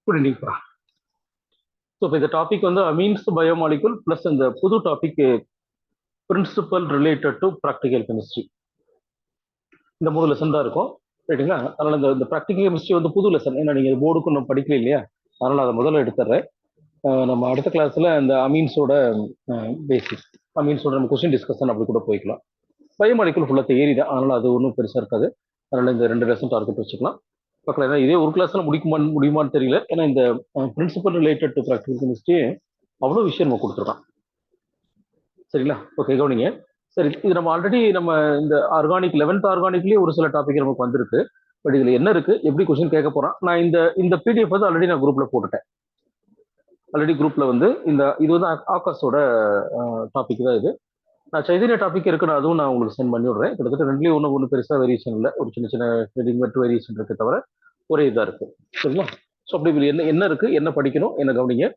Good evening. So, for the topic on the amines biomolecule plus and the pudu topic principle related to practical chemistry. இந்த மூணு lesson தான் இருக்கும் ரைட்டுங்களா. அதனால இந்த ப்ராக்டிகல் கெமிஸ்ட்ரி வந்து புது லெசன், ஏன்னா நீங்க போர்டுக்கு நம்ம படிக்கல இல்லையா, அதனால அதை முதல்ல எடுத்துறேன். நம்ம அடுத்த கிளாஸ்ல இந்த அமீன்ஸோட பேசிக், அமீன்ஸோட நம்ம கொஸ்டின் டிஸ்கஷன் அப்படி கூட போய்க்கலாம். பயோமாலிகுல் ஃபுல்லாக தியரி தான், அதனால அது ஒன்றும் பெருசாக இருக்காது. அதனால இந்த 2 லெசன் டார்கெட் வச்சுக்கலாம். பக்கத்தில் இதே ஒரு கிளாஸ்ல முடியுமான்னு தெரியல, ஏன்னா இந்த principle related to practical chemistry அவ்வளோ விஷயம் நம்ம கொடுத்துருக்கோம். சரிங்களா? ஓகே, கவனிங்க. சரி, இது நம்ம ஆல்ரெடி நம்ம இந்த ஆர்கானிக் 11th ஆர்கானிக்லேயே ஒரு சில டாபிக் நமக்கு வந்திருக்கு. பட் இதில் என்ன இருக்கு, எப்படி கொஸ்டின் கேட்க போறான், நான் இந்த பிடிஎஃப் வந்து ஆல்ரெடி நான் குரூப்ல போட்டுட்டேன். ஆல்ரெடி குரூப்ல வந்து இது வந்து ஆகாஷோட டாபிக் தான் இது. நான் சைதன்ய டாபிக் இருக்குன்னு அதுவும் நான் உங்களுக்கு சென்ட் பண்ணி விடுறேன். கிட்டத்தட்ட ரெண்டுலேயும் ஒன்றும் பெருசாக வேரியேஷன் இல்லை, ஒரு சின்ன சின்ன ஹெட்டிங் மட்டும் வேரியேஷன் இருக்கு தவிர ஒரே இதாக இருக்கு. சரிங்களா? ஸோ அப்படி என்ன இருக்கு, என்ன படிக்கணும், என்ன கவனிங்க.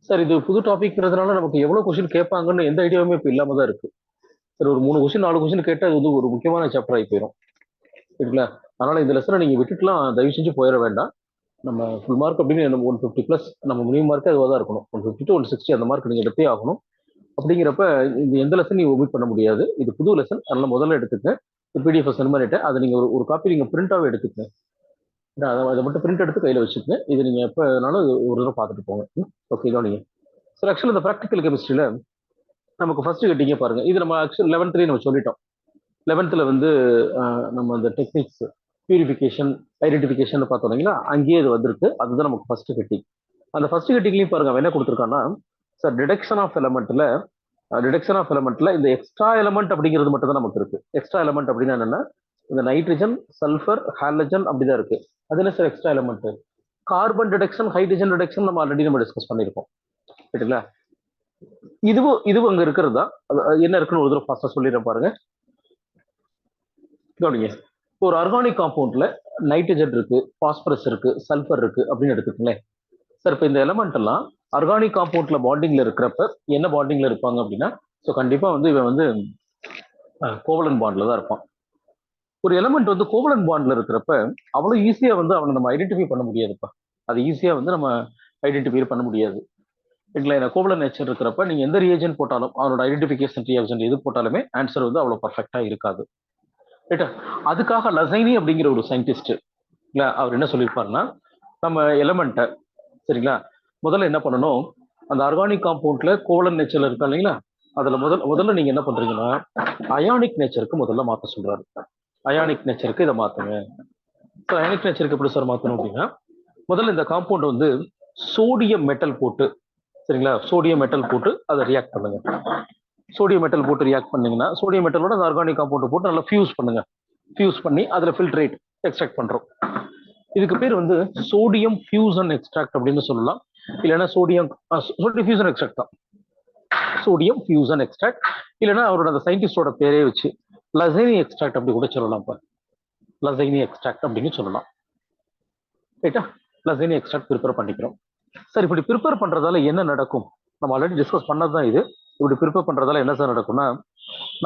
சார் இது புது டாபிக்ங்கிறதுனால நமக்கு எவ்வளோ கொஸ்டின் கேட்பாங்கன்னு எந்த ஐடியாவுமே இப்போ இல்லாம தான் இருக்கு. சரி, ஒரு 3 கொஸ்டின் 4 கொஸ்டின் கேட்டால் அது வந்து ஒரு முக்கியமான சாப்டர் ஆகி போயிடும். சரிங்களா? அதனால இந்த லெசனை நீங்க விட்டுட்டுலாம் தயவு செஞ்சு போயிட வேண்டாம். நம்ம ஃபுல் மார்க் அப்படின்னு 150 ப்ளஸ் நம்ம மினிமம் மார்க் அதுவாக தான் இருக்கணும். 150 to 160 அந்த மார்க் நீங்க எடுத்தே ஆகணும். அப்படிங்கிறப்ப இந்த எந்த லெசன் நீங்க ஒமிட் பண்ண முடியாது. இது புது லெசன், அதனால முதல்ல எடுத்துக்கங்க. பிடிஎஃப் சென்ட் பண்ணிட்டேன், அதை நீங்க ஒரு காப்பி நீங்க பிரிண்டாவே எடுத்துக்கங்க. அதை மட்டும் பிரிண்ட் எடுத்து கையில வச்சுக்கங்க. இது நீங்க எப்ப வேணாலும் ஒரு தடவை பார்த்துட்டு போங்க. ஓகே, தான் நீங்க சார். ஆக்சுவலி இந்த ப்ராக்டிக்கல் கெமிஸ்ட்ரியில நமக்கு ஃபர்ஸ்ட் கேட்டீங்க பாருங்க, இது நம்ம ஆக்சுவலி 11th நம்ம சொல்லிட்டோம். 11th வந்து நம்ம அந்த டெக்னிக்ஸ் பியூரிஃபிகேஷன் ஐடென்டிஃபிகேஷன் பார்த்தோம் இல்லைங்களா, அங்கேயே இது வந்திருக்கு. அதுதான் நமக்கு ஃபர்ஸ்ட் ஹெட்டிங். அந்த ஃபர்ஸ்ட் ஹெட்டிங்லையும் பாருங்க என்ன கொடுத்துருக்கான்னா, சார் டிடக்ஷன் ஆஃப் எலமெண்ட்ல இந்த எக்ஸ்ட்ரா எலமெண்ட் அப்படிங்கிறது மட்டும் தான் நமக்கு இருக்கு. எக்ஸ்ட்ரா எலமெண்ட் அப்படின்னா என்னன்னா, இந்த நைட்ரஜன், சல்ஃபர், ஹாலஜன் அப்படிதான் இருக்கு. அது என்ன sir extra element? Carbon detection, hydrogen detection நம்ம ஆல்ரெடி நம்ம டிஸ்கஸ் பண்ணியிருக்கோம். சரிங்களா? இதுவும் அங்க இருக்கிறது தான். என்ன இருக்குன்னு ஒரு தடவை ஃபாஸ்டா சொல்லிடுறேன் பாருங்க. கவனிங்க. ஒரு ஆர்கானிக் காம்பவுண்ட்ல நைட்ரஜன் இருக்கு, பாஸ்பரஸ் இருக்கு, சல்ஃபர் இருக்கு அப்படின்னு எடுத்துக்கங்களேன். சார் இப்போ இந்த எலமெண்ட் எல்லாம் ஆர்கானிக் காம்பவுண்ட்ல பாண்டிங்ல இருக்கிறப்ப என்ன பாண்டிங்ல இருப்பாங்க அப்படின்னா, ஸோ கண்டிப்பா வந்து இவன் வந்து கோவலன் பாண்ட்ல தான் இருப்பான். ஒரு எலமெண்ட் வந்து கோவலன் பாண்ட்ல இருக்கிறப்ப அவ்வளவு ஈஸியா வந்து அவனை நம்ம ஐடென்டிஃபை பண்ண முடியாதுப்பா. அது ஈஸியா வந்து நம்ம ஐடென்டிஃபை பண்ண முடியாது. இல்லைங்களா? கோவலன் நேச்சர் இருக்கிறப்ப நீங்க எந்த ரியேஜன் போட்டாலும், அவனோட ஐடென்டிஃபிகேஷன் ரியாக்ஷன் எது போட்டாலுமே ஆன்சர் வந்து அவ்வளவு பர்ஃபெக்டா இருக்காது. ரைட்டா? அதுக்காக லசைனி அப்படிங்கிற ஒரு சயின்டிஸ்ட் இல்ல, அவர் என்ன சொல்லியிருப்பாருன்னா, நம்ம எலமெண்ட்டை சரிங்களா முதல்ல என்ன பண்ணணும், அந்த ஆர்கானிக் காம்பவுண்ட்ல கோவலன் நேச்சர்ல இருக்கா இல்லைங்களா, அதுல முதல்ல நீங்க என்ன பண்றீங்கன்னா அயானிக் நேச்சருக்கு முதல்ல மாத்த சொல்றாரு. அயானிக் நேச்சருக்கு இதை மாத்துங்க. ஸோ அயானிக் நேச்சருக்கு எப்படி சார் மாத்தணும் அப்படின்னா, முதல்ல இந்த காம்பவுண்ட் வந்து சோடியம் மெட்டல் போட்டு சரிங்களா, சோடியம் மெட்டல் போட்டு அதை ரியாக்ட் பண்ணுங்க. சோடியம் மெட்டல் போட்டு ரியாக்ட் பண்ணீங்கன்னா, சோடியம் மெட்டலோட அந்த ஆர்கானிக் காம்பவுண்ட் போட்டு நல்லா ஃபியூஸ் பண்ணுங்க. ஃபியூஸ் பண்ணி அதுல ஃபில்ட்ரேட் எக்ஸ்ட்ராக்ட் பண்றோம். இதுக்கு பேர் வந்து சோடியம் ஃபியூசன் எக்ஸ்ட்ராக்ட் அப்படின்னு சொல்லலாம். இல்லைன்னா சோடியம் ஃபியூசன் எக்ஸ்ட்ராக்ட் தான், சோடியம் ஃபியூசன் எக்ஸ்ட்ராக்ட். இல்லைன்னா அவரோட அந்த சயின்டிஸ்டோட பேரே வச்சு லசைனி எக்ஸ்ட்ராக்ட் அப்படி கூட சொல்லலாம். லசைனி எக்ஸ்ட்ராக்ட் அப்படின்னு சொல்லலாம். ரைட்டா? லசைனி எக்ஸ்ட்ராக்ட் ப்ரிப்பேர் பண்ணிக்கிறோம். சார் இப்படி ப்ரிப்பேர் பண்றதால என்ன நடக்கும், நம்ம ஆல்ரெடி டிஸ்கஸ் பண்ணதுதான் இது. இப்படி ப்ரிப்பேர் பண்றதால என்ன சார் நடக்கும்னா,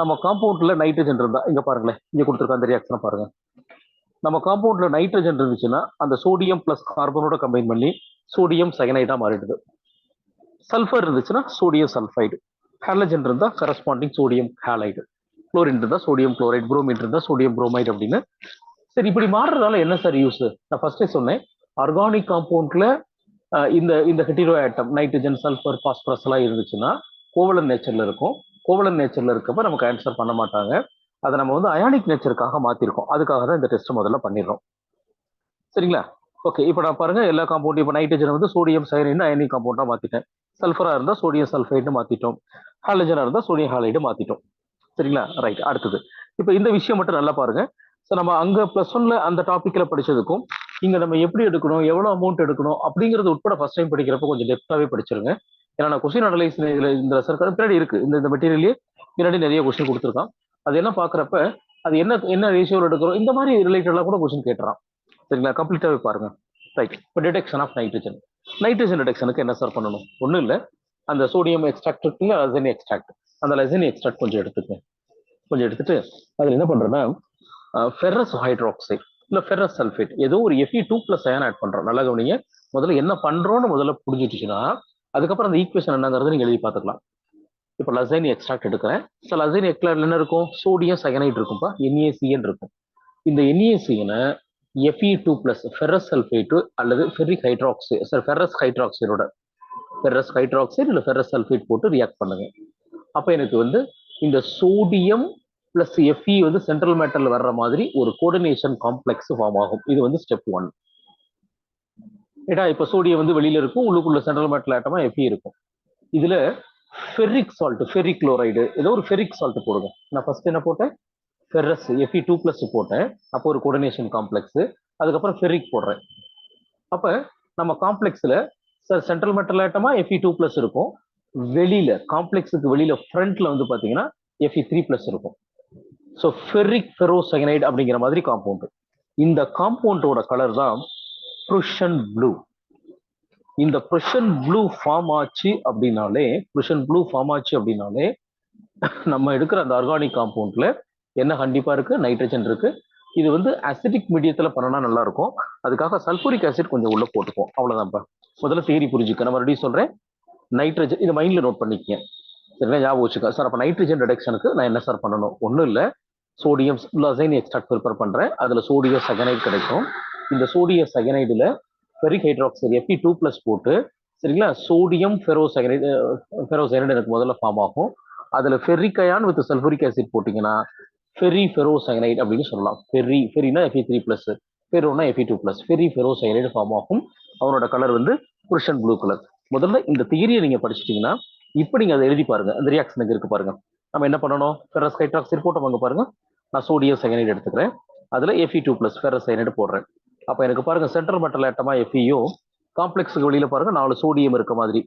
நம்ம காம்பவுண்ட்ல நைட்ரஜன் இருந்தா, இங்க பாருங்களேன், இங்க கொடுத்துருக்க அந்த ரியாக்ஷனை பாருங்க. நம்ம காம்பவுண்ட்ல நைட்ரஜன் இருந்துச்சுன்னா அந்த சோடியம் பிளஸ் கார்பனோட கம்பைன் பண்ணி சோடியம் சயனைடா மாறிடுது. சல்ஃபர் இருந்துச்சுன்னா சோடியம் சல்ஃபைடு, ஹாலஜன் இருந்தா கரஸ்பாண்டிங் சோடியம் ஹாலைடு, குளோரின் இருந்தா சோடியம் குளோரைடு, புரோமின் இருந்தா சோடியம் புரோமைடு அப்படின்னு. சரி, இப்படி மாறுறதால என்ன சார் யூஸ்? நான் ஃபர்ஸ்டே சொன்னேன், ஆர்கானிக் காம்பவுண்ட்ல இந்த ஹெட்டிரோ ஆட்டம் நைட்ரஜன், சல்ஃபர், பாஸ்பரஸ் எல்லாம் இருந்துச்சுன்னா கோவலன் நேச்சர்ல இருக்கும். கோவலன் நேச்சர்ல இருக்கப்ப நமக்கு ஆன்சர் பண்ண மாட்டாங்க. அதை நம்ம வந்து அயானிக் நேச்சருக்காக மாத்திருக்கோம். அதுக்காக தான் இந்த டெஸ்ட் முதல்ல பண்ணிடுறோம். சரிங்களா? ஓகே, இப்போ நான் பாருங்க எல்லா காம்பவுண்ட், இப்போ நைட்ரஜன் வந்து சோடியம் சயனைடு அயனிக் காம்பவுண்டா மாத்திட்டேன். சல்ஃபரா இருந்தா சோடியம் சல்ஃபைடு மாத்திட்டோம். ஹாலஜனா இருந்தா சோடியம் ஹாலைடு மாத்திட்டோம். சரிங்களா? ரைட். அடுத்தது இப்போ இந்த விஷயம் மட்டும் நல்லா பாருங்க. ஸோ நம்ம அங்க +1ல அந்த டாபிக்ல படிச்சதுக்கும் இங்க நம்ம எப்படி எடுக்கணும், எவ்வளவு அமௌண்ட் எடுக்கணும் அப்படிங்கிறது உட்பட ஃபர்ஸ்ட் டைம் படிக்கிறப்ப கொஞ்சம் டெப்தாவே படிச்சிருங்க. ஏன்னா நான் கொஸ்டின் அனலைஸ் இந்த சர்க்கார் பின்னாடி இருக்கு, இந்த மெட்டீரியலே பின்னாடி நிறைய கொஸ்டின் கொடுத்துருக்கான். அது என்ன பாக்குறப்ப அது என்ன ரேஷியோல எடுக்கிறோம், இந்த மாதிரி ரிலேட்டடா கூட கொஸ்டின் கேட்டுறான். சரிங்களா? கம்ப்ளீட்டாவே பாருங்க. ரைட். இப்போ டிடெக்ஷன் ஆஃப் நைட்ரஜன் டிடெக்ஷனுக்கு என்ன சார் பண்ணணும்? ஒன்றும் இல்லை, அந்த சோடியம் எக்ஸ்ட்ராக்ட் இருக்குல்ல, லசைனி எக்ஸ்ட்ராக்ட், அந்த லசைனி எக்ஸ்ட்ராக்ட் கொஞ்சம் எடுத்துட்டு அதில் என்ன பண்றேன்னா ஃபெரஸ் ஹைட்ராக்சைடு இல்ல ஃபெரஸ் சல்ஃபேட் ஏதோ ஒரு Fe2+ அயன் ஆட் பண்றோம். நல்லா கவனிங்க, முதல்ல என்ன பண்றோம்னு முதல்ல புரிஞ்சுட்டுச்சுன்னா அதுக்கப்புறம் அந்த ஈக்குவேஷன் என்னங்கிறது நீங்க எழுதி பார்த்துக்கலாம். இப்போ லசைன் எக்ஸ்ட்ராக்ட் எடுக்கிறேன். ஸோ லசைன் எக்ஸ்ட்ராக்ட்ல என்ன இருக்கும்? சோடியம் சயனைட் இருக்கும்பா, NaCN இருக்கும். இந்த NaCN-ஐ Fe2+ ஃபெரஸ் சல்ஃபேட்டு அல்லது ஃபெரிக் ஹைட்ராக்சைடு, சார் ஃபெரஸ் ஹைட்ராக்சைடோட ஃபெரஸ் ஹைட்ராக்சைடு இல்லை ஃபெரஸ் சல்ஃபேட் போட்டு ரியாக்ட் பண்ணுங்க. அப்போ எனக்கு வந்து இந்த சோடியம் பிளஸ் Fe வந்து சென்ட்ரல் மேட்டர்ல வர்ற மாதிரி ஒரு கோஆர்டினேஷன் காம்ப்ளெக்ஸ் ஃபார்ம் ஆகும். இது வந்து ஸ்டெப் 1. ஏடா இப்போ சோடியம் வந்து வெளியில இருக்கும், உள்ளுக்குள்ள சென்ட்ரல் மேட்டர் ஆட்டமா Fe இருக்கும். இதுல ஃபெரிக் சால்ட், ஃபெரிக் குளோரைடு, ஏதோ ஒரு ஃபெரிக் சால்ட் போடுங்க. நான் ஃபர்ஸ்ட் என்ன போட்டேன்? ஃபெரஸ் Fe2+ போட்டேன். அப்போ ஒரு கோஆர்டினேஷன் காம்ப்ளெக்ஸ். அதுக்கப்புறம் ஃபெரிக் போடுறேன். அப்ப நம்ம காம்ப்ளெக்ஸ்ல சார் சென்ட்ரல் மெட்டல் ஆட்டமா Fe2+ இருக்கும். வெளியில காம்ப்ளெக்ஸுக்கு வெளியில ஃப்ரண்ட்ல வந்து பாத்தீங்கன்னா Fe3+ இருக்கும். ஸோ ஃபெரிக் ஃபெரோசயனைடு அப்படிங்கிற மாதிரி காம்பவுண்ட். இந்த காம்பவுண்டோட கலர் தான் ப்ருஷன் ப்ளூ. இந்த ப்ருஷன் ப்ளூ ஃபார்ம் ஆச்சு அப்படின்னாலே நம்ம எடுக்கிற அந்த ஆர்கானிக் காம்பவுண்ட்ல என்ன கண்டிப்பா இருக்கு? நைட்ரஜன் இருக்கு. இது வந்து அசிடிக் மீடியத்துல பண்ணனா நல்லா இருக்கும். அதுக்காக சல்பூரிக் ஆசிட் கொஞ்சம் உள்ள போட்டுப்போம். அவ்வளவுதான்ப்பா. முதல்ல தியரி புரிஞ்சுக்க. நான் மறுபடியும் சொல்றேன். நைட்ரஜன் இதை மைண்ட்ல நோட் பண்ணிக்கங்க. சரிங்களா? ஞாபகம் வச்சுக்க. சார் அப்ப நைட்ரஜன் ரிடக்ஷனுக்கு நான் என்ன சார் பண்ணணும்? ஒன்றும் இல்லை, சோடியம் லசைன் எக்ஸ்ட்ராக்ட் ப்ரிப்பேர் பண்றேன். அதுல சோடியம் சயனைடு கிடைக்கும். இந்த சோடியம் சயனைடுல ஃபெரிக் ஹைட்ராக்சைடு Fe2+ போட்டு, சரிங்களா, சோடியம் ஃபெரோசயனைடு எனக்கு முதல்ல ஃபார்ம் ஆகும். அதுல ferric ion with sulphuric acid போட்டீங்கன்னா ஃபெரி ஃபெரோசயனைடு அப்படின்னு சொல்லலாம். ஃபெரினா Fe3+, ஃபெரோனா Fe2+, ஃபெரி ஃபெரோசயனைடு ஃபார்ம் ஆகும். அவனோட கலர் வந்து ப்ருஷன் ப்ளூ கலர். முதல்ல இந்த தியரியை நீங்க படிச்சிட்டீங்கன்னா இப்போ நீங்க அதை எழுதி பாருங்க. அந்த ரியாக்ஷனுக்கு இருக்கு பாருங்க. நம்ம என்ன பண்ணணும்? ஃபெரஸ் ஹைட்ராக்சைடு போட்டோம் பாருங்க. நான் சோடியம் சயனைடு எடுத்துக்கிறேன். அதுல Fe2+ ஃபெரஸ் சயனைடு போடுறேன். அப்ப எனக்கு பாருங்க சென்ட்ரல் மெட்டல் ஆட்டமா Feயும் காம்ப்ளெக்ஸுக்கு வெளியில பாருங்க 4 சோடியம் இருக்க மாதிரி.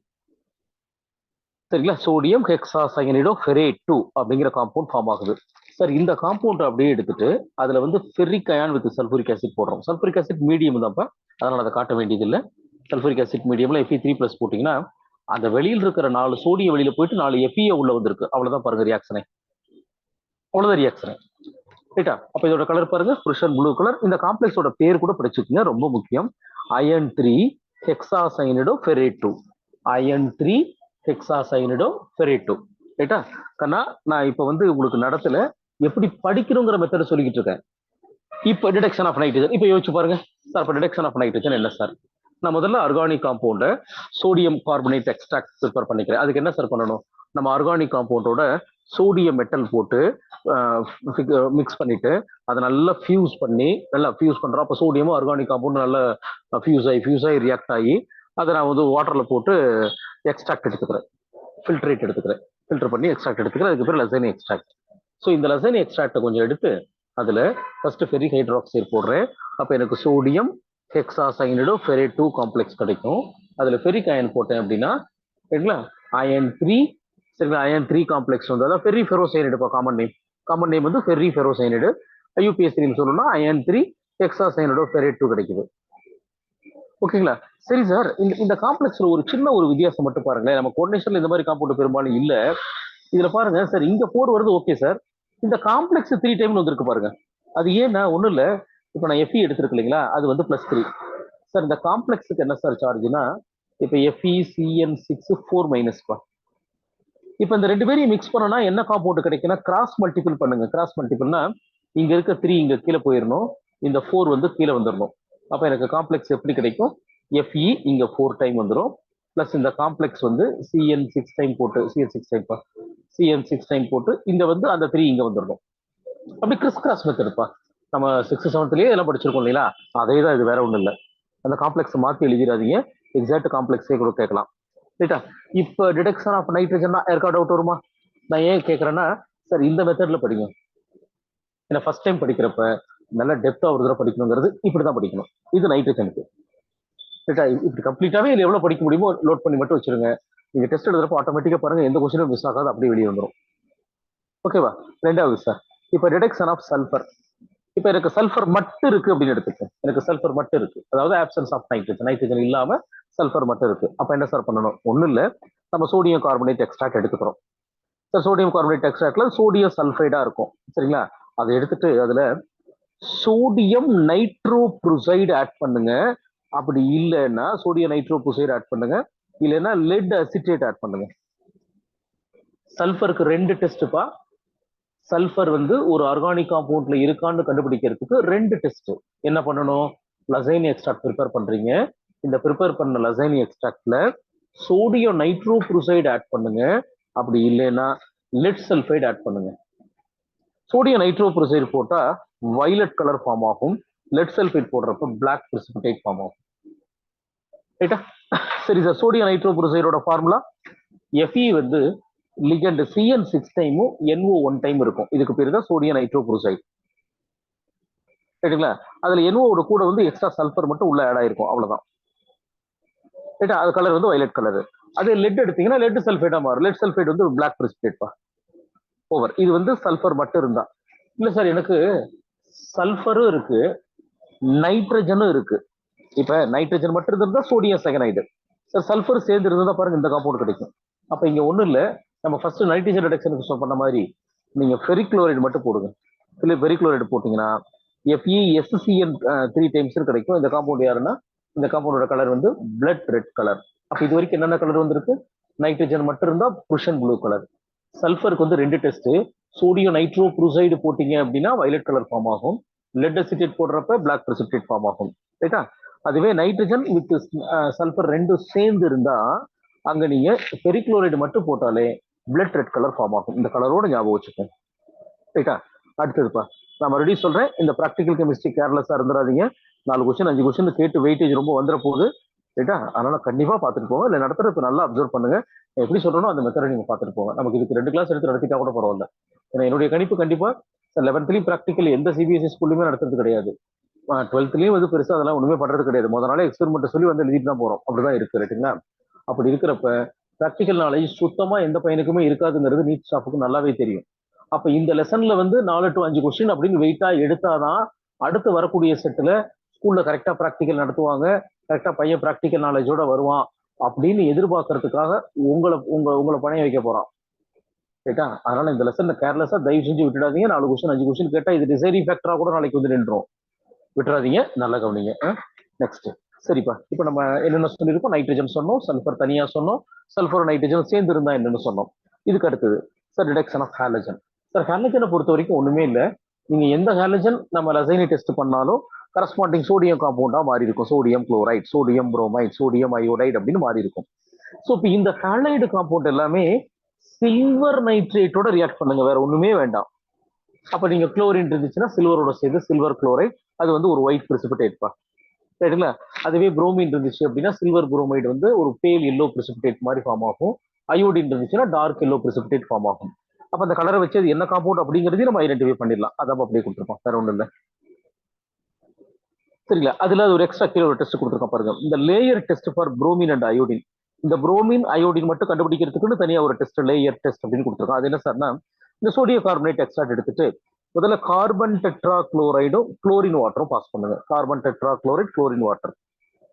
சரிங்களா? சோடியம் ஹெக்ஸா சயனைடோ ஃபெரேட் 2 அப்படிங்கிற காம்பவுண்ட் ஃபார்ம் ஆகுது. சார் இந்த காம்பவுண்ட் அப்படியே எடுத்துட்டு அதுல வந்து ferric ion with sulphuric acid போடுறோம். சல்பூரிக் ஆசிட் மீடியம் தான்ப்பா, அதனால அதை காட்ட வேண்டியது இல்லை. சல்பூரிக் ஆசிட் மீடியம்ல Fe3+ போட்டீங்கன்னா அந்த வெளியில் இருக்கிற 4 சோடியம் வெளியில போயிட்டு 4 Fe உள்ள வந்திருக்கு. அவ்வளவுதான் பாருங்க ரியாக்ஷனே. அவ்வளவுதான் ரியாக்ஷனே. ரைட்டா? அப்ப இதோட கலர் பாருங்க, ப்ருஷன் ப்ளூ கலர். இந்த காம்ப்ளெக்ஸோட பேர் கூட படிச்சுக்கோங்க, ரொம்ப முக்கியம். Iron 3 hexacyanido ferrate 2. Iron 3 hexacyanido ferrate 2. ரைட்டா? கண்ணா, நான் இப்ப வந்து உங்களுக்கு நடத்துல எப்படி படிக்கணுங்கிற மெத்தட் சொல்லிக்கிட்டு இருக்கேன். இப்போ டிடெக்ஷன் ஆஃப் நைட்ரஜன் இப்போ யோசிச்சு பாருங்க. சார் இப்போ டிடெக்ஷன் ஆஃப் நைட்ரஜன் என்ன சார்? நான் முதல்ல ஆர்கானிக் காம்பவுண்டை சோடியம் கார்பனேட் எக்ஸ்ட்ராக்ட் ப்ரிப்பேர் பண்ணிக்கிறேன். அதுக்கு என்ன சார் பண்ணணும்? நம்ம ஆர்கானிக் காம்பவுண்டோட சோடியம் மெட்டல் போட்டு மிக்ஸ் பண்ணிட்டு அதை நல்லா ஃபியூஸ் பண்றோம். அப்போ சோடியமும் ஆர்கானிக் காம்பவுண்ட் நல்லா ஃபியூஸ் ஆகி ரியாக்ட் ஆகி அதை நான் வந்து வாட்டர்ல போட்டு எக்ஸ்ட்ராக்ட் எடுத்துக்கிறேன், ஃபில்டர் பண்ணி எக்ஸ்ட்ராக்ட் எடுத்துக்கிறேன். அதுக்கு பேர் லசைன் எக்ஸ்ட்ராக்ட். ஸோ இந்த லசைன் எக்ஸ்ட்ராக்டை கொஞ்சம் எடுத்து அதுல ஃபர்ஸ்ட் ஃபெரிக் ஹைட்ராக்சைடு போடுறேன். அப்ப எனக்கு சோடியம் ஹெக்ஸாசைனிடோ ஃபெரேட் 2 காம்ப்ளெக்ஸ் கிடைக்கும். அதுல ஃபெரிக் அயன் போட்டேன் அப்படின்னா சரிங்களா, அயன் 3, சரிங்களா, அயன் 3 காம்ப்ளெக்ஸ் வந்து அதான் ஃபெரி ஃபெரோசைனைடு. காமன் நேம் வந்து ஃபெரி ஃபெரோசைனைடு. IUPAC சொல்லணும்னா அயன் 3 ஹெக்ஸாசைனிடோ ஃபெரேட் 2 கிடைக்குது. ஓகேங்களா? சரி சார், இந்த காம்ப்ளெக்ஸ்ல ஒரு சின்ன ஒரு வித்தியாசம் மட்டும் பாருங்களேன். நம்ம கோஆர்டினேஷன்ல இந்த மாதிரி காம்பவுண்ட் பெரும்பாலும் இல்ல. இதுல பாருங்க சார், இங்க 4 வருது, ஓகே சார். இந்த காம்ப்ளெக்ஸ் 3 டைம் வந்திருக்கு பாருங்க. அது ஏன்னா ஒண்ணும் இல்ல, இப்ப நான் Fe எடுத்திருக்கு இல்லைங்களா, அது வந்து +3. சார் இந்த காம்ப்ளெக்ஸுக்கு என்ன சார் சார்ஜ்னா, இப்ப FeCN6 4- இப்ப இந்த 2 பேரையும் மிக்ஸ் பண்ணனா என்ன காம்பவுண்ட் கிடைக்குன்னா கிராஸ் மல்டிபிள் பண்ணுங்க. கிராஸ் மல்டிபிள்னா இங்க இருக்க 3 இங்க கீழே போயிடணும், இந்த 4 வந்து கீழே வந்துடணும். அப்ப எனக்கு காம்ப்ளெக்ஸ் எப்படி கிடைக்கும்? Fe இங்க 4 டைம் வந்துடும், பிளஸ் இந்த காம்ப்ளெக்ஸ் வந்து CN6 டைம் போட்டு CN6 டைம் போட்டு இந்த வந்து அந்த 3 இங்க வந்துடணும். அப்படி கிறிஸ் மெத்தடுப்பா. நம்ம 6th 7thலயே இதெல்லாம் படிச்சிருக்கோம் இல்லையா, அதே தான் இது, வேற ஒண்ணும் இல்லை. அந்த காம்ப்ளெக்ஸ் மாத்தி எழுதிடாதீங்க, எக்ஸாக்ட் காம்ப்ளெக்ஸே கூட கேட்கலாம். ரைட்டா? இப்ப டிடெக்ஷன் ஆஃப் நைட்ரஜன்னா யாருக்கா டவுட் வருமா? நான் ஏன் கேட்கறேன்னா சார் இந்த மெத்தட்ல படிங்க. ஏன்னா ஃபர்ஸ்ட் டைம் படிக்கிறப்ப நல்ல டெப்தா ஒரு தடவை படிக்கணுங்கிறது இப்படிதான் படிக்கணும். இது நைட்ரஜனுக்கு. ரைட்டா? இப்படி கம்ப்ளீட்டாவே இதுல எவ்வளவு படிக்க முடியுமோ லோட் பண்ணி மட்டும் வச்சிருங்க. நீங்க டெஸ்ட் எழுதுறப்ப ஆட்டோமேட்டிக்கா பாருங்க, எந்த கொஸ்டினும் மிஸ் ஆகாது, அப்படியே வெளியே வந்துடும். ஓகேவா? ரெண்டாவது சார், இப்ப டிடெக்ஷன் ஆஃப் சல்பர். இப்ப எனக்கு சல்பர் மட்டும் இருக்கு அப்படின்னு எடுத்துக்கேன். எனக்கு சல்பர் மட்டும் இருக்கு, அதாவது ஆப்சன்ஸ் ஆஃப் நைட்ரஜன் இல்லாம சல்பர் மட்டும் இருக்கு. அப்ப என்ன சார் பண்ணணும்? ஒண்ணும் இல்ல, நம்ம சோடியம் கார்பனேட் எக்ஸ்ட்ராக்ட் எடுத்துக்கிறோம். சார் சோடியம் கார்பனேட் எக்ஸ்ட்ராக்ட்ல சோடியம் சல்ஃபைடா இருக்கும், சரிங்களா? அதை எடுத்துட்டு அதுல சோடியம் நைட்ரோபுரைடு ஆட் பண்ணுங்க. அப்படி இல்லைன்னா சோடியம் நைட்ரோபுசைடு ஆட் பண்ணுங்க, இல்லைன்னா லெட் அசிட்டேட் ஆட் பண்ணுங்க. சல்ஃபருக்கு 2 டெஸ்ட்பா. சல்ஃபர் வந்து ஒரு ஆர்கானிக் காம்பவுண்ட்ல இருக்கான்னு கண்டுபிடிக்கிறதுக்கு 2 டெஸ்ட். என்ன பண்ணணும்? லசைனி எக்ஸ்ட்ராக்ட் ப்ரிப்பேர் பண்றீங்க. இந்த ப்ரிப்பேர் பண்ண லசைனி எக்ஸ்ட்ராக்ட்ல சோடியம் நைட்ரோபுசைடு ஆட் பண்ணுங்க, அப்படி இல்லைன்னா லெட் சல்ஃபைடு ஆட் பண்ணுங்க. சோடியம் நைட்ரோபுசைடு போட்டா வயலட் கலர் ஃபார்ம் ஆகும், லெட் சல்ஃபைட் போடுறப்ப பிளாக் பிரிசிபிடேட் ஃபார்ம் ஆகும். ரைட்டா? சரி சார், சோடியம் நைட்ரோபுசைடோட ஃபார்முலா Fe வந்து லிகண்ட் CN6 டைமும் NO 1 டைம் இருக்கும். இதுக்கு பேரு தான் சோடியம் நைட்ரோபுசைடு. ரைட்டுங்களா? அதுல NO கூட வந்து எக்ஸ்ட்ரா சல்ஃபர் மட்டும் உள்ள ஆட் ஆயிருக்கும், அவ்வளவுதான். ரைட்டா? அது கலர் வந்து வயலட் கலர். அதே லெட் எடுத்தீங்கன்னா லெட் சல்ஃபைடா மாறும். லெட் சல்ஃபைட் வந்து பிளாக் பிரிசிபிடேட்பா. ஓவர். இது வந்து சல்ஃபர் மட்டும் இருந்தா. இல்ல சார், எனக்கு சல்ஃபரும் இருக்கு, நைட்ரஜனும் இருக்கு. இப்ப நைட்ரஜன் மட்டும் இருந்தா சோடியம் சயனைடு. சார் சல்ஃபர் சேர்ந்து இருந்தா பாருங்க இந்த காம்பவுண்ட் கிடைக்கும். அப்ப இங்க ஒண்ணும் இல்ல, நம்ம ஃபர்ஸ்ட் நைட்ரஜன் ரிடக்ஷனுக்கு பண்ண மாதிரி நீங்க ஃபெரிக்ளோரைடு மட்டும் போடுங்க. இல்ல ஃபெரிக்ளோரைடு போட்டீங்கன்னா FeSCN 3 டைம்ஸ் கிடைக்கும். இந்த காம்பவுண்ட் யாருன்னா, இந்த காம்பவுண்டோட கலர் வந்து பிளட் ரெட் கலர். அப்ப இது வரைக்கும் என்னென்ன கலர் வந்திருக்கு? நைட்ரஜன் மட்டும் இருந்தா புருஷன் ப்ளூ கலர். சல்ஃபருக்கு வந்து 2 டெஸ்ட். சோடியம் நைட்ரோபுசைடு போட்டீங்க அப்படின்னா வயலட் கலர் ஃபார்ம் ஆகும், லெட் அசிட்டேட் போடுறப்ப பிளாக் பிரிசிபிடேட் ஃபார்ம் ஆகும். ரைட்டா? அதுவே நைட்ரஜன் வித் சல்ஃபர் ரெண்டும் சேர்ந்து இருந்தா அங்க நீங்க ஃபெரிக்ளோரைடு மட்டும் போட்டாலே பிளட் ரெட் கலர் ஃபார்ம் ஆகும். இந்த கலரோட ஞாபகம் வச்சுக்கோங்க. ரைட்டா? அடுத்ததுப்பா, நான் மறுபடியும் சொல்றேன், இந்த ப்ராக்டிகல் கெமிஸ்ட்ரி கேர்லெஸ்ஸா இருந்துடாதீங்க. 4 கொஸ்டின் 5 கொஸ்டின் கேட்டு வெயிட்டேஜ் ரொம்ப வந்துட போகுது. ரைட்டா? அதனால கண்டிப்பா பார்த்துட்டு போங்க. இல்லை நடத்துறதுக்கு நல்லா அப்சர்வ் பண்ணுங்க. எப்படி சொல்றனோ அந்த மெத்தடை நீங்க பார்த்துட்டு போங்க. நமக்கு இதுக்கு 2 கிளாஸ் எடுத்து நடத்திட்டா கூட பரவாயில்ல. ஏன்னா என்னுடைய கணிப்பு கண்டிப்பா 11th ப்ராக்டிக்கல் எந்த CBSE ஸ்கூல்லையுமே நடத்துறது கிடையாது. 12th வந்து பெருசா அதெல்லாம் ஒண்ணுமே பண்றது கிடையாது. முதல் நாளே எக்ஸ்பெரிமெண்ட் சொல்லி வந்து எழுதிட்டு தான் போறோம். அப்படிதான் இருக்கு. ரைட்டுங்களா? அப்படி இருக்கிறப்ப ப்ராக்டிக்கல் நாலேஜ் சுத்தமா எந்த பையனுக்குமே இருக்காதுங்கிறது நீட் ஸ்டாஃபுக்கு நல்லாவே தெரியும். அப்ப இந்த லெசன்ல வந்து 4 to 5 கொஸ்டின் அப்படின்னு வெயிட்டா எடுத்தாதான் அடுத்து வரக்கூடிய செட்ல ஸ்கூல்ல கரெக்டா ப்ராக்டிக்கல் நடத்துவாங்க, கரெக்டா பையன் ப்ராக்டிக்கல் நாலேஜோட வருவான் அப்படின்னு எதிர்பார்க்கறதுக்காக உங்களை பணைய வைக்க போறான். ரைட்டா? அதனால இந்த லெசன்ல கேர்லெஸ்ஸா தயவு செஞ்சு விட்டுடாதீங்க. 4 கொஸ்டின் 5 கொஸ்டின் கேட்டா இது டிசைடிங் ஃபேக்டரா கூட நாளைக்கு வந்து நின்றோம். விட்டுறாதீங்க, நல்லா கவனிங்க. நெக்ஸ்ட். சரிப்பா, இப்போ நம்ம என்னென்ன சொல்லியிருக்கோம்? நைட்ரஜன் சொன்னோம், சல்ஃபர் தனியா சொன்னோம், சல்ஃபர் நைட்ரஜன் சேர்ந்து இருந்தா என்னன்னு சொன்னோம். இதுக்கு அடுத்தது sir detection of halogen. Sir ஹாலஜனை பொறுத்த வரைக்கும் ஒண்ணுமே இல்லை. நீங்க எந்த ஹாலஜன் நம்ம லசைனி டெஸ்ட் பண்ணாலும் கரஸ்பாண்டிங் சோடியம் காம்பவுண்டா மாறி இருக்கும். Sodium chloride, sodium bromide, sodium iodide அப்படின்னு மாறி இருக்கும். ஸோ இப்போ இந்த ஹாலைடு காம்பவுண்ட் எல்லாமே சில்வர் நைட்ரேட்டோட ரியாக்ட் பண்ணுங்க, வேற ஒண்ணுமே வேண்டாம். அப்ப நீங்க குளோரின் இருந்துச்சுன்னா சில்வரோட சேர்ந்து சில்வர் குளோரைட், அது வந்து ஒரு ஒயிட் பிரிசிபிடேட்பா. சரிங்களா? அதுவே புரோமின் இருந்துச்சு அப்படின்னா சில்வர் புரோமைடு வந்து ஒரு பேல் எல்லோ பிரிசிபிடேட் மாதிரி ஃபார்ம் ஆகும். அயோடின் இருந்துச்சுன்னா டார்க் எல்லோ பிரிசிபிடேட் ஃபார்ம் ஆகும். அப்ப அந்த கலரை வச்சு அது என்ன காம்பவுண்ட் அப்படிங்கிறதையும் நம்ம ஐடென்டிஃபை பண்ணிடலாம். அதான் அப்படியே கொடுத்துருப்போம், வேற ஒண்ணும் இல்லை. சரிங்களா? அதுல ஒரு எக்ஸ்ட்ரா கீழே ஒரு டெஸ்ட் கொடுத்துருக்கோம் பாருங்க, இந்த layer test for bromine and iodine. இந்த புரோமின் அயோடின் மட்டும் கண்டுபிடிக்கிறதுக்குன்னு தனியா ஒரு டெஸ்ட், லேயர் டெஸ்ட் அப்படின்னு கொடுத்துருக்கோம். அது என்ன சார்னா, இந்த சோடியம் கார்பனேட் எக்ஸ்ட்ராக்ட் எடுத்துட்டு முதல்ல கார்பன் டெட்ரா குளோரைடும் குளோரின் வாட்டரும் பாஸ் பண்ணுங்க. Carbon tetra chloride, chlorine water.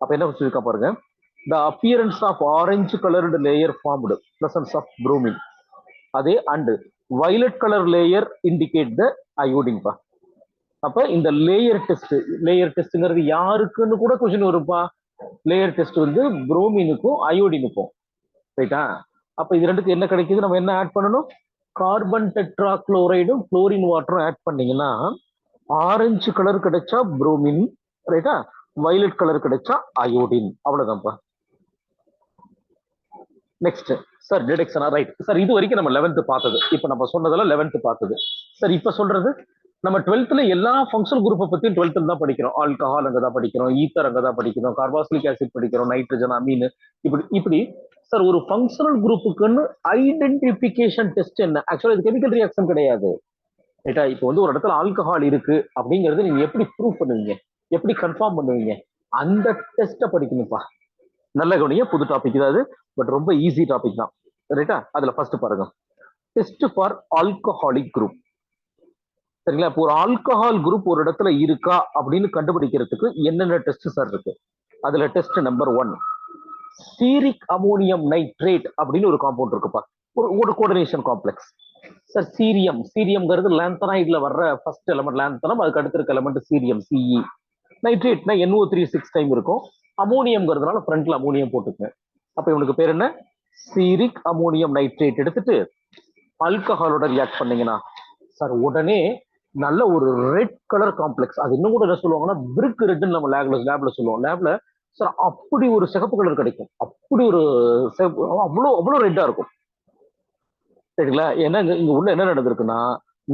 அப்ப என்ன சொல்லியிருக்கா பாருங்க, the appearance of orange colored layer formed presence of bromine. அதே and violet color layer indicate the iodine பா. அப்ப இந்த லேயர் டெஸ்ட்ங்கிறது யாருக்குன்னு கூட கொஸ்டின் வரும்பா. லேயர் டெஸ்ட் வந்து புரோமினுக்கும் அயோடினுக்கும். ரைட்டா? அப்ப இது ரெண்டுக்கு என்ன கிடைக்குது? நம்ம என்ன ஆட் பண்ணணும்? கார்பன் டெட்ரா குளோரைடும் குளோரின் வாட்டரும் ஆட் பண்ணீங்கன்னா ஆரஞ்சு கலர் கிடைச்சா புரோமின், ரைட்டா? வயலட் கலர் கிடைச்சா அயோடின். அவ்வளவுதான்ப்பா. நெக்ஸ்ட் சார் டிடெக்ஷனா? ரைட் சார், இது வரைக்கும் நம்ம 11th பார்த்தது. இப்ப நம்ம சொன்னதெல்லாம் 11th பார்த்தது. சார் இப்ப சொல்றது நம்ம 12th எல்லா ஃபங்க்ஷனல் குரூப்பை பத்தியும் 12th தான் படிக்கிறோம். ஆல்கஹால் அங்கதான் படிக்கிறோம், ஈத்தர் அங்கதான் படிக்கிறோம், கார்பாக்சிலிக் ஆசிட் படிக்கிறோம், நைட்ரஜன், அமீன், இப்படி சார் ஒரு ஃபங்க்ஷனல் குரூப்புக்குன்னு ஐடென்டிபிகேஷன் டெஸ்ட் என்ன? ஆக்சுவலா இது கெமிக்கல் ரியாக்ஷன் கிடையாது. ரைட்டா? இப்போ வந்து ஒரு இடத்துல ஆல்கஹால் இருக்கு அப்படிங்கறது நீங்க எப்படி ப்ரூவ் பண்ணுவீங்க, எப்படி கன்ஃபார்ம் பண்ணுவீங்க? அந்த டெஸ்ட்டை படிக்கணும்ப்பா. நல்ல கவனிங்க, புது டாபிக் தான் அது, பட் ரொம்ப ஈஸி டாபிக் தான். ரைட்டா? அதுல ஃபர்ஸ்ட் பாருங்க, டெஸ்ட் ஃபார் ஆல்கஹாலிக் குரூப். சரிங்களா? இப்போ ஒரு ஆல்கஹால் குரூப் ஒரு இடத்துல இருக்கா அப்படின்னு கண்டுபிடிக்கிறதுக்கு என்னென்ன டெஸ்ட் சார் இருக்கு? அதுல test number 1 ceric ammonium nitrate அப்படின்னு ஒரு காம்பவுண்ட் இருக்குப்பா, ஒரு கோஆர்டினேஷன் காம்ப்ளெக்ஸ். சார் சீரியம்ங்கிறது லாந்தனைட்ல வர்ற ஃபர்ஸ்ட் எலமெண்ட் லாந்தனம், அதுக்கு அடுத்த இருக்க எலமெண்ட் சீரியம், சிஇ. நைட்ரேட்னா NO3 6 டைம் இருக்கும், அமோனியம்ங்கிறதுனால ஃப்ரண்ட்ல அமோனியம் போட்டுக்கங்க. அப்ப இவனுக்கு பேர் என்ன? சீரிக் அமோனியம் நைட்ரேட் எடுத்துட்டு ஆல்கஹாலோட ரியாக்ட் பண்ணீங்கன்னா சார் உடனே நல்ல ஒரு ரெட் கலர் காம்ப்ளெக்ஸ், அது இன்னும் கூட என்ன சொல்லுவாங்கன்னா பிரிக் ரெட்னு நம்ம லேப்ல சொல்லுவோம். லேப்ல சார் அப்படி ஒரு சிகப்பு கலர் கிடைக்கும், அப்படி ஒரு அவ்வளோ அவ்வளோ ரெட்டா இருக்கும். சரிங்களா? ஏன்னா இங்க உள்ள என்ன நடந்திருக்குன்னா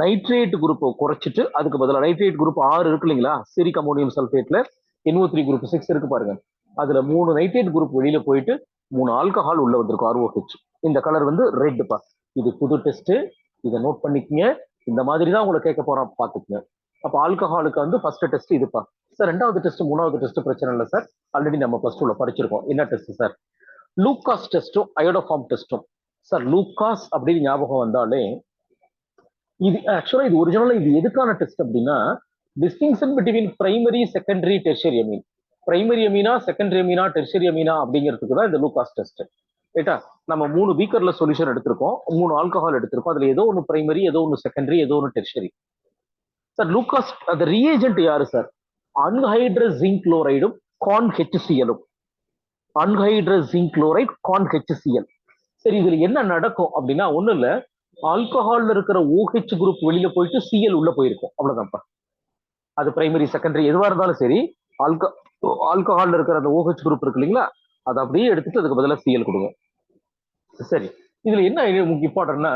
நைட்ரேட் குரூப்பை குறைச்சிட்டு அதுக்கு பதிலாக நைட்ரேட் குரூப் 6 இருக்கு இல்லைங்களா, சிரிக் அமோனியம் சல்பேட்ல NO3 குரூப் 6 இருக்கு பாருங்க, அதுல 3 நைட்ரேட் குரூப் வெளியில போயிட்டு 3 ஆல்கஹால் உள்ள வந்திருக்கும் ROH. இந்த கலர் வந்து ரெட்பா. இது புது டெஸ்ட், இதை நோட் பண்ணிக்கங்க. இந்த மாதிரி தான் உங்களை கேட்க போறான், பாத்துக்கங்க. அப்ப ஆல்கஹாலுக்கு வந்து ஃபர்ஸ்ட் டெஸ்ட் இதுப்பா சார். ரெண்டாவது டெஸ்ட் மூணாவது டெஸ்ட் பிரச்சனை இல்லை சார், ஆல்ரெடி நம்ம பிளஸ் டூல படிச்சிருக்கோம். என்ன டெஸ்ட் சார்? லூகாஸ் டெஸ்டும் அயோடோஃபார்ம் டெஸ்டும். சார் லூகாஸ் அப்படின்னு ஞாபகம் வந்தாலே இது ஆக்சுவலா இது ஒரிஜினலா இது எதுக்கான டெஸ்ட் அப்படின்னா distinction between primary secondary tertiary amine, primary அமீனா செகண்டரி அமீனா டெர்ஷரி அமீனா அப்படிங்கிறதுக்கு தான் இந்த லூகாஸ் டெஸ்ட். ரைட்டா? நம்ம 3 பீக்கர்ல சொல்யூஷன் எடுத்திருக்கோம், 3 ஆல்கஹால் எடுத்திருக்கோம், அதுல ஏதோ ஒன்று பிரைமரி, ஏதோ ஒன்று செகண்டரி, ஏதோ ஒன்று டெர்ஷரி. சார் லூகாஸ் அந்த ரியேஜென்ட் யாரு சார்? அன்ஹைட்ரஸ் ஜிங்க் குளோரைடும் கான் HCl-ம். Anhydrous zinc chloride conc HCl. சரி, இதுல என்ன நடக்கும் அப்படின்னா ஒண்ணு இல்ல, ஆல்கஹால்ல இருக்கிற OH குரூப் வெளியில போயிட்டு Cl உள்ள போயிருக்கும், அவ்வளவுதான்ப்பா. அது பிரைமரி செகண்டரி எதுவா இருந்தாலும் சரி, ஆல்கஹால்ல இருக்கிற அந்த OH குரூப் இருக்கு இல்லைங்களா, அதை அப்படியே எடுத்துட்டு அதுக்கு பதிலாக Cl கொடுங்க. சரி, இதுல என்ன இம்பார்ட்டன்ட்னா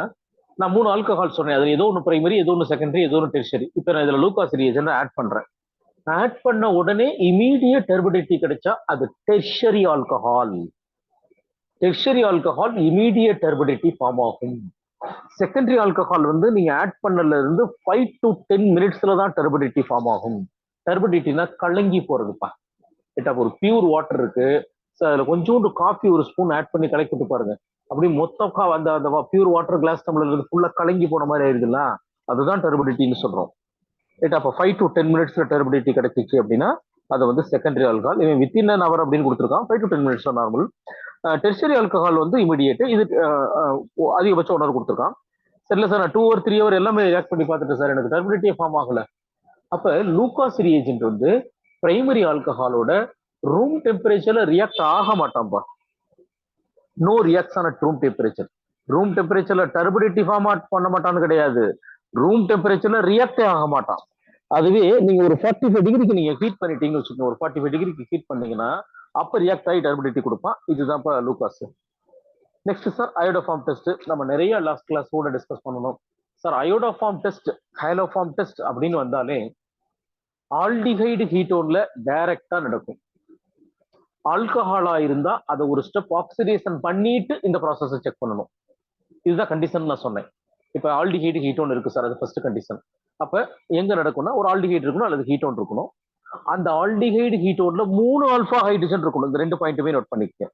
நான் 3 ஆல்கஹால் சொன்னேன், அதுல ஏதோ ஒன்று பிரைமரி, ஏதோ ஒன்று செகண்டரி, ஏதோ ஒன்று டெர்ஷரி. இப்ப நான் இதுல லூகாஸ் ரியேஜென்ட் ஆட் பண்றேன். ஆட் பண்ண உடனே இமீடியட் டர்பிடிட்டி கிடைச்சா அது tertiary alcohol. Tertiary alcohol immediate turbidity form ஆகும். செகண்டரி ஆல்கஹால் வந்து நீங்க ஆட் பண்ணல இருந்து 5 to 10 மினிட்ஸ்ல தான் டர்பிடிட்டி ஃபார்ம் ஆகும். டர்பிடிட்டினா கலங்கி போறதுப்பா. கிட்ட ஒரு பியூர் வாட்டர் இருக்கு, அதுல கொஞ்சோண்டு காஃபி ஒரு ஸ்பூன் ஆட் பண்ணி கலக்கிட்டு பாருங்க, அப்படி மொத்தம் அந்த அந்த பியூர் வாட்டர் கிளாஸ் டம்ளர்ல இருந்து ஃபுல்லா கலங்கி போன மாதிரி ஆயிருதுல்ல, அதுதான் டர்பிடிட்டின்னு சொல்றோம். ரைட்? அப்ப 5 to 10 மினிட்ஸ்ல டர்பிடிட்டி கிடைச்சிச்சு அப்படின்னா அது வந்து செகண்டரி ஆல்கஹால். இவன் வித்தின் அன் அவர் அப்படின்னு கொடுத்துருக்கான், 5 to 10 minutes normal. Tertiary alcohol வந்து இமிடியேட், இது அதிகபட்சம் 1 hour கொடுத்துருக்கான். சரியில்ல சார், நான் 2 hour 3 hour எல்லாமே ரியாக்ட் பண்ணி பார்த்துட்டு சார் எனக்கு டர்பிடிட்டியே ஃபார்ம் ஆகல. அப்ப லூகாஸ் ரியேஜென்ட் வந்து பிரைமரி ஆல்கஹாலோட ரூம் டெம்பரேச்சர்ல ரியாக்ட் ஆக மாட்டான்பா. No reaction at room temperature. Room டெம்பரேச்சர்ல டர்பிடிட்டி ஃபார்ம் பண்ண மாட்டான்னு கிடையாது, ரூம் டெம்பரேச்சர்ல ரியாக்டே ஆக மாட்டான். அதுவே நீங்க ஒரு 45 டிகிரிக்கு நீங்க ஹீட் பண்ணிட்டீங்கன்னு வச்சுக்கோங்க, ஒரு 45 டிகிரிக்கு ஹீட் பண்ணீங்கன்னா அப்ப ரியாக்ட் ஆகி டர்பிடிட்டி கொடுப்பான். இதுதான் Lucas. Next sir iodoform test. நம்ம நிறைய லாஸ்ட் கிளாஸ் கூட டிஸ்கஸ் பண்ணணும் சார். அயோடோஃபார்ம் டெஸ்ட், ஹைலோஃபார்ம் டெஸ்ட் அப்படின்னு வந்தாலே ஆல்டிஹைடு கீட்டோன்ல டைரக்டா நடக்கும். ஆல்கஹாலா இருந்தா அதை ஒரு ஸ்டெப் ஆக்சிடேஷன் பண்ணிட்டு இந்த ப்ராசஸை செக் பண்ணணும். இதுதான் கண்டிஷன் நான் சொன்னேன். இப்ப ஆல்டிஹைடு கீட்டோன் இருக்கு சார், அது ஃபர்ஸ்ட் கண்டிஷன். அப்ப எங்க நடக்கும்னா ஒரு ஆல்டிஹைடு இருக்கணும் அல்லது கீட்டோன் இருக்கணும். அந்த ஆல்டிஹைடு கீட்டோன்ல 3 ஆல்பா ஹைட்ரஜன் இருக்கணும். இந்த 2 பாயிண்ட்டுமே நோட் பண்ணிக்க.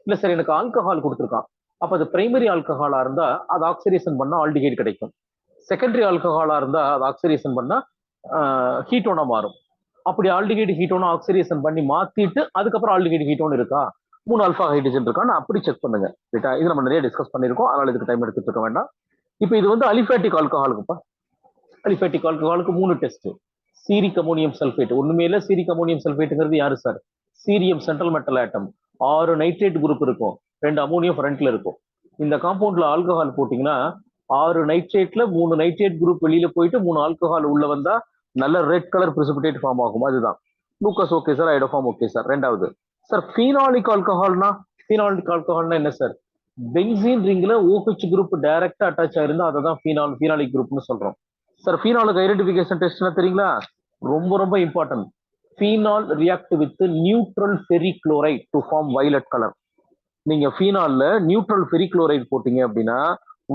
இல்ல சார் எனக்கு ஆல்கஹால் கொடுத்துருக்கான், அப்ப அது பிரைமரி ஆல்கஹாலா இருந்தா அது ஆக்சிடேஷன் பண்ணா ஆல்டிஹைடு கிடைக்கும். செகண்டரி ஆல்கஹாலா இருந்தா அது ஆக்சிடேஷன் பண்ணா ஹீட்டோனா மாறும். அப்படி ஆல்டிஹைடு ஹீட்டோனா ஆக்சிடேஷன் பண்ணி மாத்திட்டு அதுக்கப்புறம் ஆல்டிஹைடு ஹீட்டோன் இருக்கா, 3 ஆல்பா ஹைட்ரஜன் இருக்கான்னு அப்படி செக் பண்ணுங்க. ரைட்டா? இது நம்ம நிறைய டிஸ்கஸ் பண்ணிருக்கோம், அதனால இதுக்கு டைம் எடுத்துட்டு இருக்க வேண்டாம். இப்போ இது வந்து அலிஃபேட்டிக் ஆல்கஹாலுக்குப்பா. அலிஃபேட்டிக் ஆல்கஹாலுக்கு 3 டெஸ்ட். சீரிக் அமோனியம் சல்பேட் ஒண்ணுமே இல்ல, சீரிக் அமோனியம் சல்பேட்டுங்கிறது யாரு sir? Cerium central metal atom. 6 nitrate group இருக்கும், 2 அமோனியம் ஃப்ரண்ட்ல இருக்கும். இந்த காம்பவுண்ட்ல ஆல்கஹால் போட்டீங்கன்னா 6 நைட்ரேட்ல 3 நைட்ரேட் குரூப் வெளியில போயிட்டு 3 ஆல்கஹால் உள்ள வந்தா நல்ல ரெட் கலர் பிரிசிபிடேட் ஃபார்ம் ஆகும். அதுதான் Lucas. Okay sir, iodoform okay sir. ரெண்டாவது சார் ஃபீனாலிக் ஆல்கஹால்னா, ஃபீனாலிக் ஆல்கஹால்னா என்ன சார்? பென்சீன் ரிங்ல OH குரூப் டைரக்டா அட்டாச் ஆயிருந்தா அதை தான் ஃபீனாலிக் குரூப்னு சொல்றோம். சார் ஃபீனாலுக்கு ஐடென்டிஃபிகேஷன் டெஸ்ட்னா தெரியுங்களா? ரொம்ப ரொம்ப important. Phenol react with neutral ferric chloride to form violet colour. நீங்க ஃபீனால்ல நியூட்ரல் ஃபெரிக்ளோரைட் போட்டீங்க அப்படின்னா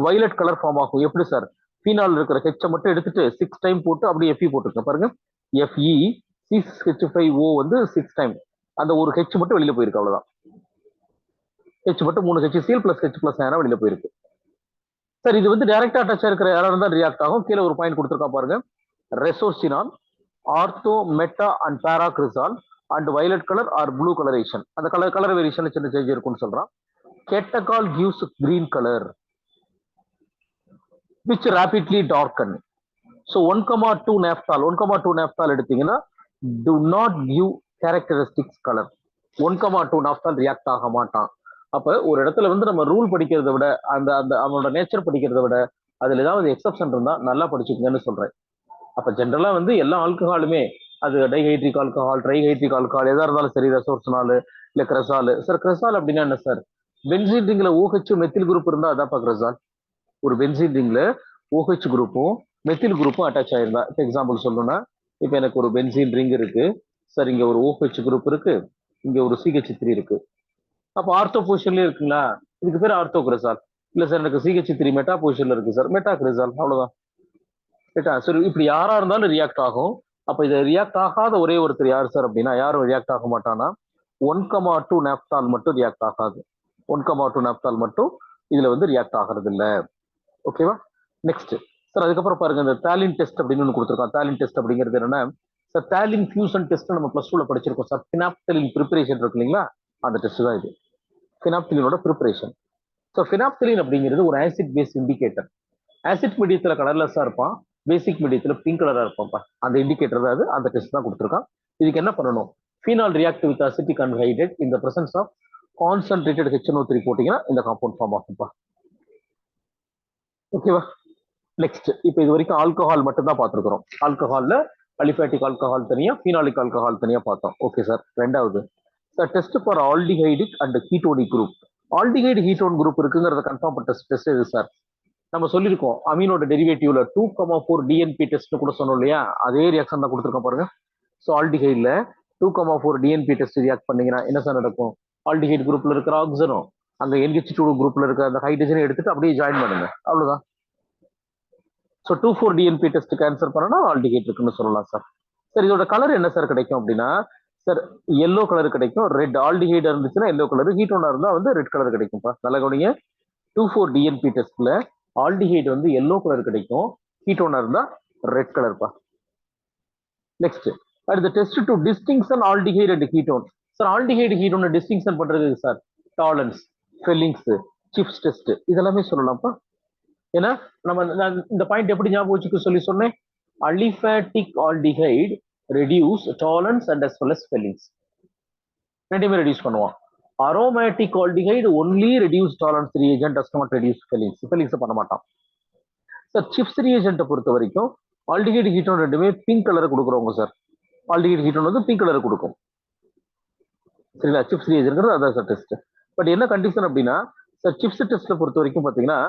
வயலட் கலர் ஃபார்ம் ஆகும். எப்படி சார்? ஃபீனால் இருக்கிற ஹெச்சை மட்டும் எடுத்துட்டு 6 டைம் போட்டு அப்படியே FE போட்டுருக்கேன் பாருங்க. FE C6H5O வந்து 6 டைம், அந்த ஒரு ஹெச் மட்டும் வெளியில போயிருக்கு, அவ்வளவுதான். ஹெச் மட்டும் 3 HCl பிளஸ் H பிளஸ் ஆனா வெளியில போயிருக்கு. சார் இது வந்து டைரக்டா அட்டாச் இருக்கிற யாரா இருந்தா ரியாக்ட் ஆகும். கீழே ஒரு பாயிண்ட் கொடுத்துருக்கா பாருங்க, resorcinol, ortho meta and para cresol and violet colour or blue colouration. அந்த கலர் வேரியேஷன் சின்ன சேஞ்ச் இருக்கும்னு சொல்றான். Catechol gives green color which rapidly darken. So 1,2 naphthol எடுத்தீங்கன்னா do not give characteristics color. 1,2 naphthol react ஆக மாட்டான். அப்ப ஒரு இடத்துல வந்து நம்ம ரூல் படிக்கிறத விட அந்த அந்த அவனோட நேச்சர் படிக்கிறத விட அதுல ஏதாவது எக்ஸப்ஷன் இருந்தா நல்லா படிச்சுக்கங்கன்னு சொல்றேன். அப்ப ஜென்ரலா வந்து எல்லா ஆல்கஹாலுமே அது டைஹைட்ரிக் ஆல்கஹால், ட்ரைஹைட்ரிக் ஆல்கஹால் எதா இருந்தாலும் சரி, ரெசோர்ஸ்னாலு இல்ல கிரசால். சார் கிரசால் அப்படின்னா என்ன சார்? பென்சீன் ரிங்ல OH மெத்தில் குரூப் இருந்தா அதான்ப்பா கிரசால். ஒரு பென்சீன் ரிங்ல OH குரூப்பும் மெத்தில் குரூப்பும் அட்டாச் ஆயிருந்தா, இப்போ எக்ஸாம்பிள் சொல்லணும்னா, இப்போ எனக்கு ஒரு பென்சீன் ரிங் இருக்கு சார், இங்க ஒரு OH குரூப் இருக்கு, இங்க ஒரு CH3 இருக்கு. அப்போ ஆர்த்தோ பொசிஷன்லயே இருக்குங்களா, இதுக்கு பேர் ஆர்த்தோ கிரசால். இல்ல சார் எனக்கு CH3 மெட்டா பொசிஷன்ல இருக்கு சார், மெட்டா கிரசால், அவ்வளவுதான். ரைட்டா? சரி, இப்படி யாரா இருந்தாலும் ரியாக்ட் ஆகும். அப்ப இதை ரியாக்ட் ஆகாத ஒரே ஒருத்தர் யார் சார் அப்படின்னா, யாரும் ரியாக்ட் ஆக மாட்டானா 1,2 நாப்தால் மட்டும் ரியாக்ட் ஆகாது. 1,2 நாப்தால் மட்டும் இதுல வந்து ரியாக்ட் ஆகிறது இல்ல. ஓகேவா? நெக்ஸ்ட் சார், அதுக்கப்புறம் பாருங்க, இந்த தாலின் டெஸ்ட் அப்படின்னு ஒன்று கொடுத்துருக்கான். தாலின் டெஸ்ட் அப்படிங்கிறது என்னன்னா சார், தாலின் ஃபியூசன் டெஸ்ட் நம்ம +2ல படிச்சிருக்கோம் சார். ஃபினாப்தலின் ப்ரிப்பரேஷன் இருக்கு இல்லைங்களா, அந்த டெஸ்ட் தான் இது. ஃபினாப்தலினோட ப்ரிப்பரேஷன். ஸோ ஃபினாப்தலின் அப்படிங்கிறது ஒரு ஆசிட் பேஸ் இண்டிகேட்டர். ஆசிட் மீடியத்துல கலர்லெஸ்ஸா இருப்பான், பேசிக் மீடியத்துல பிங்க் கலரா இருப்பான்ப்பா. அந்த இண்டிகேட்டர் தான் அது, அந்த டெஸ்ட் தான் கொடுத்துருக்கான். இதுக்கு என்ன பண்ணணும்? Phenol react with acetic anhydrate in the presence of concentrated HNO3 போட்டீங்கன்னா இந்த காம்பவுண்ட் ஃபார்ம் ஆகும்ப்பா. ஓகேவா? நெக்ஸ்ட், இப்போ இது வரைக்கும் ஆல்கஹால் மட்டும் தான் பார்த்துருக்கிறோம். ஆல்கஹால்ல அலிஃபேட்டிக் ஆல்கஹால் தனியா, ஃபீனாலிக் ஆல்கஹால் தனியா பார்த்தோம். Okay sir. ரெண்டாவது sir, test for aldehydic and ketonic group. Aldehyde ketone group இருக்குங்கிறத கன்ஃபார்ம் பண்ண டெஸ்ட் எது சார்? நம்ம சொல்லியிருக்கோம் அமீனோட டெரிவேட்டிவ்ல 2,4 DNP டெஸ்ட் கூட சொன்னோம் இல்லையா, அதே ரியாக்ஷன் தான் கொடுத்துருக்கோம் பாருங்க. ஸோ ஆல்டிஹைட்ல 2,4 DNP டெஸ்ட் ரியாக்ட் பண்ணீங்கன்னா என்ன சார் நடக்கும்? ஆல்டிஹைட் குரூப்ல இருக்கிற ஆக்சிஜனும் அங்க NH2 குரூப்ல இருக்கிற அந்த ஹைட்ரஜனை எடுத்துட்டு அப்படியே ஜாயின் பண்ணுங்க, அவ்வளவுதான். ஸோ 2,4 DNP டெஸ்ட் கேன்சல் பண்ணனா ஆல்டிஹைட் இருக்குன்னு சொல்லலாம் சார். சார் இதோட கலர் என்ன சார் கிடைக்கும் அப்படின்னா சார், எல்லோ கலர் கிடைக்கும். ரெட் ஆல்டிஹைட் இருந்துச்சுன்னா எல்லோ கலர், ஹீட்டோனா இருந்தா வந்து ரெட் கலர் கிடைக்கும்ப்பா. நல்ல கவனிங்க, 2,4 DNP டெஸ்ட்ல ஆல்டிஹைட் வந்து எல்லோ கலர் கிடைக்கும், கீட்டோனா இருந்தா ரெட் கலர்ப்பா. நெக்ஸ்ட், அடுத்த test to distinction aldehyde and ketone. Sir aldehyde ketone distinction பண்றது சார் டாலன்ஸ், ஃபெல்லிங்ஸ், சிப்ஸ் டெஸ்ட் இதெல்லாமே சொல்லலாம்ப்பா. ஏன்னா நம்ம இந்த பாயிண்ட் எப்படி ஞாபகம் வச்சுக்க சொல்லி சொன்னேன்? Aliphatic aldehyde reduce Tollens and as well as Fehling's, ரெண்டுமே ரெடியூஸ் பண்ணுவான். Aromatic aldehyde only reduce Tollens reagent, does not reduce Fehling's. Fehling's பண்ண மாட்டான் சார். சிப்ஸ் ரியேஜென்ட்டை பொறுத்த வரைக்கும் ஆல்டிஹைடு கீட்டோன் ரெண்டுமே பிங்க் கலரை கொடுக்குறவங்க சார். ஆல்டிஹைடு கீட்டோன் வந்து பிங்க் கலரை கொடுக்கும், சரிங்களா? சிப்ஸ் ரியேஜென்ட்ங்கிறது அதான் சார் டெஸ்ட். பட் என்ன கண்டிஷன் அப்படின்னா சார், சிப்ஸ் டெஸ்ட்டை பொறுத்த வரைக்கும் பார்த்தீங்கன்னா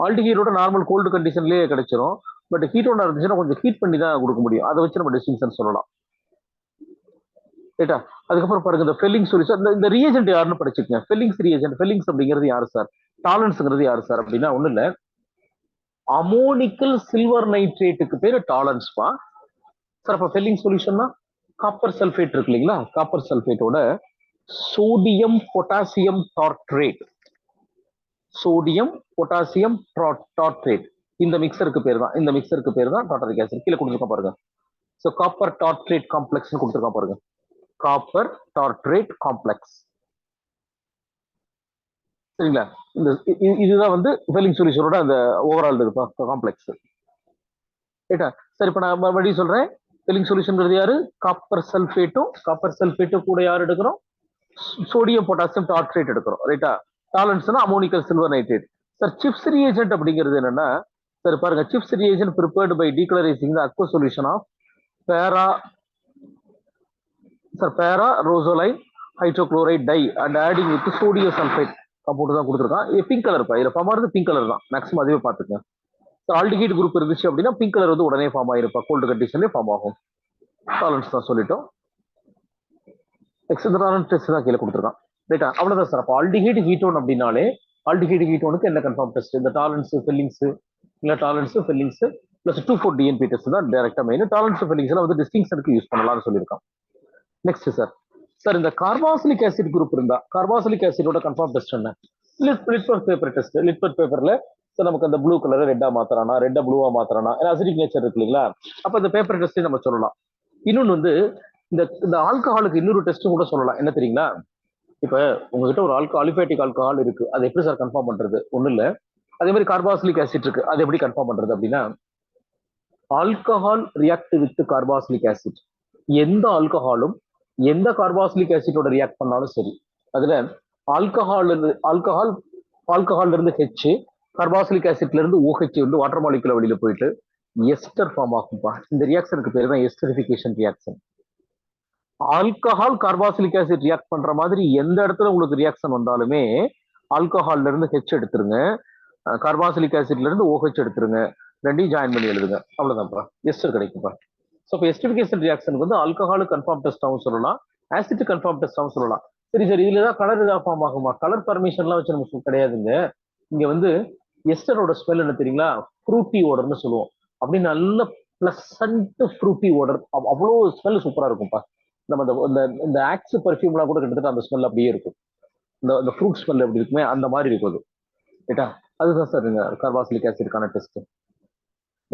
ஆல்டிஹைடோட நார்மல் கோல்டு கண்டிஷன்லேயே கிடைச்சிரும். பட் ஹீட்டோனா இருந்துச்சுன்னா கொஞ்சம் ஹீட் பண்ணி தான் கொடுக்க முடியும். அதை வச்சு நம்ம டிஸ்டிங்ஷன் சொல்லலாம். ரைட்டா? அதுக்கப்புறம் பாருங்க, இந்த ஃபெல்லிங்ஸ் சொல்லி சார், இந்த ரியேஜென்ட் யாருன்னு படிச்சுக்கங்க. ஃபெல்லிங்ஸ் ரியேஜென்ட். ஃபெல்லிங்ஸ் அப்படிங்கிறது யாரு சார்? டாலன்ஸ்ங்கிறது யாரு சார் அப்படின்னா ஒண்ணு இல்ல, அமோனிக்கல் சில்வர் நைட்ரேட்டுக்கு பேரு டாலன்ஸ்பா சார். அப்ப ஃபெல்லிங் சொல்யூஷன்னா காப்பர் சல்ஃபேட் இருக்கு இல்லைங்களா, காப்பர் சல்ஃபேட்டோட sodium potassium tartrate, sodium potassium tartrate, இந்த மிக்சருக்கு பேர் தான், இந்த மிக்சருக்கு பேர் தான் டார்டரிக் ஆசிட். கீழே கொடுத்துருக்கோம் பாருங்க. ஸோ காப்பர் டார்ட்ரேட் காம்ப்ளெக்ஸ் கொடுத்துருக்கோம் பாருங்க, காப்பர் டார்ட்ரேட் காம்ப்ளெக்ஸ், சரிங்களா? இந்த இதுதான் வந்து ஃபெல்லிங் சொல்யூஷனோட அந்த ஓவரால் காம்ப்ளெக்ஸ். ரைட்டா? சரி, இப்போ நான் மறுபடியும் சொல்றேன். ஃபெல்லிங் சொல்யூஷன்ங்கிறது யாரு? காப்பர் சல்ஃபேட்டும் கூட யார் எடுக்கிறோம்? சோடியம் பொட்டாசியம் டார்ட்ரேட் எடுக்கிறோம். ரைட்டா? டாலன்ஸ்னா ammoniacal silver nitrate. Sir Schiff's reagent அப்படிங்கிறது என்னன்னா சார், பாருங்க, Schiff's reagent prepared by decolourising the aqueous solution of para rosaniline hydrochloride dye and adding with sodium sulphite compound தான் கொடுத்துருக்கான். பிங்க் கலர் பா, இதுல ஃபார்ம் ஆகிறது பிங்க் கலர் தான் maximum, அதுவே பார்த்துக்கங்க. ஆல்டிஹைட் குரூப் இருந்துச்சு அப்படின்னா பிங்க் கலர் வந்து உடனே ஃபார்ம் ஆயிருப்பா, கோல்டு கண்டிஷன்லேயே ஃபார்ம் ஆகும். டாலன்ஸ் தான் சொல்லிட்டோம். எக்ஸென்ட்ரான டெஸ்ட் தான் கீழே கொடுத்துருக்கான். ரைட்டா? அவ்வளவுதான் சார். அப்போ ஆல்டிஹைட் கீட்டோன் அப்படின்னாலே ஆல்டிஹைட் கீட்டோனுக்கு என்ன கன்ஃபார்ம் டெஸ்ட்? இந்த டாலன்ஸ் ஃபெல்லிங்ஸ், இல்ல டாலன்ஸ் ஃபெல்லிங்ஸ் பிளஸ் 2,4 DNP டெஸ்ட் தான் டைரக்டா மெயின். டாலன்ஸ் ஃபெல்லிங்ஸ் வந்து டிஸ்டிங்ஷனுக்கு யூஸ் பண்ணலாம்னு சொல்லியிருக்கான். நெக்ஸ்ட் சார், சார் இந்த கார்பாக்சிலிக் ஆசிட் குரூப் இருந்தா கார்பாக்சிலிக் ஆசிடோட கன்ஃபார்ம் டெஸ்ட் என்ன? Litmus paper test. லிட்மஸ் பேப்பர்ல சார் நமக்கு அந்த ப்ளூ கலரை ரெட்டா மாத்துறானா, ரெட்டா ப்ளூவா மாத்துறானா, அசிடிக் நேச்சர் இருக்கு இல்லைங்களா, அப்ப அந்த பேப்பர் டெஸ்ட் நம்ம சொல்லலாம். இன்னொன்னு வந்து இந்த ஆல்கஹாலுக்கு இன்னொரு டெஸ்ட் கூட சொல்லலாம். என்ன தெரியுங்களா? இப்ப உங்ககிட்ட ஒரு அலிஃபேட்டிக் ஆல்கஹால் இருக்கு, அதை எப்படி சார் கன்ஃபார்ம் பண்றது? ஒண்ணு இல்ல, அதே மாதிரி கார்பாக்சிலிக் ஆசிட் இருக்கு, அதை எப்படி கன்ஃபார்ம் பண்றது அப்படின்னா, alcohol react with carboxylic acid. எந்த ஆல்கஹாலும் எந்த கார்பாக்சிலிக் ஆசிட்டோட ரியாக்ட் பண்ணாலும் சரி, அதுல ஆல்கஹால் ஆல்கஹால் ஆல்கஹால்ல இருந்து ஹெச், கார்பாக்சிலிக் ஆசிட்ல இருந்து OH வந்து வாட்டர் மாலிகுலர் வெளியில போயிட்டு எஸ்டர் ஃபார்ம் ஆகும்பா. இந்த ரியாக்ஷனுக்கு பேர் தான் esterification reaction. Alcohol carboxylic acid react பண்ற மாதிரி எந்த இடத்துல உங்களுக்கு ரியாக்ஷன் வந்தாலுமே ஆல்கஹால்ல இருந்து ஹெச் எடுத்துருங்க, கார்பாக்சிலிக் ஆசிட்ல இருந்து OH எடுத்துருங்க, ரெண்டையும் ஜாயின் பண்ணி எழுதுங்க, அவ்வளவுதான்ப்பா, எஸ்டர் கிடைக்கும்பா. ஸோ இப்போ எஸ்டிஃபிகேஷன் ரியாக்ஷனுக்கு வந்து ஆல்கஹாலுக்கு கன்ஃபார்ம் டெஸ்டாகவும் சொல்லலாம், ஆசிட் கன்ஃபார்ம் டெஸ்டாகவும் சொல்லலாம். சரி சார், இதுல ஏதாவது கலர் ஏதாவது ஃபார்ம் ஆகுமா? கலர் பர்மிஷன்லாம் வச்சு நமக்கு கிடையாதுங்க. இங்க வந்து எஸ்டரோட ஸ்மெல் என்ன தெரியுங்களா? ஃப்ரூட்டி ஓடர்னு சொல்லுவோம். அப்படி நல்ல பிளசன்ட் ஃப்ரூட்டி ஓடர், அவ்வளோ ஸ்மெல் சூப்பரா இருக்கும்ப்பா. நம்ம இந்த ஆக்ஸ் பர்ஃபியூம்லாம் கூட கிட்டத்தட்ட அந்த ஸ்மெல் அப்படியே இருக்கும். இந்த ஃப்ரூட் ஸ்மெல் எப்படி இருக்குமே அந்த மாதிரி இருக்கும் அது. ரைட்டா? அதுதான் சார் கார்பாக்சிலிக் ஆசிட்கான டெஸ்ட்.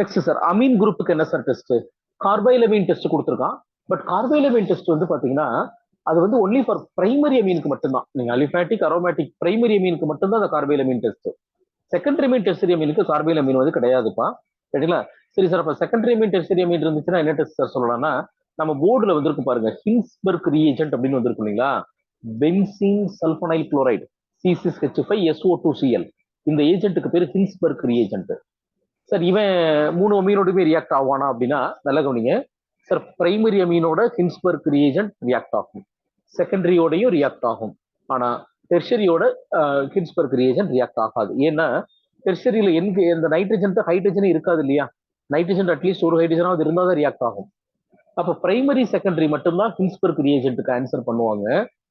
நெக்ஸ்ட் சார், அமீன் குரூப்புக்கு என்ன சார் டெஸ்ட்? கார்பைலமீன் டெஸ்ட் கொடுத்துருக்கான். பட் கார்பைலமீன் டெஸ்ட் வந்து பாத்தீங்கன்னா அது வந்து ஒன்லி ஃபார் பிரைமரி அமீனுக்கு மட்டும்தான். நீங்க அலிஃபேட்டிக், அரோமேட்டிக் பிரைமரி அமீனுக்கு மட்டும்தான் அந்த கார்பைலமீன் டெஸ்ட். செகண்டரி அமீன், டெர்ஷரி அமீனுக்கு கார்பைலமீன் வந்து கிடையாதுப்பா. சரிங்களா? சரி சார், அப்ப செகண்டரி அமீன், டெர்ஷரி அமீன் இருந்துச்சுன்னா என்ன டெஸ்ட் சார் சொல்லலாம்னா, நம்ம போர்டுல வந்திருக்கு பாருங்க, ஹின்ஸ்பர்க் ரீஏஜென்ட் அப்படின்னு வந்திருக்கு இல்லைங்களா? Benzene sulphonyl chloride C6H5SO2Cl. இந்த ஏஜென்ட்டுக்கு பேரு ஹின்ஸ்பர்க் ரீஏஜென்ட். சார் இவன் 3 அமீனோடுமே ரியாக்ட் ஆவானா அப்படின்னா நல்ல கவனிங்க சார். பிரைமரி அமீனோட ஹின்ஸ்பர்க் ரியேஜென்ட் ரியாக்ட் ஆகும், செகண்டரியோடையும் ரியாக்ட் ஆகும். ஆனா டெர்ஷரியோட ஹின்ஸ்பர்க் ரியேஜென்ட் ரியாக்ட் ஆகாது. ஏன்னா டெர்ஷரியில எந்த நைட்ரஜன் ஹைட்ரஜன் இருக்காது இல்லையா? நைட்ரஜன் அட்லீஸ்ட் ஒரு ஹைட்ரஜனாவது இருந்தால் தான் ரியாக்ட் ஆகும். அப்ப பிரைமரி செகண்டரி மட்டும்தான் ஹின்ஸ்பர்க் ரியேஜென்ட்டுக்கு ஆன்சர் பண்ணுவாங்க,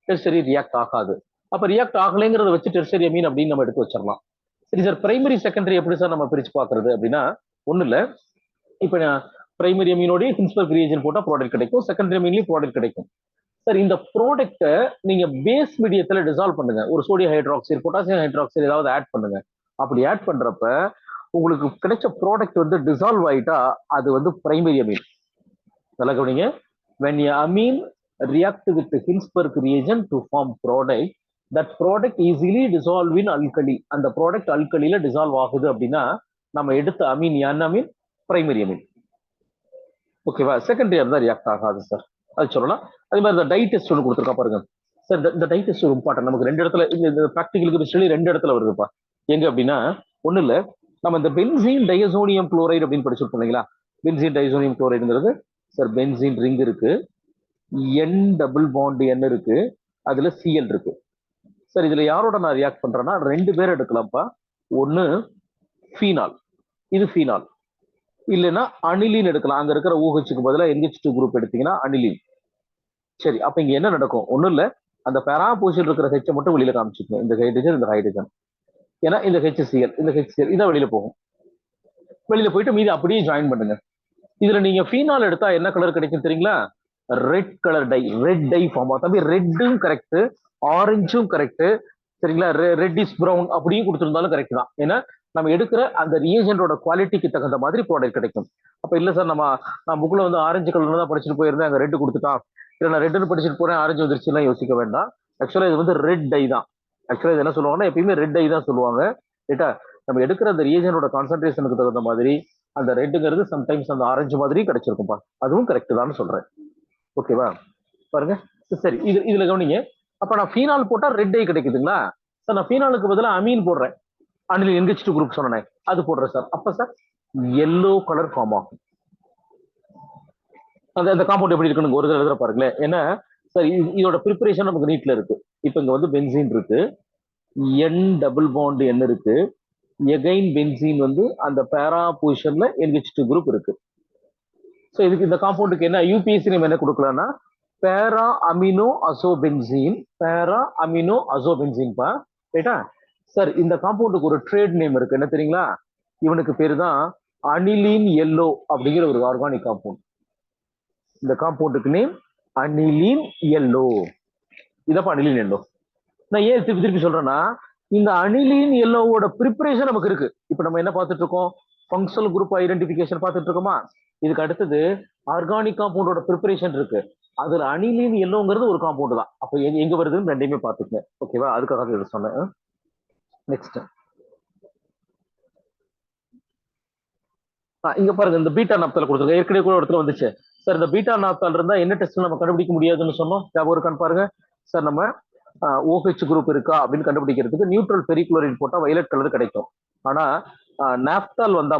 டெர்ஷரி ரியாக்ட் ஆகாது. அப்ப ரியாக்ட் ஆகலைங்கிறத வச்சு டெர்ஷரி அமீன் அப்படின்னு நம்ம எடுத்து வச்சிடலாம். சரி சார், பிரைமரி செகண்டரி எப்படி சார் நம்ம பிரிச்சு பாக்குறது அப்படின்னா ஒண்ணு இல்ல. இப்ப பிரைமரி அமீனோட ஹின்ஸ்பர்க் ரீஜன் போட்டா ப்ராடக்ட் கிடைக்கும், செகண்டரி அமீன்லயும் ப்ராடக்ட் கிடைக்கும். சார் இந்த ப்ராடக்ட்டை நீங்க பேஸ் மீடியத்துல டிசால்வ் பண்ணுங்க, ஒரு சோடியம் ஹைட்ராக்சைடு, பொட்டாசியம் ஹைட்ராக்சைடு ஏதாவது ஆட் பண்ணுங்க. அப்படி ஆட் பண்றப்ப உங்களுக்கு கிடைச்ச ப்ராடக்ட் வந்து டிசால்வ் ஆயிட்டா அது வந்து பிரைமரி அமீன். நல்லா கவனிங்க, when a amine react with Hinsberg reagent to form product, that product easily dissolve in alkali. அந்த ப்ராடக்ட் அல்கலியில டிசால்வ் ஆகுது அப்படின்னா நம்ம எடுத்த அமீன் என்ன அமீன்? பிரைமரி அமீன். ஓகேவா? செகண்டரி இருந்தா ரியாக்ட் ஆகாது சார், அது சொல்லலாம். அதே மாதிரி இந்த டை டெஸ்ட் ஒன்று கொடுத்துருக்கா பாருங்க சார். இந்த டை டெஸ்ட் ஒரு இம்பார்ட்டன், நமக்கு ரெண்டு இடத்துல இந்த ப்ராக்டிகலுக்கு சொல்லி ரெண்டு இடத்துல வருதுப்பா. எங்க அப்படின்னா ஒண்ணு இல்ல, நம்ம இந்த பென்சீன் டைசோனியம் குளோரைடு அப்படின்னு படிச்சிருப்போம் இல்லைங்களா? பென்சீன் டைசோனியம் குளோரைடுங்கிறது சார், பென்சீன் ரிங் இருக்கு, N டபுள் பாண்ட் N இருக்கு, அதுல Cl இருக்கு. சார் இதுல யாரோட நான் ரியாக்ட் பண்றேன்னா ரெண்டு பேர் எடுக்கலாம்ப்பா. ஒன்னு ஃபீனால், இது ஃபீனால், இல்லைன்னா அனிலின் எடுக்கலாம். அங்க இருக்கிற OH-க்கு பதிலாக NH2 குரூப் எடுத்தீங்கன்னா அனிலின். சரி, அப்ப இங்க என்ன நடக்கும்? ஒண்ணும் இல்ல, அந்த பேரா பொசிஷன் இருக்கிற ஹெச்சை மட்டும் வெளியில காமிச்சுக்கணும், இந்த ஹைட்ரஜன் இந்த ஹைட்ரஜன். ஏன்னா இந்த HCl இந்த HCl இதான் வெளியில போகும். வெளியில போயிட்டு மீதி அப்படியே ஜாயின் பண்ணுங்க. இதுல நீங்க ஃபீனால் எடுத்தா என்ன கலர் கிடைக்கும் தெரியுங்களா? Red colour dye, red dye form ஆகும். தம்பி ரெட்டும் கரெக்ட், ஆரஞ்சும் கரெக்ட், சரிங்களா? ரெட் இஸ் ப்ரௌன் அப்படியும் கொடுத்துருந்தாலும் கரெக்ட் தான். ஏன்னா நம்ம எடுக்கிற அந்த ரியேஜென்டோட குவாலிட்டிக்கு தகுந்த மாதிரி ப்ராடக்ட் கிடைக்கும். அப்ப இல்ல சார், நான் புக்ல வந்து ஆரஞ்சு கலர்ல தான் படிச்சுட்டு போயிருந்தேன், அங்க ரெட் கொடுத்துட்டான், இல்ல நான் ரெட்னு படிச்சுட்டு போறேன் ஆரஞ்சு வந்துருச்சு எல்லாம் யோசிக்க வேண்டாம். ஆக்சுவலா இது வந்து ரெட் டை தான். ஆக்சுவலா இது என்ன சொல்லுவாங்கன்னா எப்பயுமே ரெட் டை தான் சொல்லுவாங்க. ரைட்டா? நம்ம எடுக்கிற அந்த ரியேஜென்டோட கான்சென்ட்ரேஷனுக்கு தகுந்த மாதிரி அந்த ரெட்டுங்கிறது சம்டைம்ஸ் அந்த ஆரஞ்சு மாதிரி கிடைச்சிருக்கும்பா. அதுவும் கரெக்ட் தான் சொல்றேன். ஓகேவா? பாருங்க சரி, இதுல கவனிங்க. அப்ப நான் ஃபீனால் போட்டா ரெட் டை கிடைக்குதுங்களா சார்? நான் ஃபீனாலுக்கு பதிலாக அமீன் போடுறேன், அனில் NH2 குரூப் சொன்னேன், அது போடுறேன் சார். அப்ப சார் எல்லோ கலர் ஃபார்ம் ஆகும். அந்த காம்பவுண்ட் எப்படி இருக்குன்னு ஒரு தடவை பாருங்களேன். ஏன்னா சார் இதோட ப்ரிப்பரேஷன் நமக்கு நீட்ல இருக்கு. இப்ப இங்க வந்து பென்சீன் இருக்கு, N டபுள் பாண்ட் N இருக்கு, எகைன் பென்சீன் வந்து அந்த பேரா பொசிஷன்ல NH2 குரூப் இருக்கு. ஸோ இதுக்கு இந்த காம்பவுண்டுக்கு என்ன யூபிஎஸ்சி நம்ம என்ன கொடுக்கலாம்னா பேரா அமினோ அசோபென்சீன், பேரா அமினோ அசோபென்சீன்பா. ரைட்டா சார்? இந்த காம்பவுண்டுக்கு ஒரு ட்ரேட் நேம் இருக்கு, என்ன தெரியுங்களா? இவனுக்கு பேரு தான் அனிலின் எல்லோ அப்படிங்கிற ஒரு ஆர்கானிக் காம்பவுண்ட். இந்த காம்பவுண்டுக்கு நேம் அனிலின் எல்லோ. இதப்பா அனிலின் எல்லோ. நான் ஏன் திருப்பி திருப்பி சொல்றேன்னா இந்த அனிலின் எல்லோவோட ப்ரிப்பரேஷன் நமக்கு இருக்கு. இப்ப நம்ம என்ன பார்த்துட்டு இருக்கோம்? ஃபங்க்ஷனல் குரூப் ஐடென்டிஃபிகேஷன் பார்த்துட்டு இருக்கோமா? இதுக்கு அடுத்தது ஆர்கானிக் காம்பவுண்டோட ப்ரிப்பரேஷன் இருக்கு. அதுல அனிலின் எல்லோங்கிறது ஒரு காம்பவுண்ட் தான். அப்ப எங்க வருதுன்னு ரெண்டையுமே பார்த்துக்கங்க. ஓகேவா? அதுக்காக இதை சொன்னேன். நெக்ஸ்ட் இங்க பாருங்க, இந்த பீட்டா நாப்தால் கொடுத்துருக்கேன். ஏற்கனவே கூட இடத்துல வந்துச்சு சார். இந்த பீட்டா நாப்தால் இருந்தா என்ன டெஸ்ட் நம்ம கண்டுபிடிக்க முடியாதுன்னு சொன்னோம், ஞாபகம் இருக்கான்னு பாருங்க சார். நம்ம OH குரூப் இருக்கா அப்படின்னு கண்டுபிடிக்கிறதுக்கு நியூட்ரல் பெரிக்ளோரைட் போட்டா வயலட் கலர் கிடைக்கும். ஆனா நாப்தால் வந்தா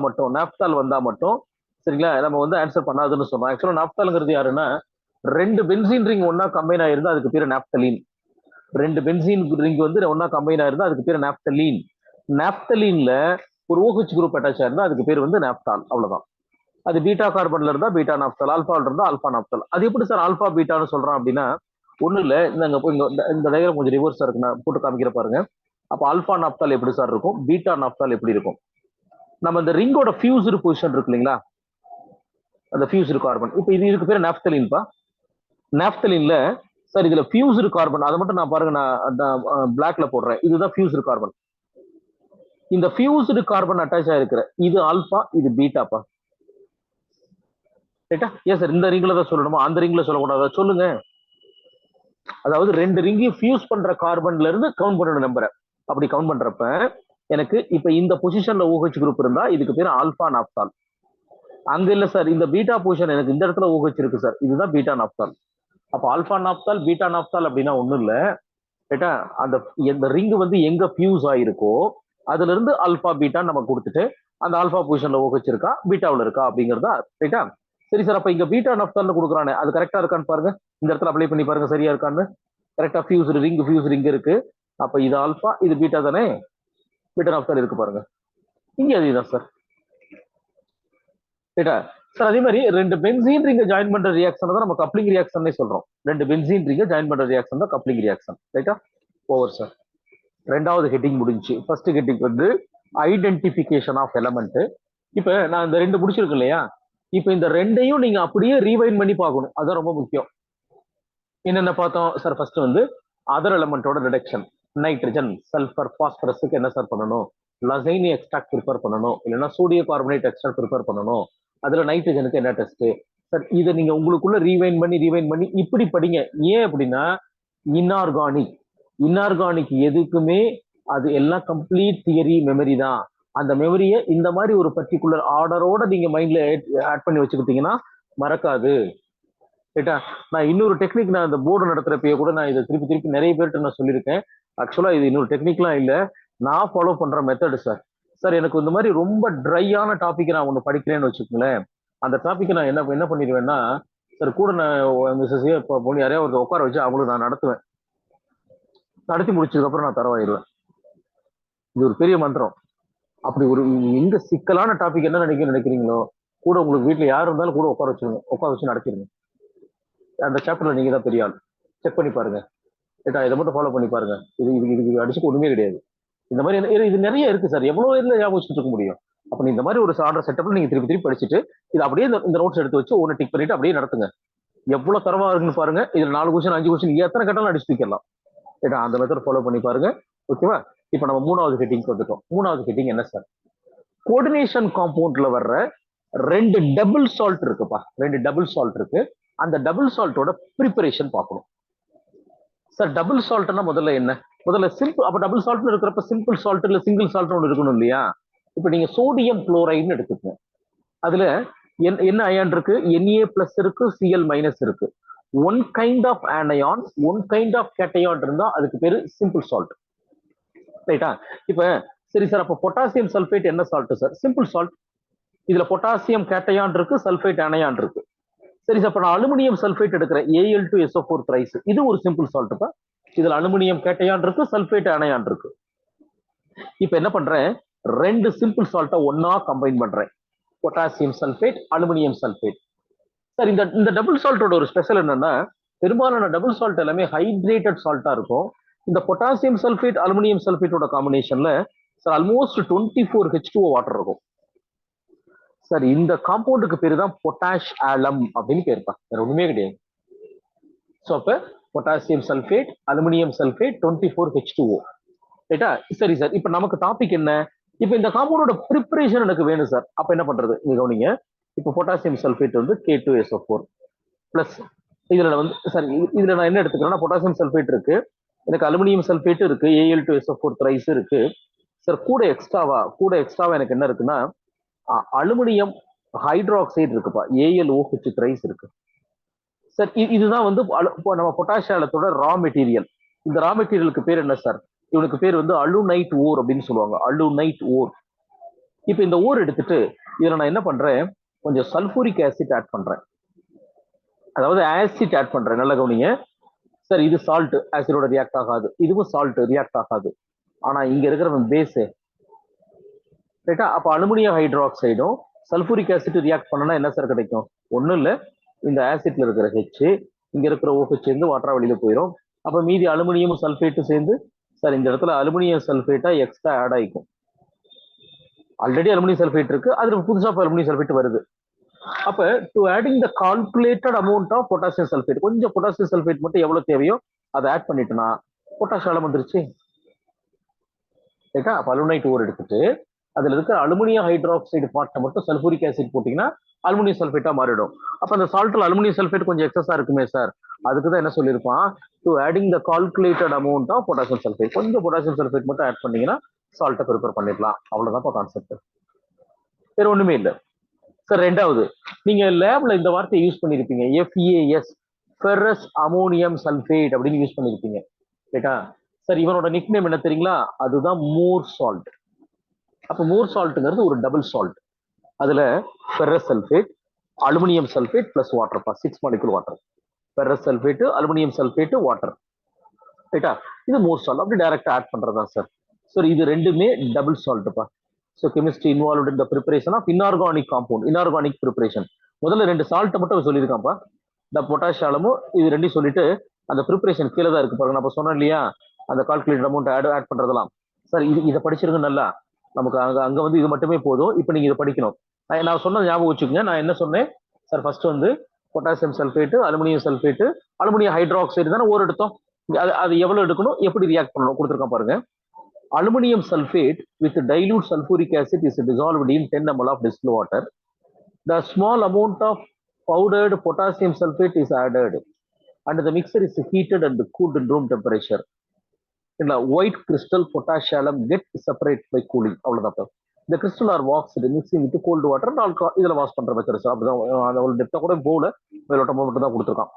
மட்டும் சரிங்களா நம்ம வந்து ஆன்சர் பண்ணாதுன்னு சொன்னோம். ஆக்சுவலா நாப்தால்ங்கிறது யாருன்னா, 2 பென்சீன் ரிங் ஒன்னா கம்பைன் ஆயிருந்தா அதுக்கு பேரு நாப்தலீன். 2 பென்சீன் ரிங் வந்து ஒன்னா கம்பைன் ஆயிருந்தா அதுக்கு பேரு நாப்தலீன். நாப்தலீன்ல ஒரு OH குரூப் அட்டாச் ஆயிருந்தா அதுக்கு பேர் வந்து நாப்தால். அவ்வளவுதான். அது பீட்டா கார்பன்ல இருந்தா பீட்டா நாப்தால், ஆல்பால இருந்தா ஆல்பா நாப்தால். அது எப்படி சார் ஆல்பா பீட்டான்னு சொல்றான் அப்படின்னா, ஒண்ணு இல்ல, இந்த டயக்ராம் கொஞ்சம் ரிவர்ஸா இருக்கு, நான் போட்டு காமிக்கிற பாருங்க. அப்ப ஆல்பா நாப்தால் எப்படி சார் இருக்கும், பீட்டா நாப்தால் எப்படி இருக்கும். நம்ம இந்த ரிங்கோட ஃபியூஸ்டு பொசிஷன் இருக்கு இல்லைங்களா, அந்த ஃபியூஸ்டு கார்பன். இப்போ இதுக்கு பேர் நாப்தலின்பா. நாப்தலின்ல சார் இதுல ஃபியூஸ்டு கார்பன், அதை மட்டும் நான் பாருங்க, நான் பிளாக்ல போடுறேன். இதுதான் ஃபியூஸ்டு கார்பன். இந்த ஃபியூஸ்டு கார்பன் அட்டாச் ஆயிருக்கிற இது ஆல்பா, இது பீட்டாப்பா. ரைட்டா? ஏன் சார் இந்த ரிங்ல தான் சொல்லணுமா, அந்த ரிங்ல சொல்லக்கூடாதா? சொல்லுங்க. அதாவது 2 ரிங்கையும் ஃபியூஸ் பண்ற கார்பன்ல இருந்து கவுண்ட் பண்ணணும் நம்பரை. அப்படி கவுண்ட் பண்றப்ப எனக்கு இப்ப இந்த பொசிஷன்ல OH குரூப் இருந்தா இதுக்கு பேர் ஆல்பா நாப்தால். அங்க இல்ல சார், இந்த பீட்டா பொசிஷன் எனக்கு இந்த இடத்துல OH இருக்கு சார், இதுதான் பீட்டா நாப்தால். அப்ப ஆல்பா நாப்தால் பீட்டா நாப்தால் அப்படின்னா ஒண்ணும் இல்ல, ரைட்டா? அந்த ரிங் வந்து எங்க ஃபியூஸ் ஆயிருக்கோ அதுல இருந்து ஆல்பா பீட்டா நம்ம கொடுத்துட்டு அந்த ஆல்பா பொசிஷன்ல OH இருக்கா பீட்டாவில் இருக்கா அப்படிங்கிறதா, ரைட்டா? சரி சார், அப்ப இங்க பீட்டா நாப்தால்னு கொடுக்குறானே அது கரெக்டா இருக்கான்னு பாருங்க. இந்த இடத்துல அப்ளை பண்ணி பாருங்க சரியா இருக்கான்னு. கரெக்டா ஃபியூஸ் ரிங் இருக்கு. அப்ப இது ஆல்பா, இது பீட்டா தானே, பீட்டா நாப்தால் இருக்கு பாருங்க. இங்க அதுதான் சார், ரைட்டா? சார் அதே மாதிரி 2 பென்சீன் ரிங்க ஜாயின் பண்ற ரியாக்ஷன் தான் நம்ம கப்ளிங் ரியாக்ஷன் சொல்றோம். 2 பென்சீன் ரிங்க ஜாயின் பண்ற ரியாக்ஷன் தான் கப்ளிங் ரியாக்ஷன், ரைட்டா? Over sir. ரெண்டாவது ஹெட்டிங் முடிஞ்சு. ஃபர்ஸ்ட் ஹெட்டிங் வந்து ஐடென்டிபிகேஷன் ஆஃப் எலமெண்ட். இப்ப நான் இந்த 2 முடிச்சிருக்கேன் இல்லையா, இப்ப இந்த 2ஐயும் நீங்க அப்படியே ரீவைண்ட் பண்ணி பார்க்கணும், அதுதான் ரொம்ப முக்கியம். என்னென்ன பார்த்தோம் சார்? ஃபர்ஸ்ட் வந்து அதர் எலமெண்டோட ரிடக்ஷன். நைட்ரஜன், சல்பர், பாஸ்பரஸுக்கு என்ன சார் பண்ணணும், லசைனி எக்ஸ்ட்ராக்ட் ப்ரிப்பேர் பண்ணணும், இல்லைன்னா சோடியம் கார்பனேட் எக்ஸ்ட்ராக்ட் ப்ரிப்பேர் பண்ணணும். அதுல நைட்ரஜனுக்கு என்ன டெஸ்ட் சார்? இதை நீங்க உங்களுக்குள்ள ரீவைண்ட் பண்ணி இப்படி படிங்க. ஏன் அப்படின்னா இன்ஆர்கானிக் எதுக்குமே அது எல்லாம் கம்ப்ளீட் தியரி மெமரி தான். அந்த மெமரியை இந்த மாதிரி ஒரு பர்டிகுலர் ஆர்டரோட நீங்க மைண்ட்ல ஆட் பண்ணி வச்சுக்கிட்டீங்கன்னா மறக்காது, ரைட்டா? நான் இன்னொரு டெக்னிக், நான் இந்த போர்டு நடத்துறப்பயே கூட நான் இதை திருப்பி நிறைய பேர்கிட்ட நான் சொல்லியிருக்கேன். ஆக்சுவலா இது இன்னொரு டெக்னிக்லாம் இல்லை, நான் ஃபாலோ பண்ற மெத்தடு சார். சார் எனக்கு இந்த மாதிரி ரொம்ப ட்ரையான டாபிக் நான் ஒன்று படிக்கிறேன்னு வச்சுக்கோங்களேன், அந்த டாபிக் நான் என்ன பண்ணிடுவேன்னா சார், கூட நான் மிஸ்ஸஸ் இப்போ யாரையா ஒரு உட்கார வச்சு அவங்களுக்கு நான் நடத்துவேன். நடத்தி முடிச்சதுக்கு அப்புறம் நான் தரவாயிருவேன். இது ஒரு பெரிய மந்திரம். அப்படி ஒரு எங்க சிக்கலான டாபிக் என்ன நினைக்கிறீங்களோ, கூட உங்களுக்கு வீட்டுல யார் இருந்தாலும் கூட உட்கார வச்சு நடத்திடுங்க. அந்த சாப்டர்ல நீங்க தான் பெரிய ஆள். செக் பண்ணி பாருங்க, இதை மட்டும் ஃபாலோ பண்ணி பாருங்க. இது அடிச்சுக்கு ஒண்ணுமே கிடையாது. இந்த மாதிரி இது நிறைய இருக்கு சார், எவ்வளவு இதுல ஞாபகம் வச்சுட்டு இருக்க முடியும். அப்ப இந்த மாதிரி ஒரு ஆர்டர் செட்டப்ல நீங்க திருப்பி படிச்சுட்டு இது அப்படியே இந்த நோட்ஸ் எடுத்து வச்சு ஒன்னு டிக் பண்ணிட்டு அப்படியே நடத்துங்க. எவ்வளவு தரவா இருக்குன்னு பாருங்க. இதுல 4 கொஸ்டின் 5 கொஸ்டின் எத்தனை கட்டாலும் அடிச்சு தூக்கிடலாம். அந்த மெத்தட் ஃபாலோ பண்ணி பாருங்க. ஓகேவா? இப்ப நம்ம 3வது ஹெட்டிங் வந்துட்டோம். 3வது ஹெட்டிங் என்ன சார்? கோஆர்டினேஷன் காம்பவுண்ட்ல வர்ற 2 டபுள் சால்ட் இருக்குப்பா, 2 டபுள் சால்ட் இருக்கு. அந்த டபுள் சால்ட்டோட ப்ரிப்பரேஷன் பார்க்கணும் சார். டபுள் சால்ட்னா முதல்ல என்ன? முதல்ல சிம்பிள். அப்ப டபுள் சால்ட் இருக்கிறப்ப சிம்பிள் சால்ட் இல்ல சிங்கிள் சால்ட் ஒன்று இருக்கணும் இல்லையா? இப்ப நீங்க சோடியம் குளோரைடுன்னு எடுத்துக்கோங்க. அதுல என்ன அயான் இருக்கு? Na+ இருக்கு, Cl- இருக்கு. One kind of anion, one kind of cation இருந்தா அதுக்கு பேரு சிம்பிள் சால்ட், ரைட்டா? இப்ப சரி சார், அப்ப பொட்டாசியம் சல்பேட் என்ன சால்ட் சார்? Simple salt. இதுல பொட்டாசியம் கேட்டயான் இருக்கு, சல்பேட் அணையான் இருக்கு. சரி சார், அப்ப நான் அலுமினியம் சல்பேட் எடுக்கிறேன், Al2SO4 த்ரைஸ். இது ஒரு சிம்பிள் சால்ட்டுப்பா. இதுல அலுமினியம் கேட்டயான் இருக்கு, சல்பேட் அணையான் இருக்கு. இப்ப என்ன பண்றேன், 2 சிம்பிள் சால்ட்டை ஒன்னா கம்பைன் பண்றேன், potassium sulphate, aluminium sulphate. Sir இந்த டபுள் சால்ட்டோட ஒரு ஸ்பெஷல் என்னன்னா, பெரும்பாலான டபுள் சால்ட் எல்லாமே ஹைட்ரேட்டட் சால்ட்டா இருக்கும். இந்த பொட்டாசியம் சல்பேட் அலுமினியம் சல்பேட்டோட காம்பினேஷன்ல சார் ஆல்மோஸ்ட் 24 H2O வாட்டர் இருக்கும் சார். இந்த காம்பவுண்டுக்கு பேரு தான் பொட்டாஷ் ஆலம் அப்படின்னு பேருப்பா, வேற ஒண்ணுமே கிடையாது. ஸோ அப்ப potassium sulphate, aluminium sulphate, 24 H2O, ரைட்டா? சரி சார், இப்ப நமக்கு டாபிக் என்ன? இப்ப இந்த காம்பவுண்டோட ப்ரிப்பரேஷன் எனக்கு வேணும் சார். அப்ப என்ன பண்றது நீங்க கவனிங்க. இப்ப பொட்டாசியம் சல்பேட் வந்து K2SO4 பிளஸ், இதுல வந்து சார் இதுல நான் என்ன எடுத்துக்கிறேன்னா, பொட்டாசியம் சல்பேட் இருக்கு, எனக்கு அலுமினியம் சல்பேட் இருக்கு, Al2SO4 த்ரைஸ் இருக்கு சார். கூட எக்ஸ்ட்ராவா எனக்கு என்ன இருக்குன்னா, அலுமினியம் ஹைட்ராக்சைடு இருக்குப்பா, AlOH த்ரைஸ் இருக்கு சார். இதுதான் வந்து நம்ம பொட்டாசியாலத்தோட ரா மெட்டீரியல். இந்த ரா மெட்டீரியலுக்கு பேர் என்ன சார்? இவனுக்கு பேர் வந்து அலுனைட் ஓர் அப்படின்னு சொல்லுவாங்க, அலுனைட் ஓர். இப்போ இந்த ஓர் எடுத்துட்டு இதுல நான் என்ன பண்றேன், கொஞ்சம் சல்பூரிக் ஆசிட் ஆட் பண்றேன், அதாவது ஆசிட் ஆட் பண்றேன். நல்லா கவனிங்க சார், இது சால்ட், ஆசிடோட ரியாக்ட் ஆகாது, இதுவும் சால்ட் ரியாக்ட் ஆகாது. ஆனா இங்க இருக்கிற பேஸ் ரைட்டா. அப்ப அலுமினியம் ஹைட்ராக்சைடும் சல்பூரிக் ஆசிட் ரியாக்ட் பண்ணனா என்ன சார் கிடைக்கும்? ஒண்ணும் இல்ல, இந்த ஆசிட்ல இருக்கிற ஹெச் இங்க இருக்கிற OH சேர்ந்து வாட்டரா வெளியில போயிடும். அப்ப மீதி அலுமினியம் சல்பேட்டு சேர்ந்து சார் இந்த இடத்துல அலுமினியம் சல்பேட்டா எக்ஸ்ட்ரா ஆட் ஆயிக்கும். ஆல்ரெடி அலுமினியம் சல்பேட் இருக்கு, அதுல புதுசா அலுமினியம் சல்பேட் வருது. அப்ப to adding the calculated amount of potassium sulphate, கொஞ்சம் பொட்டாசியம் சல்பேட் மட்டும் எவ்வளவு தேவையோ அதை ஆட் பண்ணிட்டோம்னா பொட்டாசியம் வந்துருச்சு ரைட்டா. அப்ப அலுமினைட் ஓர் எடுத்துட்டு அதுல இருக்கிற அலுமினியம் ஹைட்ராக்சைடு பார்ட்டை மட்டும் சல்பூரிக் ஆசிட் போட்டீங்கன்னா அலுமினியம் சல்பேட்டா மாறிடும். அப்ப அந்த சால்ட்ல அலுமினியம் சல்பேட் கொஞ்சம் எக்ஸஸா இருக்குமே சார், அதுக்குதான் என்ன சொல்லியிருப்பான், to adding the calculated amount of potassium sulphate, கொஞ்சம் பொட்டாசியம் சல்பேட் மட்டும் ஆட் பண்ணீங்கன்னா சால்ட்டை ப்ரிப்பேர் பண்ணிடலாம். அவ்வளவுதான் கான்செப்ட், வேற ஒண்ணுமே இல்லை சார். ரெண்டாவது, நீங்க லேப்ல இந்த வார்த்தையை யூஸ் பண்ணிருப்பீங்க, FAS, ஃபெரஸ் அமோனியம் சல்பேட் அப்படின்னு யூஸ் பண்ணிருப்பீங்க ரைட்டா சார். இவனோட நிக் நேம் என்ன தெரியுங்களா? அதுதான் மூர் சால்ட். அப்ப மூர் சால்ட்ங்கிறது ஒரு டபுள் சால்ட். அதுல ferrous sulphate, aluminium sulphate plus water, 6 molecule water. Ferrous sulphate, aluminium sulphate, water ரைட்டா. இது மூர் சால்ட், அப்படி டைரக்டா ஆட் பண்றதா சார். சார் இது ரெண்டுமே டபுள் சால்ட்ப்பா. So chemistry involve in the preparation of inorganic compound, inorganic preparation. முதல்ல 2 சால்ட்டை மட்டும் சொல்லியிருக்கான்ப்பா, இந்த பொட்டாசியாலமும் இது ரெண்டையும் சொல்லிட்டு அந்த ப்ரிப்பரேஷன் கீழே தான் இருக்கு பாருங்க. நான் சொன்னேன் இல்லையா, அந்த கால்குலேட்டட் அமௌண்ட் ஆட் பண்றதெல்லாம். சார் இதை படிச்சிருங்க நல்லா, நமக்கு அங்க வந்து இது மட்டுமே போதும். இப்போ நீங்க இதை படிக்கணும். நான் சொன்னது ஞாபகம் வச்சுக்கோங்க. நான் என்ன சொன்னேன் சார், ஃபர்ஸ்ட் வந்து potassium sulphate, aluminium sulphate, aluminium hydroxide தானே ஓர் எடுத்தோம். அது எவ்வளவு எடுக்கணும், எப்படி ரியாக்ட் பண்ணணும் கொடுத்துருக்கான் பாருங்க. Aluminum sulfate with dilute sulfuric acid is dissolved in 10 ml of distilled water. The small amount of powdered potassium sulfate is added and the mixture is heated and cooled in room temperature. White crystal potassium get separated by cooling. The crystal are waxed mixing with cold water and alcohol. This is wash பண்ற method sir. அப்பதான் டெப்தா கூட போல மேலோட்ட மட்டும் தான் கொடுத்துருக்கான்.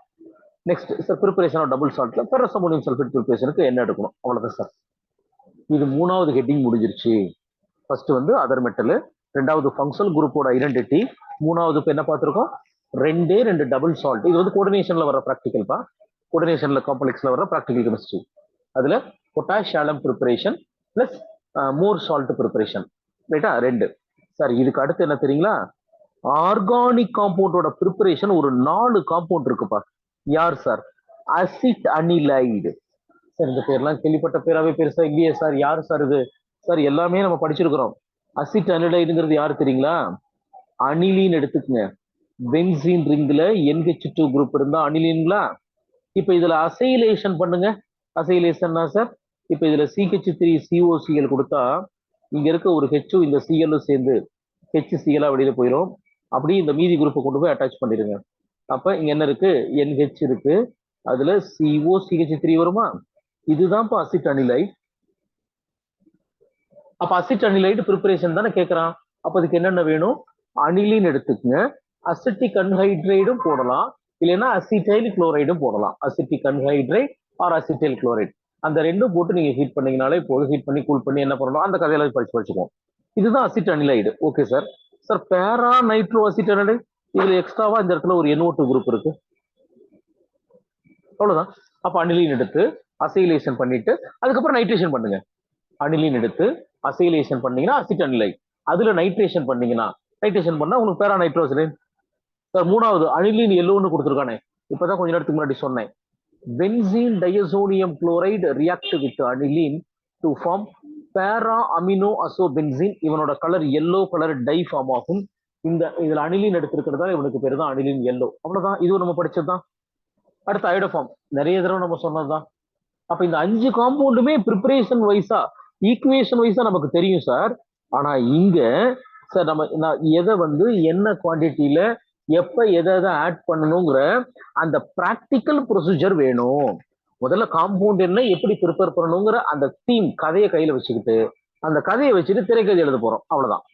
Next sir, preparation of double சால்ட்ல ஃபெரஸ் அமோனியம் சல்பேட் ப்ரிப்பரேஷனுக்கு என்ன எடுக்கணும், அவ்வளவுதான் சார். இது 3வது ஹெட்டிங் முடிஞ்சிருச்சு. ஃபர்ஸ்ட் வந்து அதர் மெட்டல், 2வது ஃபங்க்ஷனல் குரூப்போட ஐடென்டிட்டி, 3வது இப்போ என்ன பார்த்துருக்கோம், 2 டபுள் சால்ட். இது வந்து கோஆர்டினேஷன்ல வர ப்ராக்டிகல்ப்பா, கோஆர்டினேஷன்ல காம்ப்ளெக்ஸ்ல வர ப்ராக்டிகல் கெமிஸ்ட்ரி. அதுல பொட்டாசியம் ப்ரிப்பரேஷன் பிளஸ் மோர் சால்ட் ப்ரிப்பரேஷன் ரைட்டா 2. சார் இதுக்கு அடுத்து என்ன தெரியுங்களா, ஆர்கானிக் காம்பவுண்டோட ப்ரிப்பரேஷன் ஒரு 4 காம்பவுண்ட் இருக்குப்பா. யார் சார்? அசிட் அனிலைடு. சார் இந்த பேர்லாம் கேள்விப்பட்ட பேராவே பெருசா இல்லையே சார், யாரு சார் இது? சார் எல்லாமே நம்ம படிச்சிருக்கிறோம். அசிட் அனிலைடுங்கிறது யாரு தெரியுங்களா? அனிலின் எடுத்துக்கங்க. பென்சீன் ரிங்ல NH2 குரூப் இருந்தா அனிலின்களா. இப்ப இதுல அசைலேஷன் பண்ணுங்க. அசைலேஷன்னா சார், இப்ப இதுல CH3COCl கொடுத்தா இங்க இருக்க ஒரு H இந்த Cl சேர்ந்து HCl வெளியில போயிடும். அப்படி இந்த மீதி குரூப்பை கொண்டு போய் அட்டாச் பண்ணிடுங்க. அப்ப இங்க என்ன இருக்கு, NH இருக்கு, அதுல COCH3 வருமா? இதுதான் அசிட் அனிலைட். அப்ப அசிட் அனிலைட் ப்ரிப்பரேஷன் தானே கேட்கறான். அப்ப அதுக்கு என்னென்ன வேணும், அனிலின் எடுத்துக்கங்க. அசிட்டிக் அன்ஹைட்ரைடும் போடலாம், இல்லைன்னா அசிட்டைல் குளோரைடும் போடலாம். Acetic anhydride or acetyl chloride, அந்த ரெண்டும் போட்டு நீங்க ஹீட் பண்ணீங்கனாலே போதும். ஹீட் பண்ணி கூல் பண்ணி என்ன பண்ணணும், அந்த கதையில படிச்சுக்குவோம். இதுதான் acetanilide. Okay sir. Sir para nitro acetanilide, இதுல எக்ஸ்ட்ராவா இந்த இடத்துல ஒரு NO2 குரூப் இருக்கு, அவ்வளவுதான். அப்ப அனிலின் எடுத்து அசைலேஷன் பண்ணிட்டு அதுக்கப்புறம் நைட்ரேஷன் பண்ணுங்க. அனிலின் எடுத்து அசைலேஷன் பண்ணீங்கன்னா அசிட் அனிலைட், அதுல நைட்ரேஷன் பண்ணீங்கன்னா, நைட்ரேஷன் பண்ணா உங்களுக்கு பேரா நைட்ரோசிலின். சார் 3வது அனிலின் எல்லோன்னு கொடுத்துருக்கானே, இப்பதான் கொஞ்ச நேரத்துக்கு முன்னாடி சொன்னேன். Benzene diazonium chloride react with aniline to form para amino azobenzene. இவனோட colour yellow colour dye form ஆகும். இதுல அனிலின் எடுத்திருக்கிறதா இவனுக்கு பேரு தான் அனிலின் எல்லோ. அவ்வளவுதான், இதுவும் நம்ம படிச்சதுதான். அடுத்து ஐடோஃபார்ம், நிறைய தடவை நம்ம சொன்னதுதான். அப்ப இந்த 5 காம்பவுண்டுமே ப்ரிப்பரேஷன் வைஸா ஈக்குவேஷன் வைஸா நமக்கு தெரியும் சார். ஆனா இங்க சார் நம்ம எதை வந்து என்ன குவான்டிட்டியில எப்ப எதை ஆட் பண்ணணுங்கிற அந்த பிராக்டிக்கல் ப்ரொசீஜர் வேணும். முதல்ல காம்பவுண்ட் என்ன, எப்படி ப்ரிப்பேர் பண்ணணுங்கிற அந்த தீம் கதையை கையில வச்சுக்கிட்டு அந்த கதையை வச்சுட்டு திரைக்கதை எழுத போறோம், அவ்வளவுதான்.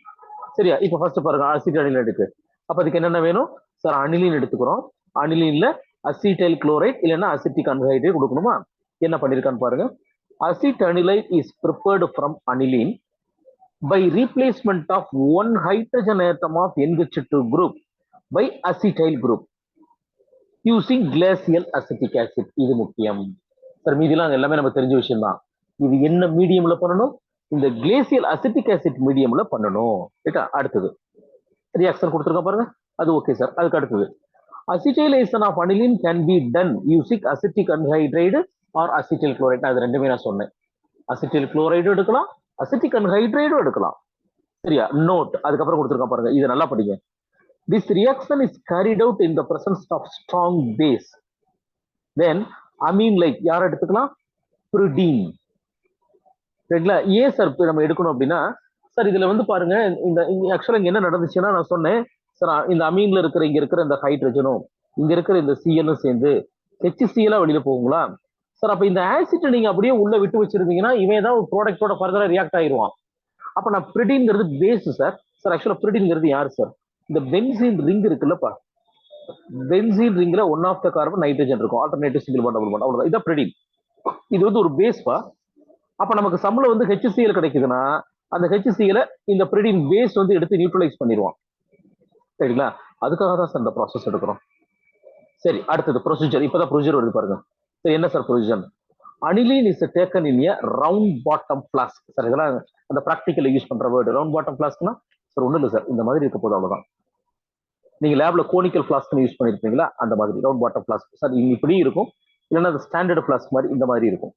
சரியா? இப்ப ஃபர்ஸ்ட் பாருங்க, அசிட் அனிலைடுக்கு அப்ப அதுக்கு என்னென்ன வேணும் சார்? அனிலின் எடுத்துக்கிறோம். அனிலின்ல அசிட்டைல் குளோரைட் இல்லைன்னா அசிட்டிக் அன்ஹைட்ரேட் கொடுக்கணுமா? என்ன பண்ணிருக்கான்னு பாருங்க. Acetanilide is prepared from aniline by replacement of one hydrogen atom of NH2 group by acetyl group using glacial acetic acid. இது முக்கியம் சார். மீதிலாம் எல்லாமே நம்ம தெரிஞ்ச விஷயம் தான். இது என்ன மீடியம்ல பண்ணணும்? இந்த கிளேசியல் அசிட்டிக் ஆசிட் மீடியம்ல பண்ணணும். ரைட்டா? அடுத்தது ரியாக்ஷன் கொடுத்துருக்க பாருங்க, அது ஓகே சார். அதுக்கு அடுத்தது acetylation of aniline can be done using acetic anhydride or acetyl chloride. அது ரெண்டுமே நான் சொன்னேன். அசிட்டைல் குளோரைடு எடுக்கலாம், அசிட்டிக் அன்ஹைட்ரைடும் எடுக்கலாம். சரியா? நோட் அதுக்கப்புறம் கொடுத்துருக்கா பாருங்க, இது நல்லா படிங்க. This reaction is carried out in the presence of strong base. Then amine like யார் எடுத்துக்கலாம்? pyridine. சரிங்களா? ஏன் சார் நம்ம எடுக்கணும் அப்படின்னா சார் இதுல வந்து பாருங்க, இந்த ஆக்சுவலா இங்க என்ன நடந்துச்சுன்னா நான் சொன்னேன் சார், இந்த அமீன்ல இருக்கிற இங்க இருக்கிற இந்த ஹைட்ரஜனும் இங்க இருக்கிற இந்த சிஎலும் சேர்ந்து HCl வெளியில போகுங்களா சார்? அப்ப இந்த ஆசிட் நீங்க அப்படியே உள்ள விட்டு வச்சிருந்தீங்கன்னா இவன் ஏதாவது ஒரு ப்ராடக்டோட ஃபர்தரா ரியாக்ட் ஆயிடுவான். அப்ப நான் பிரிடின்ங்கிறது பேஸ் சார். சார் ஆக்சுவலா பிரிடின்ங்கிறது யாரு சார்? இந்த பென்சீன் ரிங் இருக்குல்லப்பா, பென்சீன் ரிங்ல one of the carbon nitrogen இருக்கும், alternative single bond double bond, அவ்வளவுதான். இதான் பிரிடின். இது வந்து ஒரு பேஸ்பா. அப்ப நமக்கு சம்ல வந்து HCl கிடைக்குதுன்னா அந்த HCl இந்த பிரிடின் பேஸ் வந்து எடுத்து நியூட்ரலைஸ் பண்ணிடுவான். சரிங்களா? அதுக்காக தான் சார் இந்த ப்ராசஸ் எடுக்கிறோம். சரி, அடுத்தது ப்ரொசீஜர். இப்பதான் ப்ரொசீஜர் வருது பாருங்க. சரி, என்ன sir procedure? Aniline is taken in a round bottom Flask. Sir இதெல்லாம் அந்த ப்ராக்டிக்கல்ல யூஸ் பண்ற வேர்டு. ரவுண்ட் பாட்டம் ஃபிளாஸ்க்னா சார் ஒன்றும் இல்லை சார், இந்த மாதிரி இருக்க போது அவ்வளவுதான். நீங்க லேப்ல கோனிக்கல் ஃபிளாஸ்க் யூஸ் பண்ணிருப்பீங்களா, அந்த மாதிரி ரவுண்ட் பாட்டம் ஃபிளாஸ்க் சார். இப்படி இருக்கும், இல்லைன்னா அந்த ஸ்டாண்டர்ட் ஃபிளாஸ்க் மாதிரி இந்த மாதிரி இருக்கும்.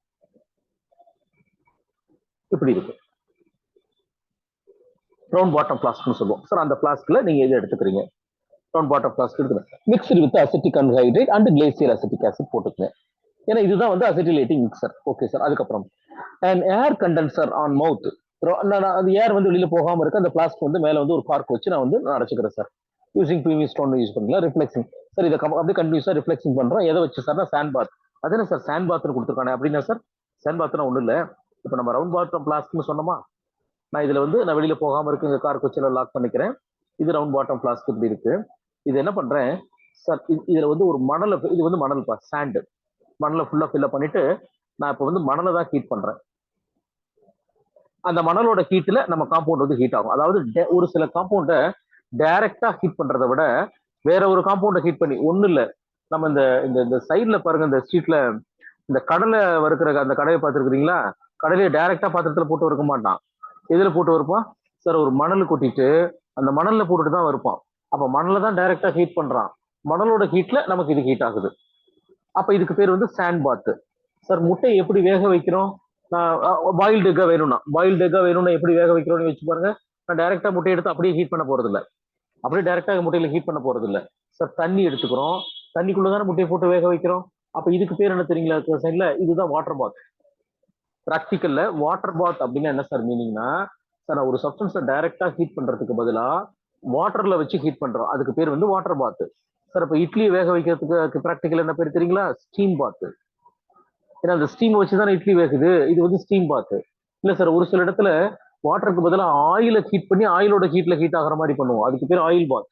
இப்படி இருக்கும் ரவுண்ட் பாட்டம் ஃபிளாஸ்க்னு சொல்லுவோம் சார். அந்த ஃபிளாஸ்க்ல நீங்க எதை எடுத்துக்கிறீங்க? ரவுண்ட் பாட்டம் ஃபிளாஸ்க் எடுத்துக்கணும். Mixed with acetic anhydrate and glacial acetic acid போட்டுக்கங்க. ஏன்னா இதுதான் வந்து அசிட்டிலேட்டிங் மிக்சர். Okay sir. அதுக்கப்புறம் அண்ட் ஏர் கண்டென்சர் ஆன் மவுத். அந்த ஏர் வந்து வெளியில போகாம இருக்கு, அந்த பிளாஸ்க் வந்து மேல வந்து ஒரு கார்க் வச்சு நான் வந்து அடைச்சுக்கிறேன் sir. Using PV stone use பண்ணிக்கலாம். ரிஃப்ளெக்சிங் சார், இதை அப்படியே கண்டினியூஸா ரிஃப்ளெக்சிங் பண்றோம். எதை வச்சு சார்? சாண்ட் பாத். அது என்ன சார் சாண்ட் பாத்னு கொடுத்துருக்கானே அப்படின்னா சார், சாண்ட் பாத்னா ஒன்றும் இல்லை. இப்போ நம்ம ரவுண்ட் பாட்டம் பிளாஸ்க்னு சொன்னோமா, நான் இதுல வந்து நான் வெளியில போகாம இருக்கு, இந்த கார்க் வச்சு லாக் பண்ணிக்கிறேன். இது ரவுண்ட் பாட்டம் பிளாஸ்க் இப்படி இருக்கு. இது என்ன பண்றேன் சார், இதுல வந்து ஒரு மணலை, இது வந்து மணல் பா, சாண்ட், மணலை ஃபுல்லா ஃபில்அப் பண்ணிட்டு நான் இப்போ வந்து மணலை தான் ஹீட் பண்றேன். அந்த மணலோட ஹீட்ல நம்ம காம்பவுண்ட் வந்து ஹீட் ஆகும். அதாவது ஒரு சில காம்பவுண்டை டைரக்டா ஹீட் பண்றதை விட வேற ஒரு காம்பவுண்டை ஹீட் பண்ணி, ஒண்ணு இல்ல, நம்ம இந்த இந்த சைட்ல பாருங்க, இந்த ஸ்ட்ரீட்ல இந்த கடலை வறுக்கிற அந்த கடையை பார்த்துருக்கீங்களா? கடையில டைரக்டா பாத்திரத்துல போட்டு வறுக்க மாட்டான். எதுல போட்டு வறுப்பான் சார்? ஒரு மணல் கொட்டிட்டு அந்த மணல்ல போட்டுட்டு தான் வறுப்பான். அப்ப மணலை தான் டைரக்டா ஹீட் பண்றான். மணலோட ஹீட்ல நமக்கு இது ஹீட் ஆகுது. அப்ப இதுக்கு பேர் வந்து சாண்ட் பாத். சார் முட்டையை எப்படி வேக வைக்கிறோம்? பாயில்டு எக்கா வேணும்னா, பாயில்டு எக்கா வேணும்னா எப்படி வேக வைக்கிறோம்னு வச்சு பாருங்க. நான் டைரக்டா முட்டையை எடுத்து அப்படியே ஹீட் பண்ண போறது இல்லை, அப்படியே டைரக்டா முட்டையில ஹீட் பண்ண போறது இல்லை சார். தண்ணி எடுத்துக்கிறோம், தண்ணிக்குள்ளதான முட்டையை போட்டு வேக வைக்கிறோம். அப்ப இதுக்கு பேர் என்ன தெரியுங்களா சைட்ல? இதுதான் வாட்டர் பாத். பிராக்டிக்கல்ல வாட்டர் பாத் அப்படின்னா என்ன சார் மீனிங்னா சார், நான் ஒரு சப்ஸ்டன்ஸை டைரக்டா ஹீட் பண்றதுக்கு பதிலா வாட்டர்ல வச்சு ஹீட் பண்றோம், அதுக்கு பேர் வந்து வாட்டர் பாத் சார். இப்ப இட்லியை வேக வைக்கிறதுக்கு பிராக்டிக்கல் என்ன பேர் தெரியுங்களா? ஸ்டீம் பாத். ஏன்னா அந்த ஸ்டீம் வச்சுதான் இட்லி வேகுது, இது வந்து ஸ்டீம் பாத். இல்ல சார், ஒரு சில இடத்துல வாட்டருக்கு பதிலாக ஆயில ஹீட் பண்ணி ஆயிலோட ஹீட்ல ஹீட் ஆகிற மாதிரி பண்ணுவோம், அதுக்கு பேர் ஆயில் பாத்.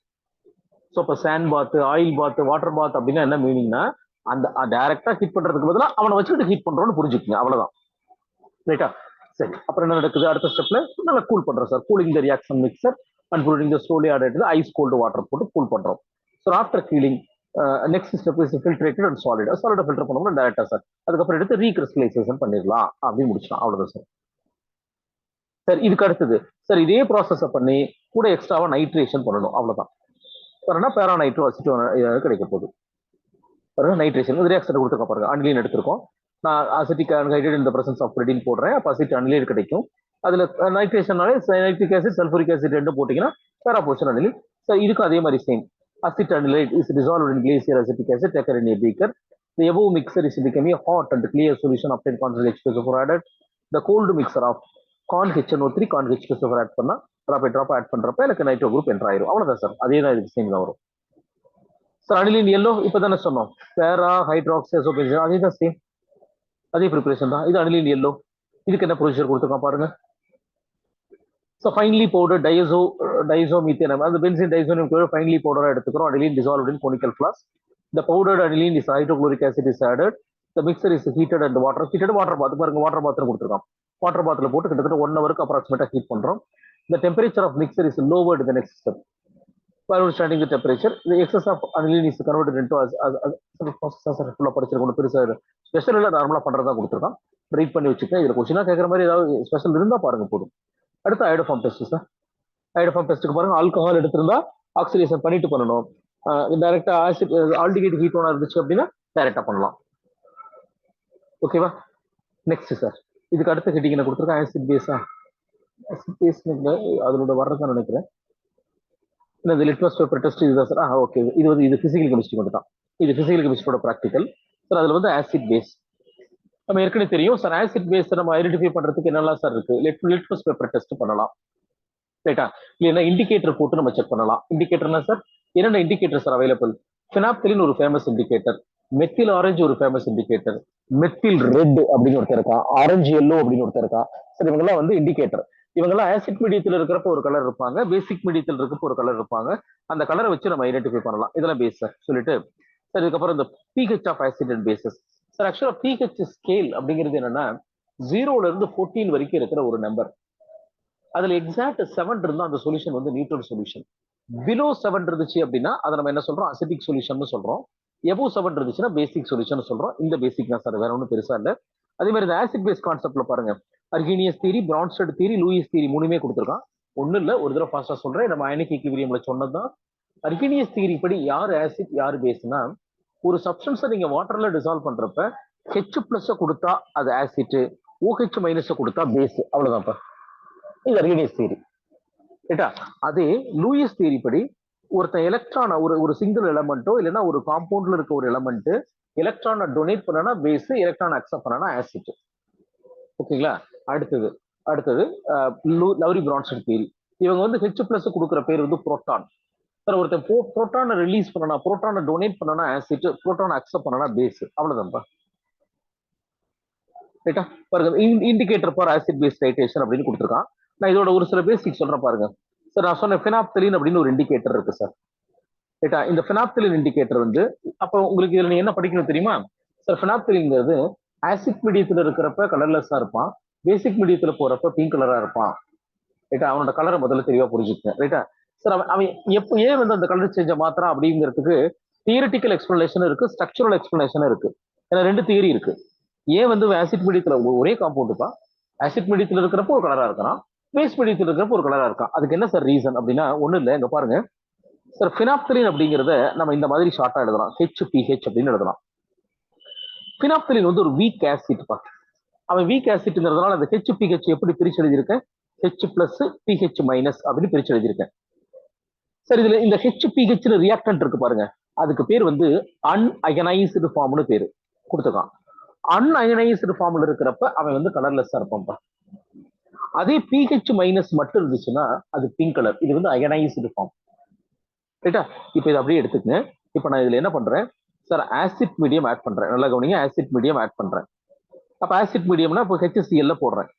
ஸோ இப்போ சாண்ட் பாத், ஆயில் பாத், வாட்டர் பாத் அப்படின்னா என்ன மீனிங்னா, அந்த டைரக்டா ஹீட் பண்றதுக்கு பதிலாக அவனை வச்சுக்கிட்டு ஹீட் பண்றோம்னு புரிஞ்சுக்கங்க, அவ்வளவுதான். ரைட்டா? சரி, அப்புறம் என்ன நடக்குது அடுத்த ஸ்டெப்ல? நல்லா கூல் பண்றோம் sir. Cooling the reaction mixture and putting the slowly added ice cold water போட்டு கூல் பண்றோம். So after cooling next step is filtrated and solid. Solid filter பண்ணோம்னா டைரக்டா சார். அதுக்கப்புறம் எடுத்து ரீகிறிஸ்டலைசேஷன் பண்ணிடலாம் அப்படின்னு முடிச்சலாம், அவ்வளவுதான் சார். சார் இதுக்கு அடுத்தது சார் இதே ப்ராசஸை பண்ணி கூட எக்ஸ்ட்ராவா நைட்ரேஷன் பண்ணணும், அவ்வளவுதான். பேரா நைட்ரோ அசிட்டோ கிடைக்க போகுது. நைட்ரேஷன் ரியாக்ஷன் கொடுத்துருக்க பாருங்க. அனிலின் எடுத்திருக்கோம், நான் அசிட்டிக் அன்ஹைட்ரேட் இந்த பிரசன்ஸ் ஆஃப் பிரிடின் போடுறேன். அப்போ அசிட் அனிலின் கிடைக்கும். அதுல நைட்ரேஷனாலே நைட்ரிக் ஆசிட் சல்பூரிக் ஆசிட் ரெண்டும் போட்டீங்கன்னா பேரா போர்ஷன் அனிலின். சார் இதுக்கும் அதே மாதிரி same. Acetanilide is dissolved in glacial acetic acid taken in a beaker. The above mixture is becoming a hot and clear solution obtained concentrated H2SO4 added. The cold mixture of corn HNO3 corn H2SO4 add பண்ணா drop add பண்றப்ப எனக்கு nitro group enter ஆயிரும், அவ்வளவுதான் sir. அதே தான் இதுக்கு same தான் வரும் சார். அனிலின் எல்லோ இப்பதானே சொன்னோம், பேரா ஹைட்ராக்சி அசோபென்சீன், அதே தான் சேம், அதே ப்ரிப்பரேஷன் தான். இது அனிலின் எல்லோ. இதுக்கு என்ன ப்ரொசீஜர் கொடுத்துருக்கான் பாருங்க. ஸோ ஃபைன்லி பவுடர் டைசோமீத்தேன், அந்த பென்சின் டைசோனியம் குளோரைட் ஃபைன்லி பவுடராக எடுத்துக்கிறோம். Aniline dissolved in conical flask. The powdered aniline is hydrochloric acid is added. The mixture is heated and heated water bath. பாருங்க water பாத்ல கொடுத்துருக்கோம். Water பாத்ல போட்டு கிட்டத்தட்ட 1 ஹவருக்கு அப்ராக்சிமேட்டா ஹீட் பண்றோம். The temperature of mixture is lowered in the next step. By understanding the temperature, the excess of aniline is converted into ஃபுல்லா படிச்சிருக்கோம். பெருசா special இல்ல, நார்மலா பண்றதா கொடுத்துருக்கோம். ரீட் பண்ணி வச்சுக்கேன். இதுல கொஸ்டினா கேட்கற மாதிரி ஏதாவது ஸ்பெஷல் இருந்தா பாருங்க போதும். அடுத்து ஐடோஃபார்ம் டெஸ்ட் சார். ஐடோஃபார்ம் டெஸ்ட்டுக்கு பாருங்க, ஆல்கஹால் எடுத்திருந்தா ஆக்சிடேஷன் பண்ணிட்டு பண்ணணும். டைரக்டா ஆசிட் ஆல்டிகேட் ஹீட் ஒன்னா இருந்துச்சு அப்படின்னா டைரக்டா பண்ணலாம். ஓகேவா? நெக்ஸ்ட் சார், இதுக்கு அடுத்த ஹெட்டிங் என்ன கொடுத்துருக்கேன்? ஆசிட் பேஸா? ஆசிட் பேஸ் அதோட வர்றதுதான் நினைக்கிறேன். இந்த லிட்மஸ் பேப்பர் டெஸ்ட் இதுதான் சார். ஓகே, இது பிசிக்கல் கெமிஸ்ட்ரி மட்டும் தான். இது பிசிக்கல் கெமிஸ்ட்ரியோட ப்ராக்டிக்கல் சார். அதுல வந்து ஆசிட் பேஸ் நம்ம ஏற்கனவே தெரியும் சார். ஆசிட் பேஸ் நம்ம ஐடென்டிஃபை பண்றதுக்கு என்னெல்லாம் சார் இருக்கு? லிட்மஸ் பேப்பர் டெஸ்ட் பண்ணலாம், ரைட்டா? இல்லைன்னா இண்டிகேட்டர் போட்டு நம்ம செக் பண்ணலாம். இண்டிகேட்டர்னா சார் என்னென்ன இண்டிகேட்டர் சார் அவைலபிள்? ஃபினாப்தலின் ஒரு ஃபேமஸ் இண்டிகேட்டர், மெத்தில் ஆரஞ்சு ஒரு ஃபேமஸ் இண்டிகேட்டர், மெத்தில் ரெட் அப்படின்னு ஒருத்தர் இருக்கான், ஆரஞ்சு எல்லோ அப்படின்னு ஒருத்தர் இருக்கான் சார். இவங்கெல்லாம் வந்து இண்டிகேட்டர். இவங்கெல்லாம் ஆசிட் மீடியத்தில் இருக்கிறப்ப ஒரு கலர் இருப்பாங்க, பேசிக் மீடியத்தில் இருக்கப்போ ஒரு கலர் இருப்பாங்க. அந்த கலரை வச்சு நம்ம ஐடென்டிஃபை பண்ணலாம். இதெல்லாம் பேஸ் சார் சொல்லிட்டு சார். இதுக்கப்புறம் இந்த pH of acid and bases sir. ஆக்சுவலா பிஹெச் ஸ்கேல் அப்படிங்கிறது என்னன்னா 0ல இருந்து 14 வரைக்கும் இருக்கிற ஒரு நம்பர். அதுல எக்ஸாக்ட் 7 இருந்தா அந்த சொல்யூஷன் வந்து நியூட்ரல் சொல்யூஷன். பிலோ 7 இருந்துச்சு அப்படின்னா அதை நம்ம என்ன சொல்றோம்? அசிட்டிக் சொல்யூஷன் சொல்றோம். எபோ 7 இருந்துச்சுன்னா பேசிக் சொல்யூஷன் சொல்றோம். இந்த பேசிக் தான் சார், வேற ஒன்றும் பெருசா இல்லை. அதே மாதிரி இந்த ஆசிட் பேஸ் கான்செப்ட்ல பாருங்க, Arrhenius theory, Bronsted theory, Lewis theory மூணுமே கொடுத்துருக்கான். ஒன்னும் இல்லை, ஒரு தடவை ஃபாஸ்டா சொல்றேன். நம்ம அயனிக் ஈக்விலிபிரியம்ல சொன்னதுதான். அர்ஹீனியஸ் தியரி படி யார் ஆசிட் யார் பேஸ்னா, ஒரு சப்ஸ்டன்ஸை நீங்க வாட்டர்ல டிசால்வ் பண்றப்ப H+ கொடுத்தா அது ஆசிட், OH- கொடுத்தா பேஸ். அவ்வளவுதான்ப்பா. இது அர்ஹீனியஸ் தியரி, ரைட்டா? அதே லூயிஸ் தியரி படி ஒருத்தன் எலக்ட்ரான ஒரு சிங்கிள் எலமெண்ட்டோ இல்லைன்னா ஒரு காம்பவுண்ட்ல இருக்க ஒரு எலமெண்ட் எலக்ட்ரானை டொனேட் பண்ணனா பேஸ், எலக்ட்ரான் அக்செப்ட் பண்ணனா ஆசிட். ஓகேங்களா? அடுத்தது லவ்ரி பிரான்ஸ்டட் தியரி. இவங்க வந்து H+ கொடுக்குற பேர் வந்து புரோட்டான் சார். ஒருத்தன் புரோட்டானை ரிலீஸ் பண்ணனா, புரோட்டானை டொனேட் பண்ணனா ஆசிட், புரோட்டானை அக்செப்ட் பண்ணனா பேஸ். அவ்வளவுதான்ப்பா, ரைட்டா? பாருங்க, indicator for acid base titration அப்படின்னு கொடுத்துருக்கான். நான் இதோட ஒரு சில பேசிக் சொல்றேன் பாருங்க சார். நான் சொன்ன ஃபினாப்தலின் அப்படின்னு ஒரு இண்டிகேட்டர் இருக்கு சார், ரைட்டா? இந்த ஃபினாப்தலின் இண்டிகேட்டர் வந்து அப்போ உங்களுக்கு இதுல நீங்க என்ன படிக்கணும் தெரியுமா சார்? ஃபினாப்தலின்ங்கிறது ஆசிட் மீடியத்துல இருக்கிறப்ப கலர்லெஸ்ஸா இருப்பான், பேசிக் மீடியத்துல போறப்ப பிங்க் கலரா இருப்பான், ரைட்டா? அவனோட கலரை முதல்ல தெளிவா புரிஞ்சுக்கேன், ரைட்டா சார்? அவன் எப்போ ஏன் வந்து அந்த கலர் சேஞ்ச மாத்திரான் அப்படிங்கிறதுக்கு தியரிட்டிக்கல் எக்ஸ்பிளனேஷன் இருக்கு, ஸ்ட்ரக்சரல் எக்ஸ்பிளனேஷன் இருக்கு. ஏன்னா 2 தியரி இருக்கு. ஏன் வந்து ஆசிட் மீடியத்துல ஒரே காம்பவுண்ட் தான், ஆசிட் மீடியத்துல இருக்கிறப்போ ஒரு கலரா இருக்கிறான், பேஸ் மீடியத்துல இருக்கிறப்போ ஒரு கலரா இருக்கான். அதுக்கு என்ன சார் ரீசன் அப்படின்னா ஒண்ணு இல்லை. இங்க பாருங்க சார், ஃபினாப்தலின் அப்படிங்கிறத நம்ம இந்த மாதிரி ஷார்ட்டா எழுதலாம், HPH அப்படின்னு எழுதலாம். ஃபினாப்தலின் வந்து ஒரு வீக் ஆசிட் பா. அவன் வீக் ஆசிட்ங்கிறதுனால அந்த HPH எப்படி பிரிச்சு எழுதியிருக்கேன்? H+ PH- அப்படின்னு பிரிச்சு எழுதியிருக்கேன். சார் இதுல இந்த HPH ரியாக்டன்ட் இருக்கு பாருங்க, அதுக்கு பேர் வந்து அன்அயனைஸ்டு ஃபார்ம்னு பேரு கொடுத்துருக்கான். அன்அயனைஸ்டு ஃபார்ம்ல இருக்கிறப்ப அவன் வந்து கலர்லெஸ்ஸா இருப்பான்ப்பா. அதே PH- மட்டும் இருந்துச்சுன்னா அது பிங்க் கலர். இது வந்து அயனைஸ்டு ஃபார்ம், ரைட்டா? இப்போ இதை அப்படியே எடுத்துக்கங்க. இப்போ நான் இதுல என்ன பண்றேன் சார்? ஆசிட் மீடியம் ஆட் பண்றேன். நல்லா கவனிங்க, ஆசிட் மீடியம் ஆட் பண்றேன். அப்ப ஆசிட் மீடியம்னா இப்போ HCl போடுறேன்.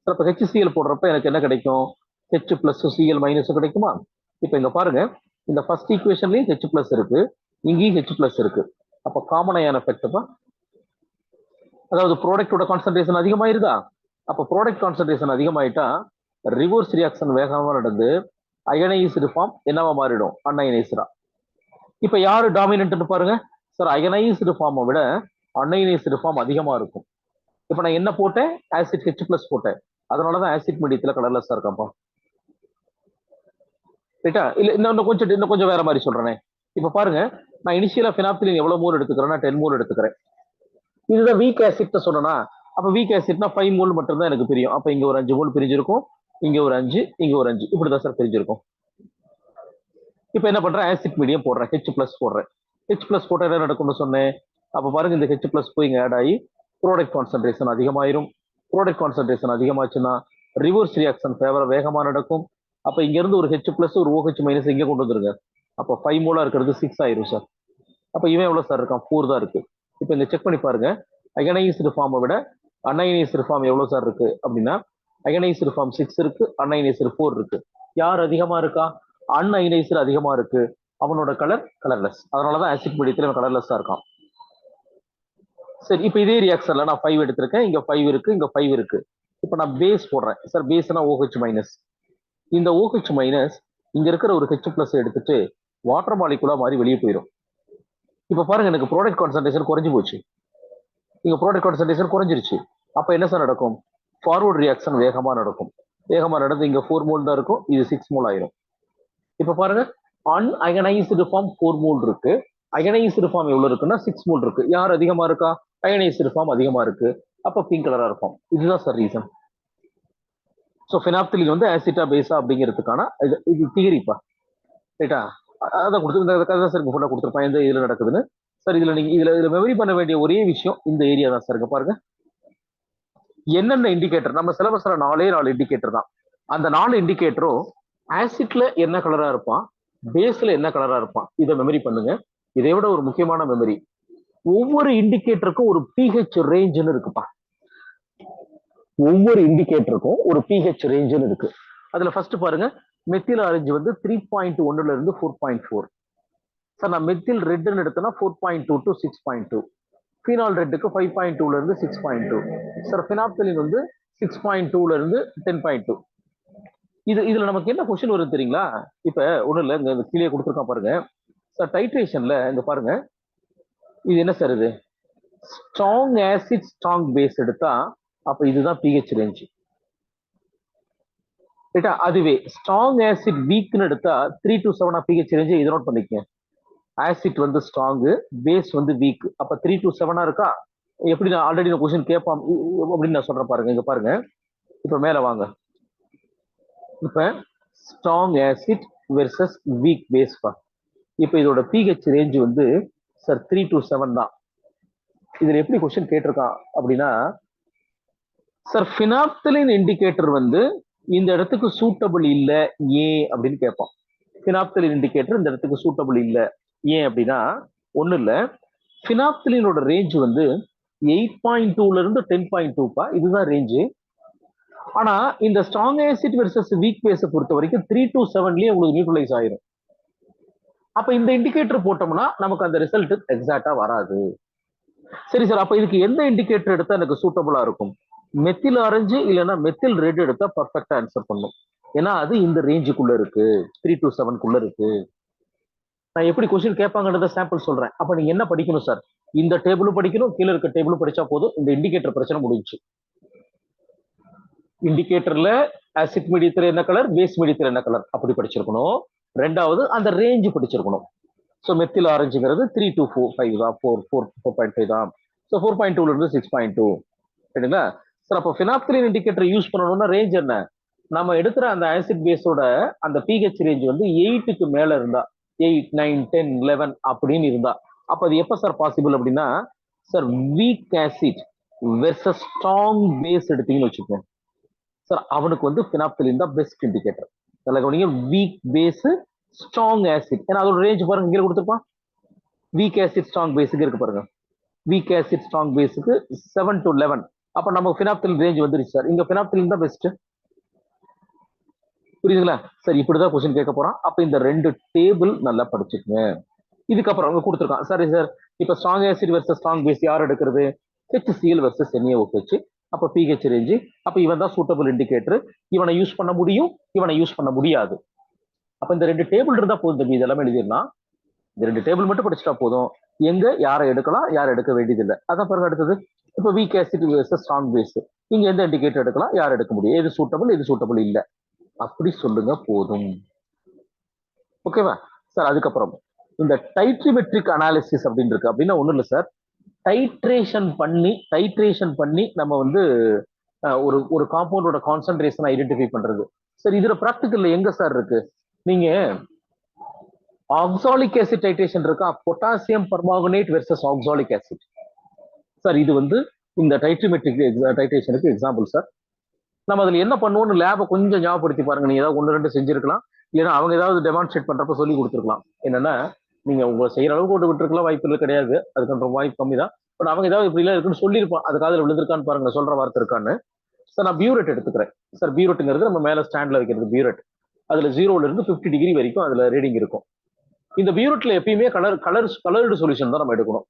இப்போ HCl போடுறப்ப எனக்கு என்ன கிடைக்கும்? H+ Cl- கிடைக்குமா? இப்போ இங்க பாருங்க, இந்த ஃபர்ஸ்ட் ஈக்குவேஷன்லயும் H+ இருக்கு, இங்கேயும் H+ இருக்கு. அப்ப காமன் அயான் எஃபெக்ட் தான். அதாவது ப்ராடக்டோட கான்சன்ட்ரேஷன் அதிகமாயிருதா? அப்ப ப்ராடக்ட் கான்சன்ட்ரேஷன் அதிகமாயிட்டா ரிவர்ஸ் ரியாக்ஷன் வேகமா நடந்து அயனைஸ்டு ஃபார்ம் என்னவா மாறிடும்? அன்அயனைஸ்டா. இப்ப யாரு டாமினன்ட்னு பாருங்க சார். அயனைஸ்டு ஃபார்மை விட அன்அயனைஸ்டு ஃபார்ம் அதிகமா இருக்கும். இப்ப நான் என்ன போட்டேன்? ஆசிட் H+ போட்டேன். அதனாலதான் ஆசிட் மீடியத்துல கலர்லெஸ்ஸா இருக்காப்பா, ரைட்டா? இல்ல இன்னும் கொஞ்சம் வேற மாதிரி சொல்றேன். இப்ப பாருங்க, நான் இனிஷியலா ஃபினாப்தலின் எவ்வளவு மோல் எடுத்துக்கிறேன்னா 10 மோல் எடுத்துக்கிறேன். இதுதான் வீக் ஆசிட் சொன்னா, அப்ப வீக் ஆசிட்னா 5 மோல் மட்டும் தான் எனக்கு தெரியும். அப்ப இங்க ஒரு 5 மோல் பிரிஞ்சிருக்கும், இங்க ஒரு 5, இங்க ஒரு 5, இப்படிதான் சார் பிரிஞ்சிருக்கும். இப்ப என்ன பண்றேன்? ஆசிட் மீடியம் போடுறேன், H+ போடுறேன். H+ போட்டா என்ன நடக்கும்னு சொன்னேன்? அப்ப பாருங்க, இந்த H+ போய் இங்க ஆட் ஆகி ப்ராடக்ட் கான்சன்ட்ரேஷன் அதிகமாயிரும். ப்ராடக்ட் கான்சன்ட்ரேஷன் அதிகமாச்சுன்னா ரிவர்ஸ் ரியாக்ஷன் வேகமா நடக்கும். அப்ப இங்க இருந்து ஒரு H+ ஒரு OH- இங்க கொண்டு வந்துருங்க. அப்ப 5 மோலா இருக்கிறது 6 ஆயிரும் சார். அப்ப இவன் எவ்வளவு சார் இருக்கான்? 4 தான் இருக்கு. இப்ப இங்க செக் பண்ணி பாருங்க, அயனைஸ்டு ஃபார்மை விட அன்அயனைஸ்டு ஃபார்ம் எவ்வளவு சார் இருக்கு அப்படின்னா அயனைஸ்டு ஃபார்ம் 6 இருக்கு, அன்அயனைஸ்டு 4 இருக்கு. யார் அதிகமா இருக்கா? அன்அயனைஸ்டு அதிகமா இருக்கு. அவனோட கலர் கலர்லெஸ். அதனாலதான் ஆசிட் மீடியத்துல அவன் கலர்லெஸ்ஸா இருக்கான். சரி, இப்போ இதே ரியாக்ஷன்ல நான் 5 எடுத்திருக்கேன், இங்க 5 இருக்கு, இங்க 5 இருக்கு. இப்போ நான் பேஸ் போடுறேன் சார். பேஸ்னா OH மைனஸ். இந்த OH மைனஸ் இங்க இருக்கிற ஒரு H பிளஸ் எடுத்துட்டு வாட்டர் மாலிகுலா மாதிரி வெளியே போயிடும். இப்போ பாருங்க, எனக்கு ப்ராடக்ட் கான்சன்ட்ரேஷன் குறைஞ்சு போச்சு. இங்க ப்ராடக்ட் கான்சன்ட்ரேஷன் குறைஞ்சிருச்சு. அப்ப என்ன சார் நடக்கும்? ஃபார்வர்ட் ரியாக்ஷன் வேகமா நடக்கும். வேகமா நடந்து இங்க 4 மோல் தான் இருக்கும், இது 6 மோல் ஆயிரும். இப்ப பாருங்க, அன்அயனைஸ்டு ஃபார்ம் 4 மோல் இருக்கு, அயனைஸ்டு ஃபார்ம் எவ்வளவு இருக்குன்னா 6 மோல் இருக்கு. யார் அதிகமா இருக்கா? அயனைஸ்டு ஃபார்ம் அதிகமா இருக்கு. அப்ப பிங்க் கலரா இருக்கும். இதுதான் சார் ரீசன். ஸோ ஃபினாப்திலின் வந்து ஆசிட்டா பேஸா அப்படிங்கிறதுக்கான இது தியரிப்பா, ரைட்டா? அதான் கொடுத்து இந்த கதை சார் ஃபுல்லாக கொடுத்துருப்பான் எந்த இதுல நடக்குதுன்னு. சார் இதுல நீங்க இதுல மெமரி பண்ண வேண்டிய ஒரே விஷயம் இந்த ஏரியா தான் சார். பாருங்க, என்னென்ன இண்டிகேட்டர் நம்ம சிலபஸ்ல 4 இண்டிகேட்டர் தான். அந்த 4 இண்டிகேட்டரும் ஆசிட்ல என்ன கலரா இருப்பான், பேஸ்ல என்ன கலரா இருப்பான், இதை மெமரி பண்ணுங்க. இதை விட ஒரு முக்கியமான மெமரி, ஒவ்வொரு இண்டிகேட்டருக்கும் ஒரு pH ரேஞ்சுன்னு இருக்குப்பா. ஒவ்வொரு இண்டிகேட்டருக்கும் ஒரு pH ரேஞ்சுன்னு இருக்கு. அதுல ஃபர்ஸ்ட் பாருங்க, மெத்தில் ஆரஞ்சு வந்து 3.1 இருந்து 4.4. சார் நான் மெத்தில் ரெட்னு எடுத்தேன்னா 4.2 to 6.2. ஃபீனால் ரெட்டுக்கு 5.2 இருந்து 6.2. சார் ஃபினாப்தலின் வந்து 6.2 இருந்து 10.2. இதுல நமக்கு என்ன கொஸ்டின் வரும் தெரியுங்களா? இப்ப ஒண்ணும் இல்ல, இங்க கீழே கொடுத்துருக்கான் பாருங்க சார். டைட்ரேஷன்ல இங்க பாருங்க, இது என்ன சார்? இது ஸ்ட்ராங் ஆசிட் ஸ்ட்ராங் பேஸ் எடுத்தா அப்ப இதுதான் pH ரேஞ்ச். ரைட்டா? அதுவே ஸ்ட்ராங் ஆசிட் வீக்னு எடுத்தா 3 to 7 pH ரேஞ்ச். இதை நோட் பண்ணிக்கங்க. ஆசிட் வந்து ஸ்ட்ராங், பேஸ் வந்து வீக். அப்ப 3 to 7 இருக்கா? எப்படி நான் ஆல்ரெடி நான் கொஸ்டின் கேட்பான் அப்படின்னு நான் சொல்றேன் பாருங்க. இங்க பாருங்க, இப்ப மேல வாங்க. இப்ப strong acid versus weak base. இப்ப இதோட pH ரேஞ்ச் வந்து சார் 3 to 7 தான். இதுல எப்படி கொஸ்டின் கேட்டிருக்கான் அப்படின்னா, சார் ஃபினாப்தலின் இண்டிகேட்டர் வந்து இந்த இடத்துக்கு சூட்டபிள் இல்ல ஏன் அப்படின்னு கேட்பான். ஃபினாப்தலின் இண்டிகேட்டர் இந்த இடத்துக்கு சூட்டபிள் இல்ல ஏன் அப்படின்னா, ஒண்ணு இல்ல, ஃபினாப்தலினோட ரேஞ்ச் வந்து 8.2 இருந்து 10.2 இதுதான் ரேஞ்சு. ஆனா இந்த ஸ்ட்ராங் ஆசிட் வெர்சஸ் வீக் பேஸை பொறுத்த வரைக்கும் 3 to 7லயே உங்களுக்கு நியூட்ரலைஸ் ஆயிரும். அப்ப இந்த இண்டிகேட்டர் போட்டோம்னா நமக்கு அந்த ரிசல்ட் எக்ஸாக்டா வராது. சரி சார், அப்ப இதுக்கு எந்த இண்டிகேட்டர் எடுத்தா எனக்கு சூட்டபிளா இருக்கும்? மெத்தில் ஆரஞ்சு இல்லைன்னா மெத்தில் ரெட் எடுத்தா பர்ஃபெக்டா ஆன்சர் பண்ணும். ஏன்னா அது இந்த ரேஞ்சுக்குள்ள இருக்கு, 3 to 7 இருக்கு. நான் எப்படி கொஸ்டின் கேட்பாங்கன்றத சாம்பிள் சொல்றேன். அப்ப நீங்க என்ன படிக்கணும் சார்? இந்த டேபிளும் படிக்கணும், கீழே இருக்க டேபிளும் படிச்சா போதும். இந்த இண்டிகேட்டர் பிரச்சனை முடிஞ்சு. இண்டிகேட்டர்ல ஆசிட் மீடியத்துல என்ன கலர், பேஸ் மீடியத்துல என்ன கலர் அப்படி படிச்சிருக்கணும். ரெண்டாவது அந்த ரேஞ்சு படிச்சிருக்கணும். ஸோ மெத்தில் ஆரஞ்சுங்கிறது 3 to 5 தான், 4.5 தான். ஸோ 4.2 இருந்து 6.2. சரிங்களா சார்? அப்போ ஃபினாப்தலின் இண்டிகேட்டர் யூஸ் பண்ணணும்னா ரேஞ்ச் என்ன? நம்ம எடுக்கிற அந்த ஆசிட் பேஸோட அந்த pH ரேஞ்ச் வந்து 8க்கு மேல இருந்தா, 8, 9, 10, 11 அப்படின்னு இருந்தா, அப்ப அது எப்ப சார் பாசிபிள் அப்படின்னா, sir weak acid versus strong base எடுத்தீங்கன்னு வச்சுக்கோங்க சார், அவனுக்கு வந்து ஃபினாப்தலின் தான் பெஸ்ட் இண்டிகேட்டர். கவனிங்க, வீக் பேஸ் ஸ்ட்ராங் ஆசிட், ஏன்னா அதோட ரேஞ்ச் பாருங்க இங்க கொடுத்துருப்பான். வீக் ஆசிட் ஸ்ட்ராங் பேஸுக்கு இருக்கு பாருங்க, வீக் ஆசிட் ஸ்ட்ராங் பேஸுக்கு 7 to 11. அப்ப நமக்கு ஃபினாப்தலின் ரேஞ்ச் வந்துருச்சு சார். இங்க ஃபினாப்தலின் தான் பெஸ்ட். புரியுதுங்களா சார்? இப்படிதான் கொஸ்டின் கேட்க போறான். அப்ப இந்த 2 டேபிள் நல்லா படிச்சுக்கங்க. இதுக்கப்புறம் அவங்க கொடுத்துருக்கான். சரி சார், இப்ப strong acid versus strong base யார் எடுக்கிறது? HCl versus NaOH. அப்ப pH ரேஞ்சு, அப்ப இவன் தான் சூட்டபிள் இண்டிகேட்டர். இவனை யூஸ் பண்ண முடியும், இவனை யூஸ் பண்ண முடியாது. அப்ப இந்த 2 டேபிள் இருந்தா போதும் தம்பி, இதெல்லாம் எழுதிடலாம். இந்த 2 டேபிள் மட்டும் படிச்சுட்டா போதும். எங்க யாரை எடுக்கலாம், யார் எடுக்க வேண்டியதில்லை. அதான் பாருங்க அடுத்தது. இப்ப weak acid versus strong base, நீங்க எந்த இண்டிகேட்டர் எடுக்கலாம், யார் எடுக்க முடியும், எது சூட்டபிள் எது சூட்டபிள் இல்ல அப்படி சொல்லுங்க போதும். ஓகேவா சார்? அதுக்கப்புறம் இந்த டைட்ரிமெட்ரிக் அனாலிசிஸ் அப்படின்னு இருக்கு. அப்படின்னா ஒண்ணும் இல்லை சார், டைட்ரேஷன் பண்ணி நம்ம வந்து ஒரு காம்பவுண்டோட கான்சன்ட்ரேஷன் ஐடென்டிஃபை பண்றது. சார் இதுல ப்ராக்டிக்கல்ல எங்க சார் இருக்கு? நீங்க ஆக்சாலிக் ஆசிட் டைட்ரேஷன் இருக்கா, potassium permanganate versus oxalic acid. Sir இது வந்து இந்த டைட்ரிமெட்ரிக் டைட்ரேஷனுக்கு எக்ஸாம்பிள் சார். நம்ம அதுல என்ன பண்ணுவோம்னு லேபை கொஞ்சம் ஞாபகப்படுத்தி பாருங்க. நீங்க ஏதாவது 1, 2 செஞ்சிருக்கலாம், இல்லைன்னா அவங்க ஏதாவது டெமான்ஸ்ட்ரேட் பண்றப்ப சொல்லி கொடுத்துருக்கலாம். என்னன்னா, நீங்க உங்க செய்யற அளவுக்கு கொண்டு விட்டுருக்கலாம், வாய்ப்பு கிடையாது, அதுக்கு வாய்ப்பு கம்மி தான். பட் அவங்க ஏதாவது இப்படி எல்லாம் இருக்குன்னு சொல்லியிருப்பான், அது காதுல விழுந்திருக்கான்னு பாருங்க, சொல்ற வார்த்தை இருக்கான்னு. சார் நான் பியூரேட் எடுத்துக்கிறேன். சார் பியூரட்டுங்கிறது நம்ம மேல ஸ்டாண்ட்ல வைக்கிறது பியூரட். அதுல 0ல இருந்து 50 டிகிரி வரைக்கும் அதுல ரீடிங் இருக்கும். இந்த பியூரட்ல எப்பயுமே கலர்டு சொல்யூஷன் தான் நம்ம எடுக்கணும்,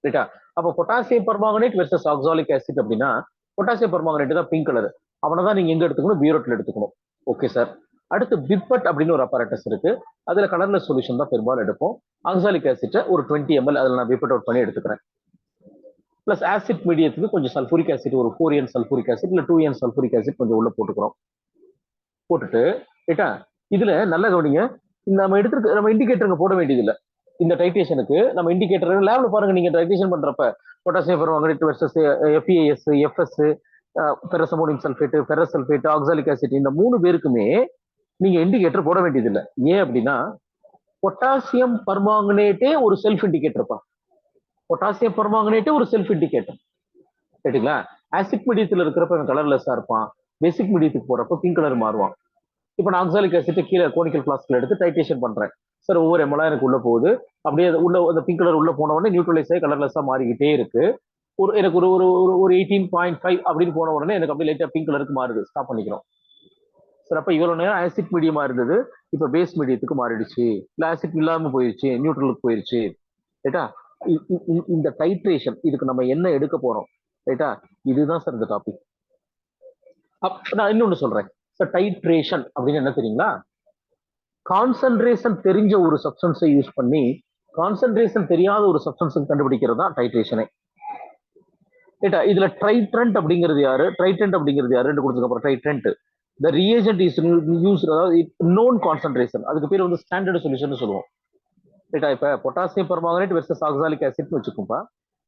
ரைட்டா? அப்போ potassium permanganate versus oxalic acid அப்படின்னா பொட்டாசியம் பெர்மாங்கனேட் தான் பிங்க் கலர். அவனை தான் நீங்க எங்க எடுத்துக்கணும்? பியூரட்ல எடுத்துக்கணும். Okay sir. அடுத்து பிப்பட் அப்படின்னு ஒரு அப்பaratus இருக்கு. அதுல கலர்லெஸ் சொல்யூஷன் தான் பெரும்பாலும் எடுப்போம். ஆக்சாலிக் ஆசிட்டை ஒரு 20 ml அதுல நான் பிப்பட் அவுட் பண்ணி எடுத்துக்கிறேன். பிளஸ் ஆசிட் மீடியத்துக்கு கொஞ்சம் சல்பூரிக் ஆசிட், ஒரு 4n சல்பூரிக் ஆசிட் இல்ல 2n சல்பூரிக் ஆசிட் கொஞ்சம் உள்ள போட்டுக்கிறோம். போட்டுட்டு ரைட்டா, இதுல நல்ல கவனிங்க, நம்ம எடுத்துருக்க நம்ம இண்டிகேட்டருங்க போட வேண்டியது இல்லை. இந்த டைட்ரேஷனுக்கு நம்ம இண்டிகேட்டர் லேப்ல பாருங்க, நீங்க டைட்ரேஷன் பண்றப்ப potassium permanganate versus FeS, FS, ferrous ammonium sulphate, ferrous sulphate, oxalic acid, இந்த 3 பேருக்குமே நீங்க இண்டிகேட்டர் போட வேண்டியது இல்லை. ஏன் அப்படின்னா பொட்டாசியம் பெர்மாங்கனேட்டே ஒரு செல்ஃப் இண்டிகேட்டர்ப்பா. பொட்டாசியம் பெர்மாங்கனேட்டே ஒரு செல்ஃப் இண்டிகேட்டர், ரைட்டுங்களா? ஆசிட் மீடியத்தில் இருக்கிறப்ப கலர்லெஸ்ஸா இருப்பான், பேசிக் மீடியத்துக்கு போறப்ப பிங்க் கலர் மாறுவான். இப்போ நான் ஆக்சாலிக் ஆசிட் கீழே கோனிக்கல் ஃபிளாஸ்க்ல எடுத்து டைட்ரேஷன் பண்றேன் சார். ஒவ்வொரு எம்எல்லாம் எனக்கு உள்ள போகுது. அப்படியே உள்ள அந்த பிங்க் கலர் உள்ள போன உடனே நியூட்ரலைஸ் ஆகி கலர்லெஸ்ஸா மாறிக்கிட்டே இருக்கு. எனக்கு ஒரு ஒரு ஒரு 18.5 அப்படின்னு போன உடனே எனக்கு அப்படியே லைட்டா பிங்க் கலருக்கு மாறுது. ஸ்டாப் பண்ணிக்கிறோம் சார். அப்ப இவ்வளவு நேரம் ஆசிட் மீடியமா இருந்தது, இப்ப பேஸ் மீடியத்துக்கு மாறிடுச்சு, இல்ல ஆசிட் இல்லாம போயிருச்சு, நியூட்ரலுக்கு போயிருச்சு, ரைட்டா? இந்த டைட்ரேஷன், இதுக்கு நம்ம என்ன எடுக்க போறோம், ரைட்டா? இதுதான் சார் இந்த டாபிக். நான் இன்னொன்னு சொல்றேன் சார். டைட்ரேஷன் அப்படின்னு என்ன தெரியுங்களா? கான்சன்ட்ரேஷன் தெரிஞ்ச ஒரு சப்ஸ்டன்ஸை யூஸ் பண்ணி கான்சன்ட்ரேஷன் தெரியாத ஒரு சப்ஸ்டன்ஸ் கண்டுபிடிக்கிறது தான் டைட்ரேஷனே, ரைட்டா? இதுல ட்ரைட்ரண்ட் அப்படிங்கிறது யாரு? ட்ரைட்ரண்ட் அப்படிங்கிறது யாருன்னு கொடுத்ததுக்கு அப்புறம் ட்ரைட்ரண்ட் the reagent is used, அதாவது known concentration, அதுக்கு பேர் வந்து ஸ்டாண்டர்ட் சொல்யூஷன் சொல்லுவோம், ரைட்டா? இப்ப potassium permanganate versus oxalic acid வச்சுக்கோப்பா.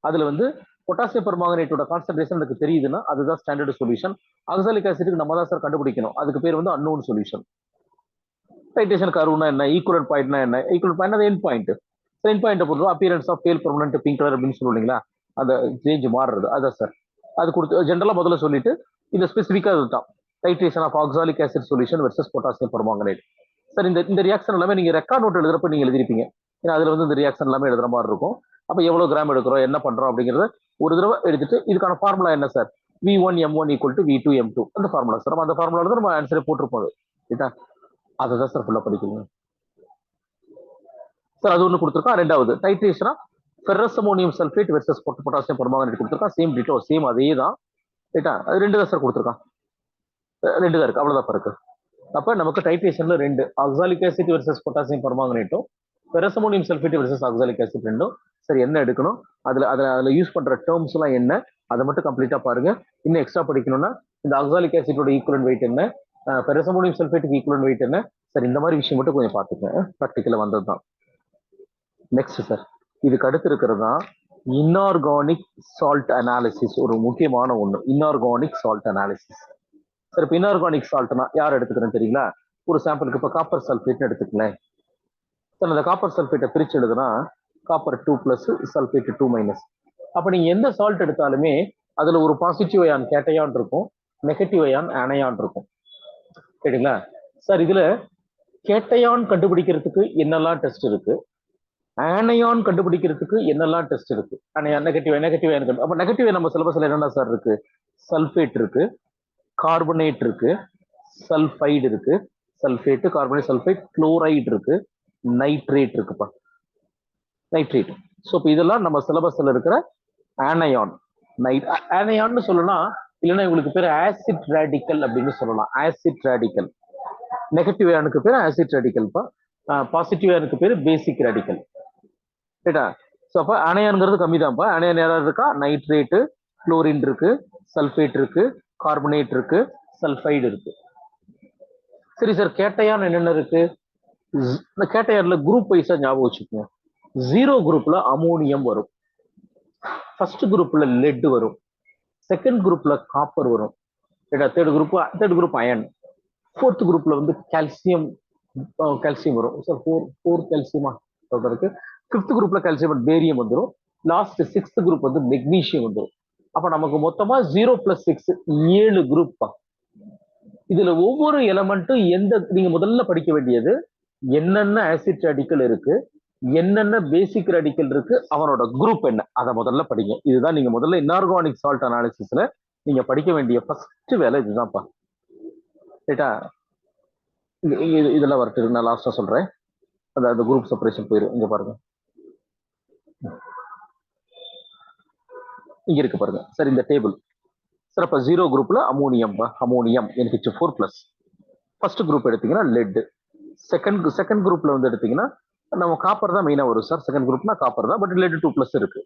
அதுல வந்து பொட்டாசியம் பெர்மாங்கனேட்டோட கான்சன்ட்ரேஷன் எனக்கு தெரியுதுன்னா அதுதான் ஸ்டாண்டர்ட் சொல்யூஷன். ஆக்சாலிக் ஆசிட்டுக்கு நம்ம தான் சார் கண்டுபிடிக்கணும், அதுக்கு பேர் வந்து அன்னோன் சொல்யூஷன். டைட்ரேஷன் கர்வ்னா என்ன? ஈக்குவலன்ட் பாயிண்ட்னா என்ன? ஈக்குவலன்ட் பாயிண்ட் அது எண்ட் பாயிண்ட். எண்ட் பாயிண்ட் பொறுத்து அப்பியரன்ஸ் ஆஃப் பேல் பெர்மனன்ட் பிங்க் கலர் அப்படின்னு சொல்லுவீங்களா, அந்த ரேஞ்ச் மாறுறது, அதான் சார். அது கொடுத்து ஜென்ரலா முதல்ல சொல்லிட்டு இந்த ஸ்பெசிஃபிக்கா இதுதான் titration of oxalic acid solution versus potassium permanganate. Sir இந்த ரியாக்ஷன் எல்லாமே நீங்க ரெக்கார்ட் நோட் எழுதுறப்ப நீங்க எழுதிருப்பீங்க, ஏன்னா அதுல வந்து இந்த ரியாக்ஷன் எல்லாமே எழுதுற மாதிரி இருக்கும். அப்ப எவ்வளவு கிராம் எடுக்கிறோம், என்ன பண்றோம் அப்படிங்கறத ஒரு தடவை எடுத்துட்டு இதுக்கான ஃபார்முலா என்ன சார்? V1M1 = V2M2, அந்த ஃபார்முலா சார். அந்த ஃபார்முலா தான் நம்ம ஆன்சரே போட்டிருப்போம், ரைட்டா? அதை தான் சார் ஃபுல்லா படிக்கணும் சார். அது ஒன்று கொடுத்துருக்கோம். ரெண்டாவது டைட்ரேஷனா ferrous ammonium sulphate versus potassium permanganate கொடுத்துருக்கான். சேம் டிட்டோ, சேம் அதே தான், ரைட்டா? அது 2 தான் சார் கொடுத்துருக்கான். 2 தான் இருக்கு, அவ்வளவுதான் இருக்கு. அப்ப நமக்கு டைட்ரேஷன்ல 2, ஆக்சாலிக் ஆசிட் வெர்சஸ் பொட்டாசியம் பெர்மாங்கனேட்டும் ferrous ammonium sulphate versus oxalic acid 2ம். சரி, என்ன எடுக்கணும், அதுல யூஸ் பண்ற டேர்ம்ஸ் எல்லாம் என்ன, அதை மட்டும் கம்ப்ளீட்டா பாருங்க. இன்னும் எக்ஸ்ட்ரா படிக்கணும்னா இந்த ஆக்சாலிக் ஆசிட்டோட ஈக்குவலன்ட் வெயிட் என்ன, ஃபெரஸ் அமோனியம் சல்ஃபேட்டுக்கு ஈக்குவலன்ட் வெயிட் என்ன சார், இந்த மாதிரி விஷயம் மட்டும் கொஞ்சம் பார்த்துக்கங்க, ப்ராக்டிக்கலா வந்தது தான். நெக்ஸ்ட் சார், இதுக்கு அடுத்து இருக்கிறது தான் இன்ஆர்கானிக் சால்ட் அனாலிசிஸ். ஒரு முக்கியமான ஒண்ணு, இன்ஆர்கானிக் சால்ட் அனாலிசிஸ். சார் இப்போ இன்ஆர்கானிக் சால்ட்னா யார் எடுத்துக்கிறேன்னு தெரியுங்களா? ஒரு சாம்பிளுக்கு இப்போ காப்பர் சல்ஃபேட்னு எடுத்துக்கலேன் சார். அந்த காப்பர் சல்ஃபேட்டை பிரிச்சு எழுதுனா காப்பர் 2+, சல்ஃபேட் 2-. அப்ப நீங்க எந்த சால்ட் எடுத்தாலுமே அதுல ஒரு பாசிட்டிவ் அயான் கேட்டையான் இருக்கும், நெகட்டிவ் அயான் ஆனையான் இருக்கும், சரிங்களா சார்? இதுல கேட்டையான் கண்டுபிடிக்கிறதுக்கு என்னெல்லாம் டெஸ்ட் இருக்கு, ஆனையான் கண்டுபிடிக்கிறதுக்கு என்னெல்லாம் டெஸ்ட் இருக்கு? ஆனையான் நெகட்டிவ் அயன். அப்ப நெகட்டிவ் நம்ம சிலபஸ்ல என்னென்ன சார் இருக்கு? சல்ஃபேட் இருக்கு, கார்பனேட் இருக்கு, சல்ஃபைடு இருக்கு, சல்ஃபேட், கார்பனேட், சல்ஃபைட், குளோரைடு இருக்கு, நைட்ரேட் இருக்குப்பா, நைட்ரேட். ஸோ இப்போ இதெல்லாம் நம்ம சிலபஸ்ல இருக்கிற ஆனையான். ஆனையான்னு சொல்லலாம், இல்லைன்னா உங்களுக்கு பேர் ஆசிட் ரேடிக்கல் அப்படின்னு சொல்லலாம். Acid radical. நெகட்டிவ் அயனுக்கு பேர் ஆசிட் ரேடிக்கல்ப்பா, பாசிட்டிவ் அயனுக்கு பேர் பேசிக் ரேடிக்கல், ரைட்டா? ஸோ அப்போ அணையான்ங்கிறது கம்மி தான்ப்பா. அணையான் யாராவது இருக்கா? நைட்ரேட்டு, குளோரின் இருக்கு, சல்ஃபேட் இருக்கு, கார்பனேட் இருக்கு, சல்ஃபைடு இருக்கு. சரி சார், கேட்டையான் என்னென்ன இருக்கு? இந்த கேட்டையான்ல குரூப் வைஸா ஞாபகம் வச்சுக்கோங்க. 0 குரூப்ல அமோனியம் வரும், ஃபர்ஸ்ட் குரூப்ல லெட் வரும், செகண்ட் குரூப்ல காப்பர் வரும், தேர்ட் குரூப் அயன், ஃபோர்த் குரூப்ல வந்து கால்சியம் வரும் சார். 4 கால்சியமா இருக்கு. ஃபிஃப்த் குரூப்ல கால்சியம் பேரியம் வந்துடும். லாஸ்ட் 6th குரூப் வந்து மெக்னீசியம் வந்துடும். அப்ப நமக்கு மொத்தமா 0+6 7 குரூப். இதுல ஒவ்வொரு எலமெண்ட்டும் நீங்க முதல்ல படிக்க வேண்டியது என்னென்ன ஆசிட் ரேடிக்கல் இருக்கு, என்னென்ன பேசிக் ரேடிக்கல் இருக்கு, அவனோட குரூப் என்ன, அதை முதல்ல படிங்க. இதுதான் நீங்க முதல்ல இன்ஆர்கானிக் சால்ட் அனாலிசிஸ்ல நீங்க படிக்க வேண்டிய ஃபர்ஸ்ட் வேலை இதுதான்ப்பா. ரைட்டா? இதெல்லாம் வரட்டு, நான் லாஸ்டா சொல்றேன். அந்த குரூப் செப்பரேஷன் போயிடும். இங்க பாருங்க, இங்க இருக்கு பாருங்க சார் இந்த டேபிள். சார் அப்ப 0 குரூப்ல அமோனியம் NH4+. ஃபர்ஸ்ட் குரூப் எடுத்தீங்கன்னா லெட். செகண்ட் குரூப்ல வந்து எடுத்தீங்கன்னா நம்ம காப்பர் தான் மெயினா வரும் சார். செகண்ட் குரூப்னா காப்பர் தான், பட் லெட் 2+ இருக்கு.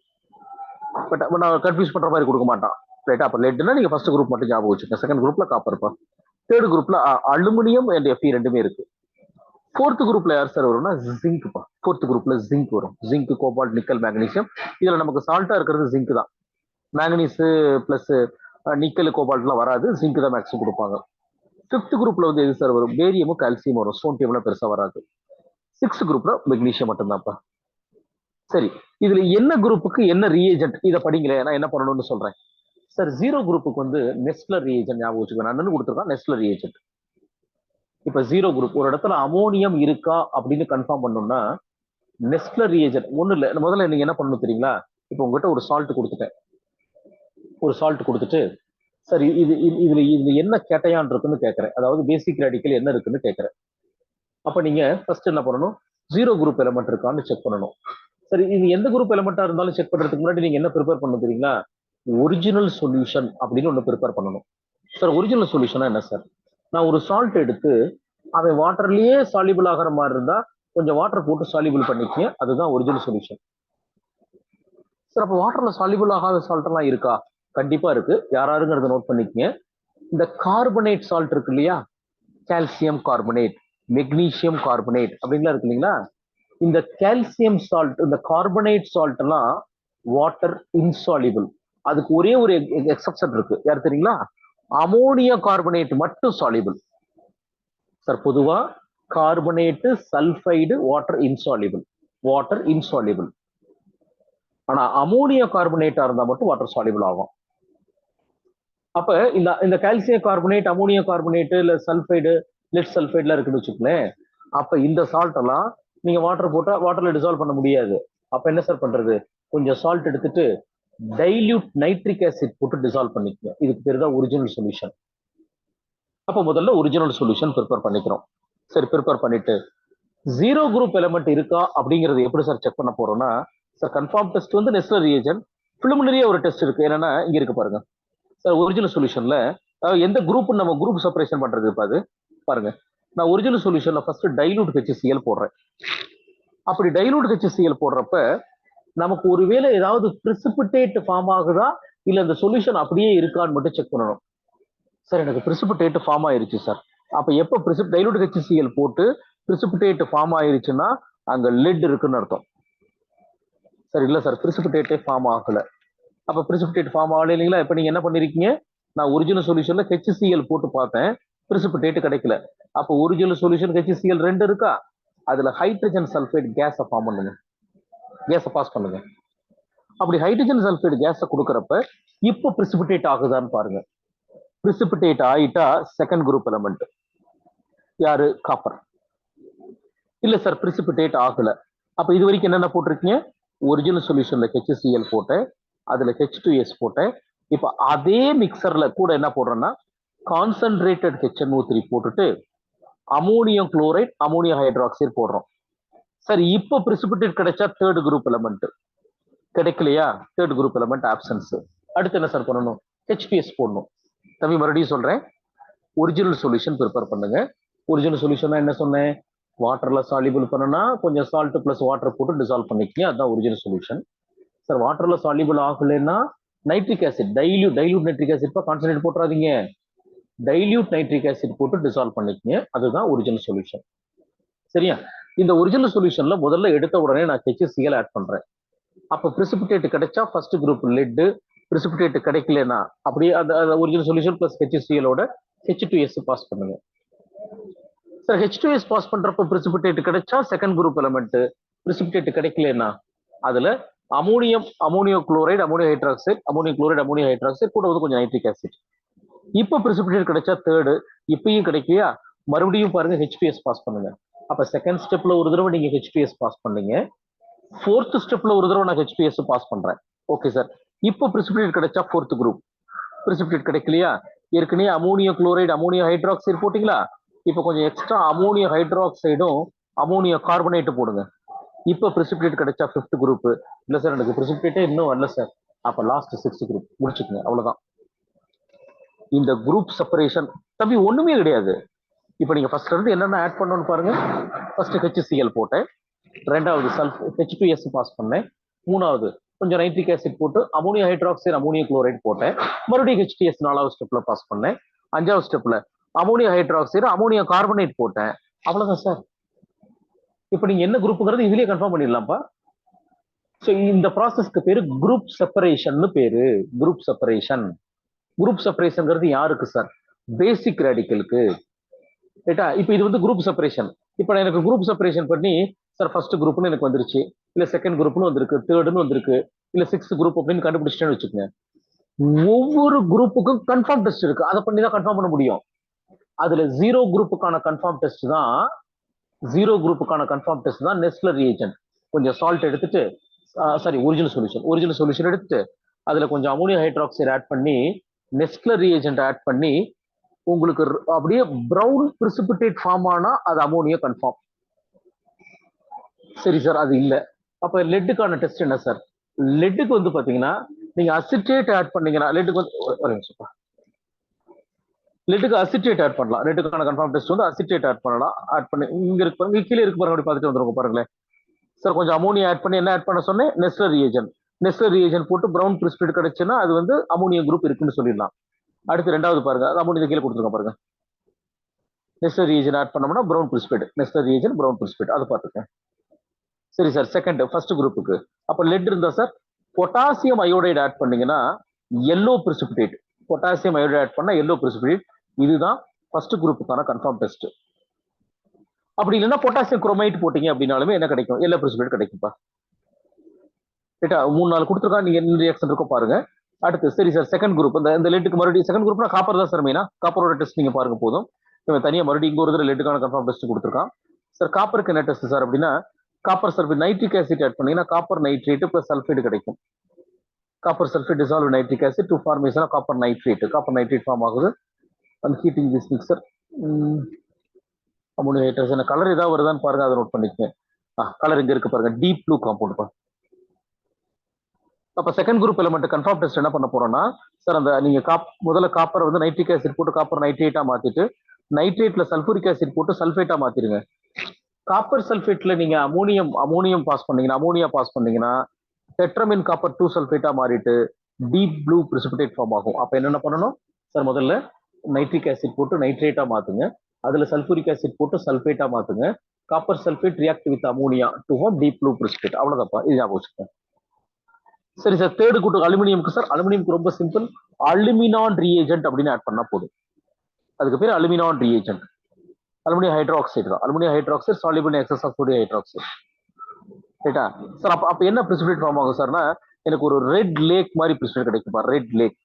பட் நான் கன்ஃபியூஸ் பண்ற மாதிரி கொடுக்க மாட்டான். ரைட்டா? அப்ப லெட்னா நீங்க ஃபர்ஸ்ட் குரூப் மட்டும் ஞாபகம் வச்சுக்கோங்க. செகண்ட் குரூப்ல காப்பர்ப்பா. தேர்ட் குரூப்ல அலுமினியம் அண்ட் Fe ரெண்டுமே இருக்கு. ஃபோர்த் குரூப்ல யார் சார் வரும்னா ஜிங்க்ப்பா. ஃபோர்த் குரூப்ல ஜிங்க் வரும். Zinc, cobalt, nickel, magnesium. இதுல நமக்கு சால்ட்டா இருக்கிறது ஜிங்க் தான். மேங்கனீஸ் பிளஸ் நிக்கல், கோபால்ட்லாம் வராது. ஜிங்க் தான் மேக்ஸிமம் கொடுப்பாங்க. ஃபிஃப்த் குரூப்ல வந்து எது சார் வரும்? பேரியமும் கால்சியம் வரும். சோடியம்லாம் பெருசா வராது. சிக்ஸ்த் குரூப்ல மெக்னீசியம் மட்டும்தான்ப்பா. சரி, இதுல என்ன குரூப்புக்கு என்ன ரியேஜென்ட் இதை படிங்களேன், நான் என்ன பண்ணணும்னு சொல்றேன். சார் 0 குரூப்புக்கு வந்து நெஸ்லர் ரியேஜென்ட் ஞாபகம் வச்சுக்கோங்க. நான் கொடுத்துருக்கேன் நெஸ்லர் ரியேஜென்ட். இப்ப 0 குரூப் ஒரு இடத்துல அமோனியம் இருக்கா அப்படின்னு கன்ஃபார்ம் பண்ணணும்னா நெஸ்லர் ரியேஜென்ட் ஒண்ணு இல்ல. முதல்ல நீங்க என்ன பண்ணணும் தெரியுங்களா? இப்போ உங்ககிட்ட ஒரு சால்ட் கொடுத்துட்டேன். ஒரு சால்ட் கொடுத்துட்டு சரி இதுல என்ன கேட்டையான் இருக்குன்னு கேட்கறேன். அதாவது பேசிக் ரேடிக்கல் என்ன இருக்குன்னு கேட்கறேன். அப்ப நீங்க ஃபர்ஸ்ட் என்ன பண்ணணும்? 0 குரூப் எலமெண்ட் இருக்கான்னு செக் பண்ணணும். சரி, இது எந்த குரூப் எலமெண்டா இருந்தாலும் செக் பண்றதுக்கு முன்னாடி நீங்க என்ன ப்ரிப்பேர் பண்ணணும் தெரியுங்களா? ஒரிஜினல் சொல்யூஷன் அப்படின்னு ஒண்ணு ப்ரிப்பேர் பண்ணணும். சார் ஒரிஜினல் சொல்யூஷனா என்ன சார்? நான் ஒரு சால்ட் எடுத்து அவன் வாட்டர்லயே சாலிபிள் ஆகிற மாதிரி இருந்தா கொஞ்சம் வாட்டர் போட்டு சாலிபிள் பண்ணிக்கங்க, அதுதான் ஒரிஜினல் சொல்யூஷன். சார் அப்ப வாட்டர்ல சாலிபிள் ஆகாத சால்ட் எல்லாம் இருக்கா? கண்டிப்பா இருக்கு. யாராருங்கிறத நோட் பண்ணிக்கங்க. இந்த கார்பனேட் சால்ட் இருக்கு இல்லையா? கால்சியம் கார்பனேட், மெக்னீசியம் கார்பனேட் அப்படின்லாம் இருக்கு இல்லைங்களா? இந்த கால்சியம் சால்ட், இந்த கார்பனேட் சால்ட் எல்லாம் வாட்டர் இன்சாலிபிள். அதுக்கு ஒரே ஒரு எக்ஸப்ஷன் இருக்கு. யார் தெரியுங்களா? அமோனியா கார்பனேட் மட்டும் சாலிபிள். சார் பொதுவா கார்பனேட், சல்பைடு வாட்டர் இன்சாலிபிள். ஆனா அமோனியா கார்பனேட்டா இருந்தா மட்டும் வாட்டர் சாலிபிள் ஆகும். அப்ப இந்த கால்சியம் கார்பனேட், அமோனியா கார்பனேட், இல்ல சல்பைடு, லெட் சல்பைட்லாம் இருக்குன்னு வச்சுக்கோங்களேன். அப்ப இந்த சால்ட் எல்லாம் நீங்க வாட்டர் போட்டா வாட்டர்ல டிசால்வ் பண்ண முடியாது. அப்ப என்ன சார் பண்றது? கொஞ்சம் சால்ட் எடுத்துட்டு டைல்யூட் நைட்ரிக் ஆசிட் போட்டு டிசால்வ் பண்ணிக்கங்க. இதுக்கு பேர் தான் ஒரிஜினல் சொல்யூஷன். அப்ப முதல்ல ஒரிஜினல் சொல்யூஷன் ப்ரிப்பேர் பண்ணிக்கிறோம். சரி, ப்ரிப்பேர் பண்ணிட்டு 0 குரூப் எலிமெண்ட் இருக்கா அப்படிங்கறது எப்படி சார் செக் பண்ண போறோம்னா, சார் கன்ஃபார்ம் டெஸ்ட் வந்து நெஸ்லர் ரியேஜென்ட். பிலிமினரியா ஒரு டெஸ்ட் இருக்கு. என்னன்னா இங்க இருக்கு பாருங்க சார். ஒரிஜினல் சொல்யூஷன்ல எந்த குரூப் நம்ம குரூப் செப்பரேஷன் பண்றது இருப்பாது பாருங்க. நான் ஒரிஜினல் சொல்யூஷன்ல ஃபர்ஸ்ட் டைலூட் HCl போடுறேன். அப்படி டைலூட் HCl போடுறப்ப நமக்கு ஒருவேளை ஏதாவது பிரிசிபிடேட் ஃபார்ம் ஆகுதா இல்ல அந்த சொல்யூஷன் அப்படியே இருக்கான்னு மட்டும் செக் பண்ணணும். சார் எனக்கு பிரிசிபிடேட் ஃபார்ம் ஆயிருச்சு சார். அப்ப எப்ப டைலூட் HCl போட்டு பிரிசிபிடேட் ஃபார்ம் ஆயிருச்சுன்னா அங்க லெட் இருக்குன்னு அர்த்தம். சார் இல்ல சார் பிரிசிபிடேட்டே ஃபார்ம் ஆகல. அப்ப பிரிசிபிடேட் ஃபார்ம் ஆகல இல்லைங்களா? இப்ப நீங்க என்ன பண்ணிருக்கீங்க? நான் ஒரிஜினல் சொல்யூஷன்ல HCl போட்டு பார்த்தேன், பிரிசிபிடேட் கிடைக்கல. அப்ப ஒரிஜினல் சொல்யூஷன் HCl 2 இருக்கா? அதுல ஹைட்ரஜன் சல்பைட் கேஸை ஃபார்ம் பண்ணுங்க, கேஸை பாஸ் பண்ணுங்க. அப்படி ஹைட்ரஜன் சல்பைட் கேஸை கொடுக்கறப்ப இப்போ பிரிசிபிடேட் ஆகுதான்னு பாருங்க. பிரிசிபிடேட் ஆயிட்டா செகண்ட் குரூப் எலிமெண்ட் யாரு? காப்பர். இல்ல சார் பிரிசிபிடேட் ஆகல. அப்ப இது வரைக்கும் என்னென்ன போட்டிருக்கீங்க? ஒரிஜினல் சொல்யூஷன்ல HCl போட்டேன், அதுல H2S போட்டேன். இப்ப அதே மிக்சர்ல கூட என்ன போடுறேன்னா கான்சென்ட்ரேட்டட் HNO3 போட்டுட்டு அமோனியம் குளோரைட், அமோனியம் ஹைட்ராக்சைடு போடுறோம். சரி, இப்போ பிரிசிபிடேட் கிடைச்சா தேர்ட் குரூப் எலிமெண்ட் கிடைக்கலையா? Third group element absence. அடுத்து என்ன சார் பண்ணணும்? H2S போடணும். தம்பி மறுபடியும் சொல்றேன், ஒரிஜினல் சொல்யூஷன் ப்ரிப்பேர் பண்ணுங்க. ஒரிஜினல் சொல்யூஷன் என்ன சொன்னேன்? வாட்டர்ல சாலிபிள் பண்ணனா கொஞ்சம் சால்ட் பிளஸ் வாட்டர் போட்டு டிசால்வ் பண்ணிக்கங்க, அதுதான் ஒரிஜினல் சொல்யூஷன். சார் வாட்டர்ல சாலிபிள் ஆகலைன்னா nitric acid, dilute nitric acid concentrate போட்டுறாதீங்க, டைல்யூட் நைட்ரிக் ஆசிட் போட்டு டிசால்வ் பண்ணிக்கங்க, அதுதான் ஒரிஜினல் சொல்யூஷன். சரியா? இந்த ஒரிஜினல் சொல்யூஷன்ல முதல்ல எடுத்த உடனே நான் HCl ஆட் பண்றேன். அப்ப பிரிசிபிடேட் கிடைச்சா ஃபர்ஸ்ட் குரூப் லெட், பிரிசிபிடேட் கிடைக்கலன்னா அப்படியே அந்த ஒரிஜினல் சொல்யூஷன் பிளஸ் HCl-ஓட H2S பாஸ் பண்ணுங்க. சார் H2S பாஸ் பண்றப்ப பிரிசிபிடேட் கிடைச்சா செகண்ட் குரூப் எலிமெண்ட், பிரிசிபிடேட் கிடைக்கலன்னா அதுல அமோனியம் குளோரைடு, அமோனியம் ஹைட்ராக்சைடு கூட வந்து கொஞ்சம் நைட்ரிக் ஆசிட். இப்போ பிரிசிபிடேட் கிடைச்சா தேர்டு. இப்பயும் கிடைக்கலையா? மறுபடியும் பாருங்க H2S பாஸ் பண்ணுங்க. அப்ப செகண்ட் ஸ்டெப்ல ஒரு தடவை நீங்க H2S பாஸ் பண்ணீங்க, ஃபோர்த் ஸ்டெப்ல ஒரு தடவை நான் H2S பாஸ் பண்றேன். Okay sir. இப்போ பிரிசிபிடேட் கிடைச்சா ஃபோர்த் குரூப், பிரிசிபிடேட் கிடைக்கலையா? ஏற்கனவே அமோனியம் குளோரைடு அமோனியம் ஹைட்ராக்சைடு போட்டிங்களா? இப்போ கொஞ்சம் எக்ஸ்ட்ரா அமோனியம் ஹைட்ராக்சைடும் அமோனியம் கார்பனேட்டு போடுங்க. இப்போ பிரிசிபிடேட் கிடைச்சா 5th குரூப். இல்லை சார் எனக்கு பிரிசிபிடேட்டே இன்னும் வரல சார். அப்போ லாஸ்ட் 6th குரூப் முடிச்சுக்கோங்க, அவ்வளோதான். இந்த குரூப் செப்பரேஷன் தம்பி ஒண்ணுமே கிடையாது. இப்போ நீங்க ஃபர்ஸ்ட் இருந்து என்னென்ன ஆட் பண்ணணும்னு பாருங்க. ஃபர்ஸ்ட் HCl போட்டேன், ரெண்டாவது H2S பாஸ் பண்ணேன், மூணாவது கொஞ்சம் நைட்ரிக் ஆசிட் போட்டு அமோனியம் ஹைட்ராக்சைடு அமோனியம் குளோரைடு போட்டேன், மறுபடியும் HTS 4வது ஸ்டெப்ல பாஸ் பண்ணேன், 5வது ஸ்டெப்ல அமோனியம் ஹைட்ராக்சைடு அமோனியம் கார்பனேட் போட்டேன். அவ்வளவுதான் சார். இப்போ நீங்க என்ன குரூப்புங்கிறது இதுலயே கன்ஃபார்ம் பண்ணிடலாம்ப்பா. ஸோ இந்த ப்ராசஸ்க்கு பேரு குரூப் செப்பரேஷன் பேரு. Group separation. குரூப் செப்பரேஷன்ங்கிறது யாருக்கு சார்? பேசிக் ரேடிக்கலுக்கு. ரைட்டா? இப்போ இது வந்து குரூப் செப்பரேஷன். இப்போ நான் எனக்கு குரூப் செப்பரேஷன் பண்ணி சார் ஃபர்ஸ்ட் குரூப்னு எனக்கு வந்துருச்சு, இல்ல செகண்ட் குரூப்னு வந்திருக்கு, தேர்டுன்னு வந்திருக்கு, இல்ல 6th குரூப் அப்படின்னு கண்டுபிடிச்சிட்டேன்னு வச்சுக்கோங்க. ஒவ்வொரு குரூப்புக்கும் கன்ஃபார்ம் டெஸ்ட் இருக்கு, அதை பண்ணி தான் கன்ஃபார்ம் பண்ண முடியும். அதுல 0 குரூப்புக்கான கன்ஃபார்ம் டெஸ்ட் தான் 0 குரூப்புக்கான கன்ஃபார்ம் டெஸ்ட் தான் நெஸ்லர் ரியேஜென்ட். கொஞ்சம் சால்ட் எடுத்துட்டு, சாரி ஒரிஜினல் சொல்யூஷன் எடுத்துட்டு அதுல கொஞ்சம் அமோனியம் ஹைட்ராக்சைடு ஆட் பண்ணி நெஸ்லர் ரியேஜென்ட் ஆட் பண்ணி உங்களுக்கு அப்படியே பிரவுன் பிரிசிபிடேட் ஃபார்ம் ஆனா அது அமோனியா கன்ஃபார்ம். சரி சார், அது இல்ல. அப்ப லெட்டுக்கான டெஸ்ட் என்ன சார்? லெட்டுக்கு வந்து பாத்தீங்கன்னா நீங்க அசிட்டேட் ஆட் பண்ணீங்கன்னா லெட்டுக்கு வந்து லெட்டுக்கு அசிட்டேட் ஆட் பண்ணலாம். லெட்டுக்கான கன்ஃபார்ம் டெஸ்ட் வந்து அசிட்டேட் ஆட் பண்ணலாம். ஆட் பண்ணி இங்க இருக்கு பாருங்க, கீழே இருக்கு பாருங்க, அப்படி பார்த்துட்டு வந்துருங்க பாருங்களேன். சார் கொஞ்சம் அமோனியா ஆட் பண்ணி என்ன ஆட் பண்ண சொன்னேன்? நெஸ்லர் ரியேஜென்ட் போட்டு பிரவுன் பிரிசிபிடேட் கிடைச்சுன்னா அது வந்து அமோனியம் குரூப் இருக்குன்னு சொல்லிடலாம். அடுத்து ரெண்டாவது பாருங்க, அது அமோனியா கீழே கொடுத்துருங்க பாருங்க. நெஸ்லர் ரியேஜென்ட் ஆட் பண்ணோம்னா brown precipitate, Nessler reagent brown precipitate, அதை பார்த்துக்கேன். சரி சார், செகண்ட் ஃபர்ஸ்ட் குரூப்புக்கு அப்ப லெட் இருந்தா சார் பொட்டாசியம் அயோடைடு ஆட் பண்ணீங்கன்னா yellow precipitate. Potassium iodide add பண்ணா எல்லோ பிரிசிபிடேட். இதுதான் ஃபர்ஸ்ட் குரூப்புக்கான கன்ஃபார்ம் டெஸ்ட். அப்படி இல்லைன்னா பொட்டாசியம் குரோமைட் போட்டீங்க அப்படின்னாலுமே என்ன கிடைக்கும்? எல்லோ பிரிசிபிடேட் கிடைக்கும்பா. ரைட்டா? 3-4 கொடுத்துருக்கா, நீங்க என்ன ரியாக்ஷன் இருக்கோ பாருங்க. அடுத்து சரி சார், செகண்ட் குரூப் இந்த லெட்டுக்கு மறுபடியும் செகண்ட் குரூப்னா காப்பர் தான் சார் மெயினா. காப்பரோட டெஸ்ட் நீங்க பாருங்க போதும். இவன் தனியா மறுபடியும் இங்க ஒரு லெட்டுக்கான கன்ஃபார்ம் டெஸ்ட் கொடுத்துருக்கான். சார் காப்பருக்கு என்ன டெஸ்ட் சார் அப்படின்னா copper sulphate nitric acid add பண்ணீங்கன்னா காப்பர் நைட்ரேட் பிளஸ் சல்ஃபேட் கிடைக்கும். Copper sulphate dissolve nitric acid to formation of copper nitrate form ஆகுது. And heating this mixture ammonium hydrogen colour ஏதாவது வருதான்னு பாருங்க, அதை நோட் பண்ணிக்கங்க. கலர் இங்க இருக்கு பாருங்க, டீப் ப்ளூ காம்பவுண்ட். அப்ப second group element confirm test என்ன பண்ண போறோம்னா சார், அந்த நீங்க முதல்ல காப்பர் வந்து நைட்ரிக் ஆசிட் போட்டு காப்பர் நைட்ரேட்டா மாத்திட்டு நைட்ரேட்ல சல்பூரிக் ஆசிட் போட்டு சல்ஃபேட்டா மாத்திருங்க. காப்பர் சல்ஃபேட்ல நீங்க அமோனியா பாஸ் பண்ணீங்கன்னா டெட்ரமின் காப்பர் 2 சல்ஃபேட்டா மாறிட்டு டீப் ப்ளூ பிரிசிபிடேட் ஃபார்ம் ஆகும். அப்ப என்னென்ன பண்ணணும் சார்? முதல்ல நைட்ரிக் ஆசிட் போட்டு நைட்ரேட்டா மாத்துங்க, அதுல சல்பூரிக் ஆசிட் போட்டு சல்ஃபேட்டா மாத்துங்க. Copper sulphate react with ammonia to form deep blue precipitate. அவ்வளவுதான்ப்பா, இது ஞாபகம் வச்சுக்கோங்க. சரி சார், தேர்டு கூட்டு அலுமினியம்க்கு சார், அலுமினியம்க்கு ரொம்ப சிம்பிள், அலுமினான் ரியேஜென்ட் அப்படின்னு ஆட் பண்ணா போதும். அதுக்கு பேர் அலுமினான் ரியேஜென்ட். அலுமினியம் ஹைட்ராக்சைடு தான், aluminium hydroxide soluble in excess of sodium hydroxide. ரைட்டா சார்? அப்ப என்ன பிரிசிபிடேட் ஃபார்ம் ஆகும் சார்னா எனக்கு ஒரு ரெட் லேக் மாதிரி பிரிசிபிடேட் கிடைக்குமா? ரெட் லேக்.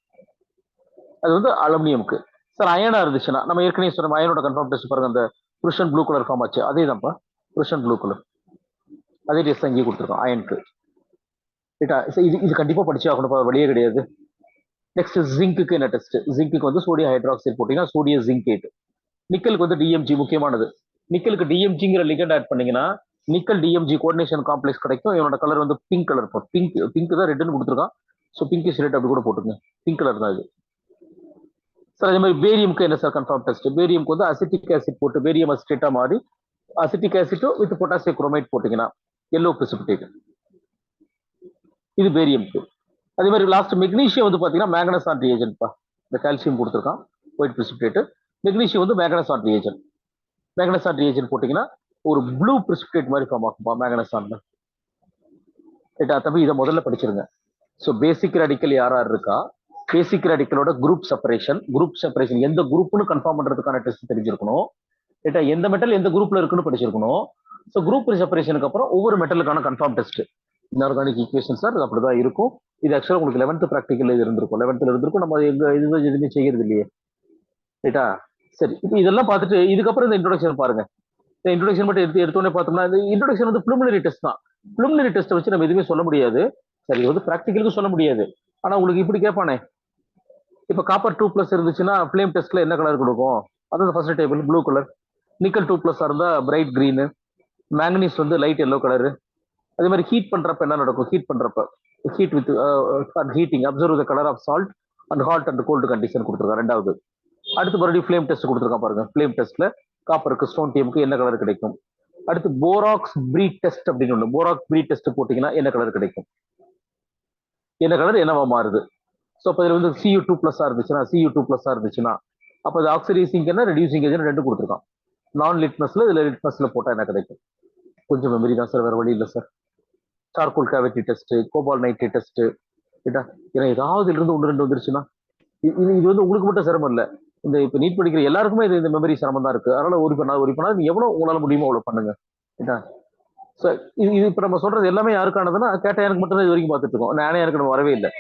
அது வந்து அலுமினியம்க்கு. சார் அயனா இருந்துச்சுன்னா நம்ம ஏற்கனவே சொன்ன அயனோட கன்ஃபார்ம் டெஸ்ட் பாருங்க, அந்த புருஷன் ப்ளூ கலர் ஃபார்ம் ஆச்சு, அதே தான்ப்பா புருஷன் ப்ளூ கலர். அதே டெஸ்ட் அங்கேயே கொடுத்துருக்கோம் அயனுக்கு. ரைட்டா? இது கண்டிப்பா படிச்சு ஆகணும், வழியே கிடையாது. நெக்ஸ்ட் ஜிங்க்கு என்ன டெஸ்ட்? ஜிங்க்கு வந்து சோடியம் ஹைட்ராக்சைடு போட்டீங்கன்னா சோடியம் ஜிங்கேட். நிக்கலுக்கு வந்து டிஎம்ஜி முக்கியமானது. நிக்கலுக்கு டிஎம்ஜிங்கிற லிகண்ட் ஆட் பண்ணீங்கன்னா நிக்கல் டிஎம்ஜி கோஆர்டினேஷன் காம்ப்ளெக்ஸ் கிடைக்கும். இவனோட கலர் வந்து பிங்க் கலர். பிங்க் தான் ரெட்னு கொடுத்துருக்கான். ஸோ பிங்க் இஸ் ரெட் அப்படி கூட போட்டுங்க, பிங்க் கலர் தான் இது. சார் அதே மாதிரி பேரியமுக்கு என்ன சார் கன்ஃபார்ம் டெஸ்ட்? பேரியமுக்கு வந்து அசிட்டிக் ஆசிட் போட்டு பேரியம் அசிட்டேட்டா மாறி acetic acid with potassium chromate போட்டீங்கன்னா எல்லோ பிரிசிபிடேட். இது பேரியமுக்கு. அதே மாதிரி லாஸ்ட் மெக்னீஷியம் வந்து பாத்தீங்கன்னா மேக்னசான் ரியேஜென்ட்ப்பா. இந்த கால்சியம் கொடுத்துருக்கான் ஒயிட் பிரிசிபிடேட். மெக்னீஷியம் வந்து மேக்னசான் ரியேஜென்ட் போட்டீங்கன்னா ஒரு ப்ளூ பிரிசிபிடேட் மாதிரி ஃபார்ம் ஆகும்பா மேக்னசான். ரைட்டா தம்பி? இதை முதல்ல படிச்சிருங்க. ஸோ பேசிக் ரேடிக்கல் யார் இருக்கா, பேசிக் ரேடிக்கலோட குரூப் செப்பரேஷன் எந்த குரூப்னு கன்ஃபார்ம் பண்றதுக்கான டெஸ்ட் தெரிஞ்சிருக்கணும். ரைட்டா? எந்த மெட்டல் எந்த குரூப்ல இருக்குன்னு படிச்சிருக்கணும். ஸோ குரூப் செப்பரேஷனுக்கு அப்புறம் ஒவ்வொரு மெட்டலுக்கான confirm test. Inorganic equation sir, அது அப்படிதான் இருக்கும். இது ஆக்சுவலா உங்களுக்கு 11th ப்ராக்டிகல் இருந்திருக்கும். 11th இருந்திருக்கும். நம்ம எதுவுமே செய்யறது இல்லையே. ரைட்டா? சரி, இப்போ இதெல்லாம் பார்த்துட்டு இதுக்கப்புறம் இந்த இன்ட்ரோடக்ஷன் பாருங்க. இந்த இன்ட்ரோடக்ஷன் மட்டும் எடுத்தோடனே பார்த்தோம்னா இந்த இன்ட்ரோடக்ஷன் வந்து ப்ரிலிமினரி டெஸ்ட் தான். ப்ரிலிமினரி டெஸ்ட்டை வச்சு நம்ம எதுவுமே சொல்ல முடியாது. சரி, இது வந்து ப்ராக்டிகலுக்கு சொல்ல முடியாது. ஆனா உங்களுக்கு இப்படி கேட்பானே, இப்போ காப்பர் 2+ இருந்துச்சுன்னா ஃப்ளேம் டெஸ்ட்ல என்ன கலர் கொடுக்கும்? அது first table blue colour. Nickel 2+ இருந்தா பிரைட் கிரீனு. மேங்கனீஸ் வந்து லைட் எல்லோ கலரு. அதே மாதிரி ஹீட் பண்றப்ப என்ன நடக்கும்? ஹீட் பண்றப்ப heat with heating observe the colour of salt and hot and cold condition கொடுத்துருக்காங்க. ரெண்டாவது அடுத்து மறுபடியும் ஃப்ளேம் டெஸ்ட் கொடுத்துருக்கான் பாருங்க. ஃப்ளேம் டெஸ்ட்ல காப்பருக்கு ஸ்டோன் டீமுக்கு என்ன கலர் கிடைக்கும்? அடுத்து போராக்ஸ் பிரீட் டெஸ்ட் அப்படின்னு ஒண்ணு. போராக்ஸ் பிரீட் டெஸ்ட் போட்டீங்கன்னா என்ன கலர் கிடைக்கும்? என்ன கலர் என்னவா மாறுது? ஸோ அப்போ இதில் வந்து Cu2+ இருந்துச்சுன்னா Cu2+ இருந்துச்சுன்னா அப்போ அது ஆக்சிடைசிங் என்ன ரெடியூசிங் ஏஜென்ட் ரெண்டு கொடுத்துருக்கான். நான் லிட்மஸ்ல இதுல லிட்மஸ்ல போட்டா என்ன கிடைக்கும்? கொஞ்சம் மெமரி தான் சார், வேற வழி இல்லை sir. Charcoal cavity test, Gopal nitrate test, ஏன்னா ஏதாவது இருந்து ஒன்று ரெண்டு வந்துருச்சுன்னா இது வந்து உங்களுக்கு மட்டும் சிரமம் இல்லை. இந்த இப்போ நீட் படிக்கிற எல்லாருக்குமே இது இந்த மெமரி சிரமம் தான் இருக்கு. அதனால ஒரு பண்ணா நீ எவ்வளவு உங்களால முடியுமோ அவ்வளவு பண்ணுங்க. இது இப்ப நம்ம சொல்றது எல்லாமே யாருக்கானதுன்னா கேட்டையானுக்கு மட்டும் தான் இது வரைக்கும் பார்த்துட்டு இருக்கோம். நானே எனக்கு நம்ம வரவே இல்லை.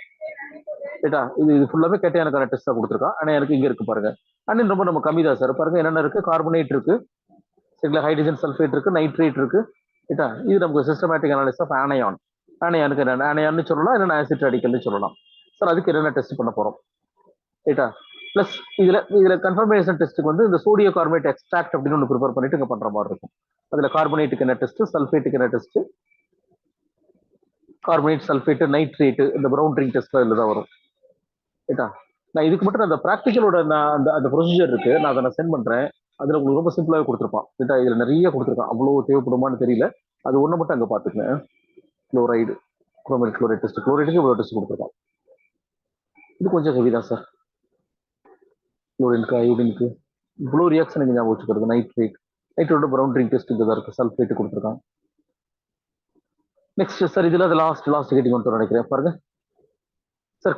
இது ஃபுல்லாவே கேட்டையானுக்கான டெஸ்ட் தான் கொடுத்துருக்கான். ஆனால் எனக்கு இங்க இருக்கு பாருங்க. அண்ணன் ரொம்ப நம்ம கம்மி தான் சார். பாருங்க என்னென்ன இருக்கு? கார்பனேட் இருக்கு, சரிங்களா, ஹைட்ரஜன் சல்ஃபேட் இருக்கு, நைட்ரேட் இருக்கு. இது நமக்கு சிஸ்டமேட்டிக் அனாலிசிஸ் ஆஃப் ஆனையான். ஆனையானுக்கு என்ன ஆனையான்னு சொல்லலாம், என்னென்ன ஆசிட் ராடிக்கல்னு சொல்லலாம் சார். அதுக்கு என்னென்ன டெஸ்ட் பண்ண போறோம்? பிளஸ் இதுல கன்ஃபர்மேஷன் டெஸ்ட்டுக்கு வந்து இந்த சோடியோ கார்பனேட் எக்ஸ்ட்ராக்ட் அப்படின்னு ஒன்று ப்ரிப்பேர் பண்ணிட்டு இங்க பண்ற மாதிரி இருக்கும். அதுல கார்பனேட்டுக்கு என்ன டெஸ்ட், சல்ஃபேட்டுக்கு என்ன டெஸ்ட், கார்பனேட் சல்ஃபேட் நைட்ரேட் இந்த ப்ரௌன் ட்ரிங்க் டெஸ்ட் இதுல தான் வரும். நான் இதுக்கு மட்டும் அந்த ப்ராக்டிக்கலோட அந்த ப்ரொசீஜர் இருக்கு, நான் அதை சென்ட் பண்றேன். அதுல உங்களுக்கு ரொம்ப சிம்பிளாவே கொடுத்துருப்பான். இதுல நிறைய கொடுத்துருக்கான். அவ்வளவு தேவைப்படுமான்னு தெரியல. அது ஒண்ணு மட்டும் அங்க பாத்துக்கேன். குளோரைடு, குரோமைல் குளோரைட் டெஸ்ட், குளோரைடுக்கு இவ்வளவு டெஸ்ட் கொடுத்துருக்கான். இது கொஞ்சம் ஹெவி தான் சார். குளோரினுக்கு அயோடினுக்கு இவ்வளோ ரியாக்ஷன் ஞாபகம் வச்சுக்கிறது. நைட்ரேட்டோட ப்ரௌன் ட்ரிங்க் டெஸ்ட் இங்கே தான் இருக்கு. சல்ஃபேட் கொடுத்துருக்கான். நெக்ஸ்ட் சார் இதுல லாஸ்ட் கேட்டிங் வந்துட்டு நினைக்கிறேன் பாருங்க sir.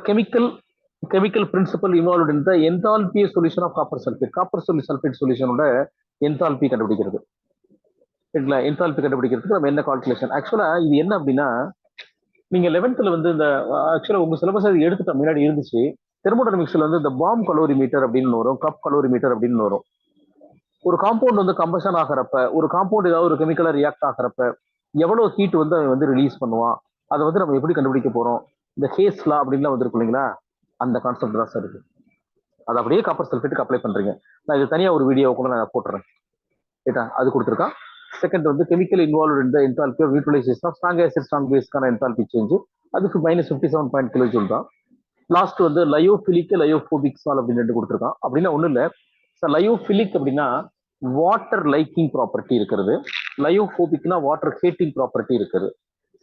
Chemical principle involved in the enthalpy solution of copper sulphate. Copper sulphate சொல்யூஷனோட என்தால்பி கண்டுபிடிக்கிறது. என்தால்பி கண்டுபிடிக்கிறதுக்கு நம்ம என்ன கால்குலேஷன்? ஆக்சுவலா இது என்ன அப்படின்னா, நீங்க 11th வந்து இந்த ஆக்சுவலா உங்க சிலபஸ் எடுத்துட்டோம், முன்னாடி இருந்துச்சு. தெர்மோடைனமிக்ஸ்ல வந்து இந்த பாம் கலோரிமீட்டர் அப்படின்னு வரும், கப் கலோரிமீட்டர் அப்படின்னு வரும். ஒரு காம்பவுண்ட் வந்து கம்பஷன் ஆகிறப்ப, ஒரு காம்பவுண்ட் ஏதாவது ஒரு கெமிக்கலா ரியாக்ட் ஆகிறப்ப எவ்வளவு ஹீட் வந்து அவன் வந்து ரிலீஸ் பண்ணுவான், அதை வந்து நம்ம எப்படி கண்டுபிடிக்க போறோம்? இந்த ஹேஸ்லா அப்படின்லாம் வந்துருக்கு இல்லைங்களா, அந்த கான்செப்ட் தான் சார் இருக்கு. அது அப்படியே காப்பர் சல்ஃபேட்டுக்கு அப்ளை பண்றீங்க. நான் இது தனியா ஒரு வீடியோ கூட நான் போட்டுறேன். அது கொடுத்துருக்கான். செகண்ட் வந்து chemical involve in the enthalpy of neutralisation of strong acid strong பேஸ்க்கான என்தால்பி சேஞ்ச் அதுக்கு -57 kJ தான். லாஸ்ட் வந்து லயோபிலிக் லயோபோபிக் சால் அப்படின்னு கொடுத்துருக்கான். அப்படின்னா ஒண்ணு இல்ல சார், லயோபிலிக் அப்படின்னா வாட்டர் லைக்கிங் ப்ராப்பர்ட்டி இருக்கிறது, லயோபோபிக்னா வாட்டர் ஹேட்டிங் ப்ராப்பர்ட்டி இருக்குது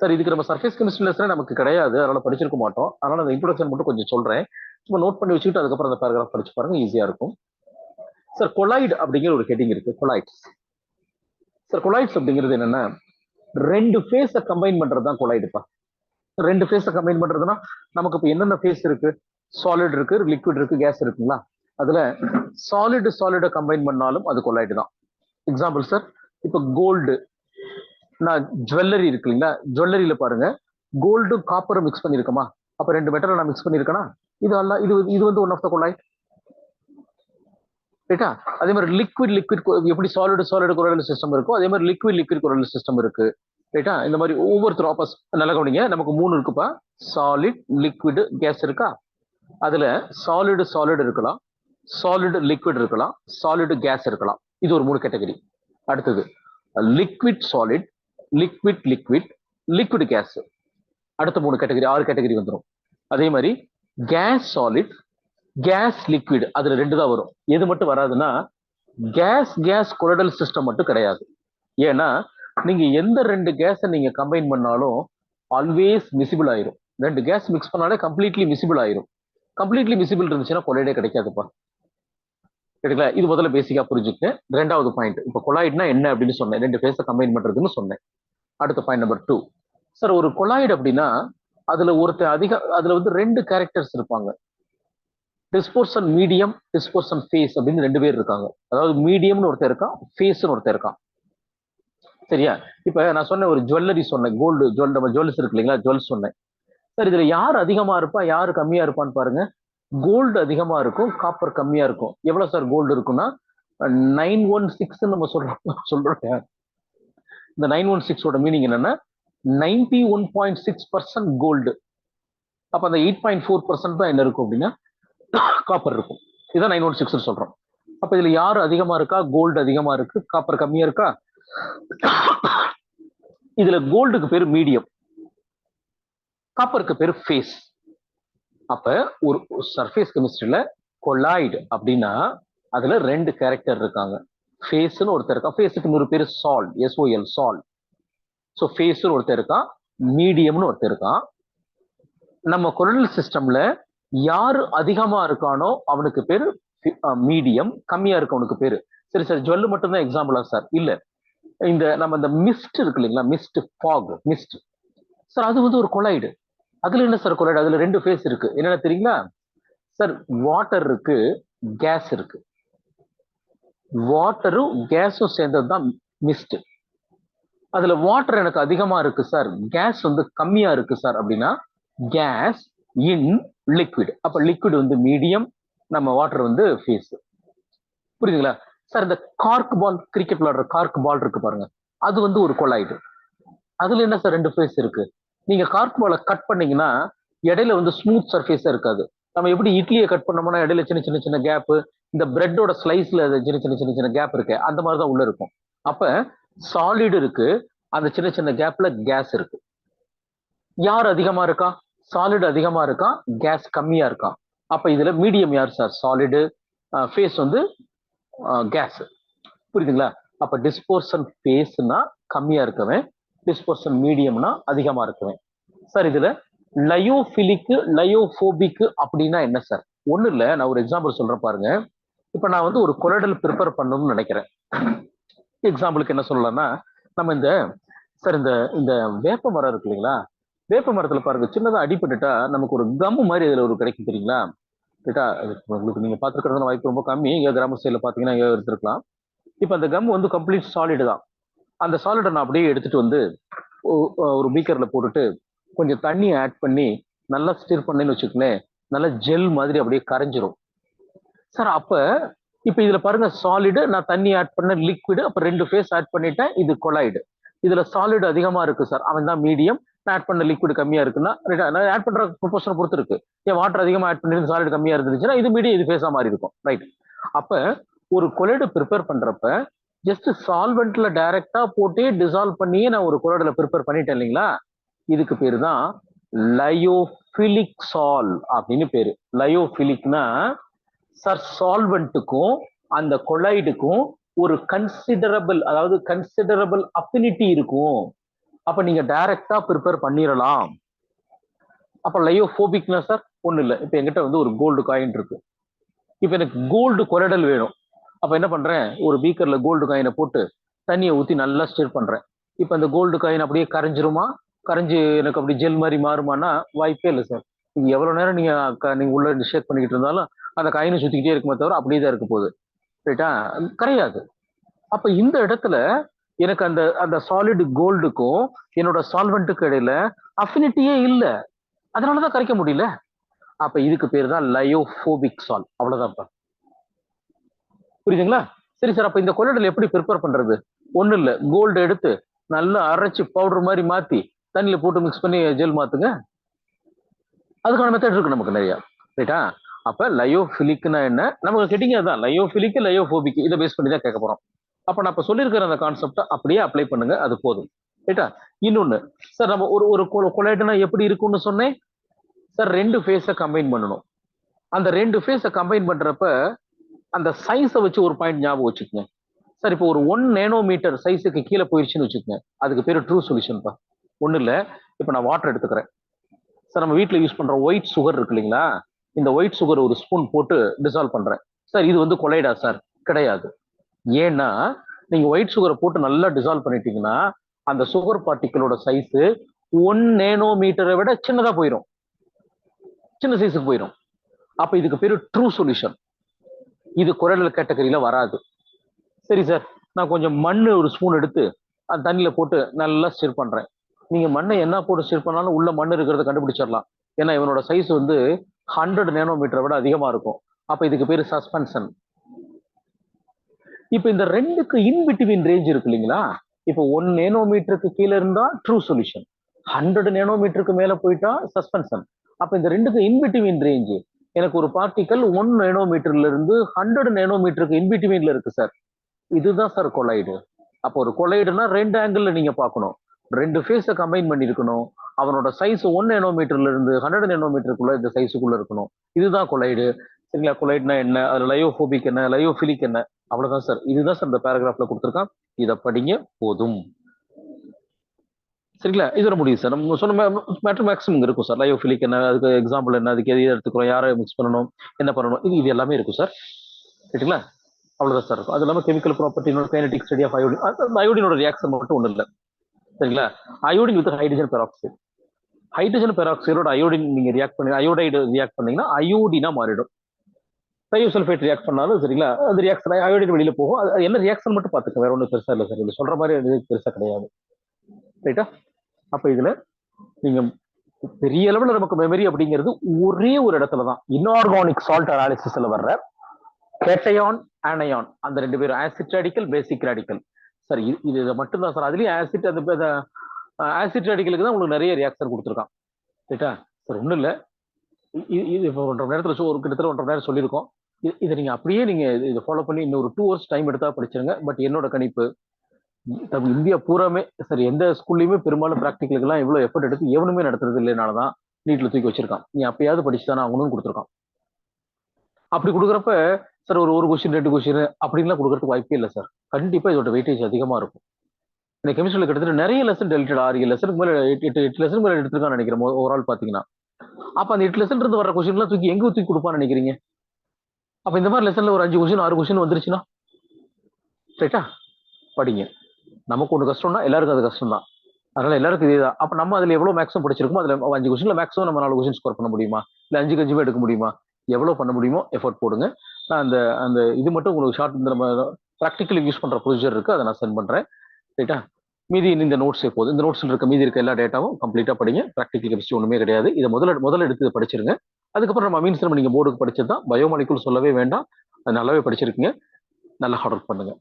சார். இதுக்கு நம்ம சர்ஃபேஸ் கெமிஸ்ட்ரி லெசன் நமக்கு கிடையாது, அதனால படிச்சிருக்க மாட்டோம். அதனால அந்த இன்ட்ரோடக்ஷன் மட்டும் கொஞ்சம் சொல்றேன், சும்மா நோட் பண்ணி வச்சுக்கிட்டு அதுக்கப்புறம் அந்த பேராகிராஃப் படிச்சு பாருங்க, ஈஸியா இருக்கும் சார். கொலாய்டு அப்படிங்கிற ஒரு ஹெட்டிங் இருக்கு. கொலாய்ட்ஸ் சார், கொலாய்ட்ஸ் அப்படிங்கிறது என்னன்னா ரெண்டு ஃபேஸை கம்பைன் பண்றதுதான் கொலாய்டுப்பா. ரெண்டு ஃபேஸை கம்பைன் பண்றதுன்னா நமக்கு இப்போ என்னென்ன ஃபேஸ் இருக்கு? சாலிட் இருக்கு, லிக்விட் இருக்கு, கேஸ் இருக்குங்களா. அதுல சாலிட கம்பைன் பண்ணாலும் அது கொலாய்டு தான். எக்ஸாம்பிள் சார், இப்போ கோல்டு, நான் ஜுவல்லரி இருக்கு இல்லைங்களா, ஜுவல்லரியில பாருங்க கோல்டும் காப்பரும் மிக்ஸ் பண்ணிருக்கோமா, அப்ப ரெண்டு மெட்டலை நான் மிக்ஸ் பண்ணிருக்கேனா, இது வந்து ஒன் ஆஃப் த கொலாய்ட். ரைட்டா? அதே மாதிரி லிக்விட் எப்படி சாலிட் கொலாய்டல் சிஸ்டம் இருக்கோ அதே மாதிரி லிக்விட் கொலாய்டல் சிஸ்டம் இருக்கு. ரைட்டா? இந்த மாதிரி ஒவ்வொருத்தரும் ஆப்போஸ் நல்லா கவனிங்க. நமக்கு 3 இருக்குப்பா, சாலிட், லிக்விட், கேஸ் இருக்கா. அதுல சாலிட் இருக்கலாம், சாலிட் லிக்விட் இருக்கலாம், சாலிட் கேஸ் இருக்கலாம். இது ஒரு 3 கேட்டகரி. அடுத்தது லிக்விட் சாலிட், லிக்விட் கேஸ், அடுத்த 3 கேட்டகரி, 6 கேட்டகரி வந்துடும். அதே மாதிரி கேஸ் சாலிட், கேஸ் லிக்விட், அதுல 2 தான் வரும். எது மட்டும் வராதுன்னா கேஸ் கொலாய்டல் சிஸ்டம் மட்டும் கிடையாது. ஏன்னா நீங்க எந்த 2 கேஸை நீங்க கம்பைன் பண்ணாலும் ஆல்வேஸ் மிசிபிள் ஆயிரும். 2 கேஸ் மிக்ஸ் பண்ணாலே கம்ப்ளீட்லி மிசிபிள் ஆயிரும். கம்ப்ளீட்லி மிசிபிள் இருந்துச்சுன்னா கொலாய்டே கிடைக்காதுப்பா. சரிங்களா? இது முதல்ல பேசிக்கா புரிஞ்சுக்க. ரெண்டாவது பாயிண்ட், இப்போ கொலாய்டுனா என்ன அப்படின்னு சொன்னேன், 2 ஃபேஸை கம்பைன் பண்றதுன்னு சொன்னேன். அடுத்த பாயிண்ட் நம்பர் 2 சார், ஒரு கொலாய்டு அப்படின்னா அதுல அதுல வந்து 2 கேரக்டர்ஸ் இருப்பாங்க. டிஸ்போர்ஷன் மீடியம், டிஸ்போர்ஷன் ஃபேஸ் அப்படின்னு 2 பேர் இருக்காங்க. அதாவது மீடியம்னு ஒருத்தர் இருக்கான், ஃபேஸ்னு ஒருத்தர் இருக்கான். சரியா? இப்ப நான் சொன்ன ஒரு ஜுவல்லரி சொன்னேன், கோல்டு ஜுவல்ஸ் இருக்கு இல்லைங்களா, ஜுவல்ஸ் சொன்னேன் சார். இதுல யார் அதிகமா இருப்பா, யாரு கம்மியா இருப்பான்னு பாருங்க. கோல்டு அதிகமா இருக்கும், காப்பர் கம்மியா இருக்கும். எவ்வளவு சார் கோல்டு இருக்குன்னா 916 நம்ம சொல்றோம். இந்த 916ஓட மீனிங் என்னன்னா 91.6% கோல்டு. அப்ப அந்த 8.4% தான் என்ன இருக்கும் அப்படின்னா காப்பர் இருக்கும். இதான் 916 சொல்றோம். அப்ப இதுல யாரு அதிகமா இருக்கா? கோல்டு அதிகமா இருக்கு, காப்பர் கம்மியா இருக்கா? இதுல கோல்டுக்கு பேரு மீடியம், காப்பருக்கு பேரு ஃபேஸ். அப்ப ஒரு சர்ஃபேஸ் கெமிஸ்ட்ரியில கொலாய்டு அப்படின்னா அதுல ரெண்டு கேரக்டர் இருக்காங்க. ஃபேஸ்னு ஒருத்தர் இருக்கா, ஃபேஸுக்கு இன்னொரு பேரு சால், SOL சால். ஸோ ஃபேஸ்னு ஒருத்தர் இருக்கான், மீடியம்னு ஒருத்தர் இருக்கான். நம்ம கொலனல் சிஸ்டம்ல யாரு அதிகமா இருக்கானோ அவனுக்கு பேரு மீடியம், கம்மியா இருக்கவனுக்கு பேரு. சரி சார், ஜுவல்லு மட்டும் தான் எக்ஸாம்பிளா சார்? இல்ல, இந்த நம்ம இந்த மிஸ்ட் இருக்கு இல்லைங்களா, மிஸ்ட், ஃபாக் மிஸ்ட் சார், அது வந்து ஒரு கொலைடு. அதுல என்ன சார் கொலைடு? அதுல ரெண்டு ஃபேஸ் இருக்கு. என்னென்ன தெரியுங்களா சார்? வாட்டர் இருக்கு, கேஸ் இருக்கு. வாட்டரும் கேஸும் சேர்ந்தது தான் மிஸ்ட். அதுல வாட்டர் எனக்கு அதிகமா இருக்கு சார், கேஸ் வந்து கம்மியா இருக்கு சார் அப்படின்னா கேஸ் இன் லிக்விட். அப்ப லிக்விட் வந்து மீடியம், நம்ம வாட்டர் வந்து ஃபேஸ். புரியுதுங்களா சார்? இந்த கார்க் பால், கிரிக்கெட் விளையாடுற கார்க் பால் இருக்கு பாருங்க, அது வந்து ஒரு கொலாய்டு. அதுல என்ன சார் ரெண்டு ஃபேஸ் இருக்கு. நீங்க கார்க் பாலை கட் பண்ணீங்கன்னா இடையில வந்து ஸ்மூத் சர்ஃபேஸா இருக்காது. நம்ம எப்படி இட்லியை கட் பண்ணோம்னா இடையில சின்ன சின்ன சின்ன கேப், இந்த பிரெட்டோட ஸ்லைஸ்ல சின்ன சின்ன சின்ன சின்ன கேப் இருக்கு, அந்த மாதிரிதான் உள்ள இருக்கும். அப்ப சாலிட் இருக்கு, அந்த சின்ன சின்ன கேப்ல கேஸ் இருக்கு. யார் அதிகமா இருக்கா? சாலிட் அதிகமா இருக்கா, கேஸ் கம்மியா இருக்கா. அப்ப இதுல மீடியம் யார் சார்? சாலிடு. ஃபேஸ் வந்து கேஸ். புரியுதுங்களா? அப்ப டிஸ்போர்ஷன் ஃபேஸ்னா கம்மியா இருக்கவன், டிஸ்போர்ஷன் மீடியம்னா அதிகமா இருக்கவன். சார் இதுல லயோபிலிக், லயோபோபிக் அப்படின்னா என்ன சார்? ஒண்ணு இல்ல, நான் ஒரு எக்ஸாம்பிள் சொல்றேன் பாருங்க. இப்ப நான் வந்து ஒரு கொலடல் ப்ரிப்பேர் பண்ணணும்னு நினைக்கிறேன். எக்ஸாம்பிளுக்கு என்ன சொல்லலாம்னா, நம்ம இந்த சார் இந்த இந்த வேப்ப மரம் இருக்கு இல்லைங்களா, வேப்ப மரத்துல பாருங்க சின்னதா அடிபட்டுட்டா நமக்கு ஒரு கம் மாதிரி அதுல ஒரு கிடைக்கும் தெரியுங்களா? உங்களுக்கு நீங்க பாத்துக்கிறது வாய்ப்பு ரொம்ப கம்மி, இங்க கிராம சைட்ல பாத்தீங்கன்னா எடுத்துருக்கலாம். இப்ப அந்த கம் வந்து கம்ப்ளீட் சாலிடு தான். அந்த சாலிடை நான் அப்படியே எடுத்துட்டு வந்து ஒரு பீக்கர்ல போட்டுட்டு கொஞ்சம் தண்ணி ஆட் பண்ணி நல்லா ஸ்டிர் பண்ணேன்னு வச்சுக்கோங்களேன், நல்லா ஜெல் மாதிரி அப்படியே கரைஞ்சிரும் சார். அப்ப இப்ப இதுல பாருங்க, சாலிடு, நான் தண்ணி ஆட் பண்ண லிக்விடு, அப்ப ரெண்டு ஃபேஸ் ஆட் பண்ணிட்டேன், இது கொலாய்டு. இதுல சாலிடு அதிகமா இருக்கு சார், அவன் தான் மீடியம். நான் ஆட் பண்ண லிக்விட் கம்மியா இருக்குன்னா, நான் ஆட் பண்ற ப்ரொபோர்ஷனை பொறுத்து இருக்கு. ஏன் வாட்டர் அதிகமா ஆட் பண்ணி சாலிடு கம்மியா இருந்துச்சுன்னா இது மீடியம், இது ஃபேஸா மாதிரி இருக்கும், ரைட்? அப்ப ஒரு கொலைடு ப்ரிப்பேர் பண்றப்ப ஜஸ்ட் சால்வெண்ட்ல டைரக்டா போட்டு டிசால்வ் பண்ணியே நான் ஒரு கொலைடுல ப்ரிப்பேர் பண்ணிட்டேன் இல்லைங்களா, இதுக்கு பேரு தான் லயோபிலிக் சால் அப்படின்னு பேரு. லயோபிலிக்னா சார் சால்வெண்ட்டுக்கும் அந்த கொலைடுக்கும் ஒரு கன்சிடரபிள், அதாவது கன்சிடரபிள் அஃபினிட்டி இருக்கும். அப்ப நீங்க டைரக்டா ப்ரிப்பேர் பண்ணிடலாம். அப்ப லயோபோபிக்னா சார் ஒண்ணு இல்ல, இப்ப என்கிட்ட வந்து ஒரு கோல்டு காயின் இருக்கு, இப்ப எனக்கு கோல்டு கொரடல் வேணும். அப்ப என்ன பண்றேன், ஒரு பீக்கர்ல கோல்டு காயினை போட்டு தண்ணியை ஊத்தி நல்லா ஸ்டிர் பண்றேன். இப்ப அந்த கோல்டு காயின் அப்படியே கரைஞ்சிருமா? கரைஞ்சு எனக்கு அப்படி ஜெல் மாதிரி மாறுமானா வாய்ப்பே இல்லை சார். நீங்க எவ்வளவு நேரம் நீங்க உள்ள ஷேக் பண்ணிக்கிட்டு இருந்தாலும் அந்த காயினை சுத்திக்கிட்டே இருக்குமே தவிர அப்படியே தான் இருக்க போகுது, ரைட்டா? கரையாது. அப்ப இந்த இடத்துல எனக்கு அந்த அந்த சாலிட் கோல்டுக்கும் என்னோட சால்வெண்ட்டுக்கு இடையில அஃபினிட்டியே இல்ல, அதனாலதான் கரைக்க முடியல. அப்ப இதுக்கு பேர் தான் லயோபோபிக் சால், அவ்வளவுதான். புரியுதுங்களா? சரி சார், அப்ப இந்த கொள்ளைடல் எப்படி ப்ரிப்பேர் பண்றது? ஒண்ணு இல்ல, கோல்டு எடுத்து நல்லா அரைச்சு பவுடர் மாதிரி மாத்தி தண்ணியில போட்டு மிக்ஸ் பண்ணி ஜெல் மாத்துங்க. அதுக்கான மெத்தட் இருக்கு நமக்கு நிறைய, ரைட்டா? அப்ப லயோபிலிக்னா என்ன நமக்கு கேட்டீங்க, அதான் லயோபிலிக், லயோபோபிக், இதை பேஸ் பண்ணி தான் கேட்க போறோம். அப்ப நான் இப்ப சொல்லியிருக்கிற அந்த கான்செப்டை அப்படியே அப்ளை பண்ணுங்க, அது போதும், ரைட்டா? இன்னொன்னு சார், நம்ம ஒரு ஒரு கொலைடுனா எப்படி இருக்கும்னு சொன்னேன் சார், ரெண்டு ஃபேஸை கம்பைன் பண்ணணும். அந்த ரெண்டு ஃபேஸை கம்பைன் பண்றப்ப அந்த சைஸை வச்சு ஒரு பாயிண்ட் ஞாபகம் வச்சுக்கோங்க சார். இப்போ ஒரு 1 நேனோமீட்டர் சைஸுக்கு கீழே போயிடுச்சுன்னு வச்சுக்கோங்க, அதுக்கு பேரு ட்ரூ சொல்யூஷன்ப்பா. ஒண்ணு இல்ல, இப்ப நான் வாட்டர் எடுத்துக்கிறேன் சார், நம்ம வீட்டுல யூஸ் பண்ற ஒயிட் சுகர் இருக்கு இல்லைங்களா, இந்த ஒயிட் சுகர் ஒரு ஸ்பூன் போட்டு டிசால்வ் பண்றேன் சார், இது வந்து கொலைடா சார்? கிடையாது. ஏன்னா நீங்க ஒயிட் சுகரை போட்டு நல்லா டிசால்வ் பண்ணிட்டீங்கன்னா அந்த சுகர் பார்ட்டிகளோட சைஸ் 1 நேனோமீட்டரை விட சின்னதா போயிடும், சின்ன சைஸுக்கு போயிடும். அப்ப இதுக்கு பேரு ட்ரூ சொல்யூஷன், இது கொரைடல் கேட்டகரியில வராது. சரி சார், நான் கொஞ்சம் மண் ஒரு ஸ்பூன் எடுத்து அந்த தண்ணியில போட்டு நல்லா ஸ்டிர் பண்றேன். நீங்க மண்ணை என்ன போட்டு ஸ்டிர் பண்ணாலும் உள்ள மண் இருக்கிறத கண்டுபிடிச்சிடலாம், ஏன்னா இவனோட சைஸ் வந்து 100 நேனோமீட்டரை விட அதிகமா இருக்கும். அப்ப இதுக்கு பேரு சஸ்பென்ஷன். இப்ப இந்த ரெண்டுக்கு இன்பிட்வீன் ரேஞ்ச் இருக்கு இல்லைங்களா, இப்போ 1 நேனோமீட்டருக்கு கீழே இருந்தா ட்ரூ சொல்யூஷன், 100 நேனோமீட்டருக்கு மேல போயிட்டா சஸ்பென்ஷன். அப்ப இந்த ரெண்டுக்கு இன்பிட்வீன் ரேஞ்ச் எனக்கு ஒரு பார்ட்டிக்கல் 1 நேனோமீட்டர்ல இருந்து 100 நேனோமீட்டருக்கு இன்பிட்வீன்ல இருக்கு சார். இதுதான் சார் கொலைடு. அப்போ ஒரு கொலைடுனா 2 ஆங்கிள் நீங்க பார்க்கணும். 2 ஃபேஸை கம்பைன் பண்ணியிருக்கணும். அவனோட சைஸ் 1 நேனோமீட்டர்ல இருந்து 100 நேனோமீட்டருக்குள்ள இந்த சைஸுக்குள்ள இருக்கணும். இதுதான் கொலைடு. சரிங்களா? கொலைட்னா என்ன, அதுல லயோபோபிக் என்ன, லயோபிலிக் என்ன, அவ்வளவுதான் சார். இதுதான் சார் இந்த பேராகிராஃப்ல கொடுத்துருக்கான். இதை படிங்க போதும். சரிங்களா? இதோட முடியும் சார். நம்ம சொன்ன மேட்ரு மேக்ஸிமம் இருக்கும் சார். லயோபிலிக் என்ன, அதுக்கு எக்ஸாம்பிள் என்ன, அதுக்கு எது எடுத்துக்கிறோம், யாரை மிக்ஸ் பண்ணணும், என்ன பண்ணணும், இது எல்லாமே இருக்கும் சார். சரிங்களா? அவ்வளவுதான் சார் இருக்கும். அது இல்லாமல் கெமிக்கல் ப்ராப்பர்ட்டினோட கைனடிக் ஸ்டடி ஆஃப் அயோடின், அயோடினோட ரியாக்ஷன் மட்டும் ஒன்றும் இல்லை. சரிங்களா? Iodine with hydrogen peroxide, hydrogen பெராக்சைடோட அயோடின் நீங்க ரியாக்ட் பண்ணி அயோடைடு ரியாக்ட் பண்ணீங்கன்னா அயோடினா மாறிடும். தயோசல்ஃபேட் ரியாக்ட் பண்ணாலும் சரிங்களா, அது ரியாக்ஷன் அயோடின் வெளியில போகும். அது என்ன ரியாக்ஷன் மட்டும் பார்த்துக்க, வேற ஒன்றும் பெருசா இல்லை சார். இது சொல்ற மாதிரி அது பெருசா கிடையாது. ரைட்டா? அப்ப இதுல நீங்க பெரிய அளவுல நமக்கு மெமரி அப்படிங்கிறது ஒரே ஒரு இடத்துல தான், இன்ஆர்கானிக் சால்ட் அனாலிசிஸ்ல வர்ற கேட்டையான் ஆனையான், அந்த 2 பேரும் ஆசிட் ராடிக்கல் பேசிக் ராடிக்கல் சார். இது மட்டும்தான் சார். அதுலயும் ஆசிட், அந்த ஆசிட் ராடிக்கலுக்கு தான் உங்களுக்கு நிறைய ரியாக்ஷன் கொடுத்துருக்கான். ரைட்டா சார்? ஒன்றும் இல்லை, இது இப்போ 1.5 மணி நேரத்தில் ஒரு கிட்டத்தட்ட 1.5 மணி நேரம் சொல்லியிருக்கோம். இதை நீங்க அப்படியே நீங்க இதை ஃபாலோ பண்ணி இன்னொரு 2 hours டைம் எடுத்தா படிச்சிருங்க. பட் என்னோட கணிப்பு இந்தியா பூராமே சார், எந்த ஸ்கூல்லையுமே பெரும்பாலும் ப்ராக்டிக்கலுக்கெல்லாம் இவ்வளவு எஃபர்ட் எடுத்து எவனுமே நடத்துறது இல்லைனாலதான் நீட்ல தூக்கி வச்சிருக்கான். நீ அப்பயாவது படிச்சுதானே ஆகணும்னு கொடுத்துருக்கான். அப்படி கொடுக்குறப்ப சார் ஒரு கொஸ்டின் 2 கொஸ்டின் அப்படின்லாம் கொடுக்கறதுக்கு வாய்ப்பே இல்லை சார். கண்டிப்பா இதோட வெயிட்டேஜ் அதிகமா இருக்கும். இந்த கெமிஸ்ட்ரியில் கிட்டத்தட்ட நிறைய லெசன் டெலிட்டட் 6 லெசனுக்கு மேல 8 லெசன் மேல எடுத்துருக்கான்னு நினைக்கிறேன் ஓவரால் பாத்தீங்கன்னா. அப்ப அந்த 8 லெசன் இருந்து வர கொஸ்டின் எல்லாம் தூக்கி எங்க தூக்கி கொடுப்பான்னு நினைக்கிறீங்க? அப்ப இந்த மாதிரி லெசன்ல ஒரு 5 கொஸ்டின் 6 கொஸ்டின் வந்துருச்சுன்னா ரைட்டா படிங்க. நமக்கு ஒன்று கஷ்டம்னா எல்லாருக்கும் அது கஷ்டம் தான். அதனால எல்லாருக்கும் இதேதான். அப்ப நம்ம அதுல எவ்வளவு மேக்ஸிமம் படிச்சிருக்கோம், அதுல 5 கொஸ்டின்ல மேக்ஸிமம் நம்ம 4 கொஸ்டின் ஸ்கோர் பண்ண முடியுமா, இல்ல 5 5 எடுக்க முடியுமா, எவ்வளவு பண்ண முடியுமோ எஃபோர்ட் போடுங்க. நான் அந்த அந்த இது மட்டும் உங்களுக்கு ஷார்ட், இந்த நம்ம ப்ராக்டிக்கலி யூஸ் பண்ற ப்ரொசீஜர் இருக்கு, அதை நான் சென்ட் பண்றேன். ரைட்டா? மீதி இந்த நோட்ஸ் போதும். இந்த நோட்ஸ்ல இருக்க மீதி இருக்க எல்லா டேட்டாவும் கம்ப்ளீட்டா படிங்க. ப்ராக்டிக்கல் கெமிஸ்ட்ரி ஒண்ணுமே கிடையாது. இதை முதல்ல எடுத்து படிச்சிருங்க. அதுக்கப்புறம் நம்ம மீன்ஸ் நம்ம நீங்க போர்டுக்கு படிச்சதுதான். பயோமாலிகுல் சொல்லவே வேண்டாம், அது நல்லாவே படிச்சிருக்கீங்க. நல்லா ஹார்ட் ஒர்க் பண்ணுங்க.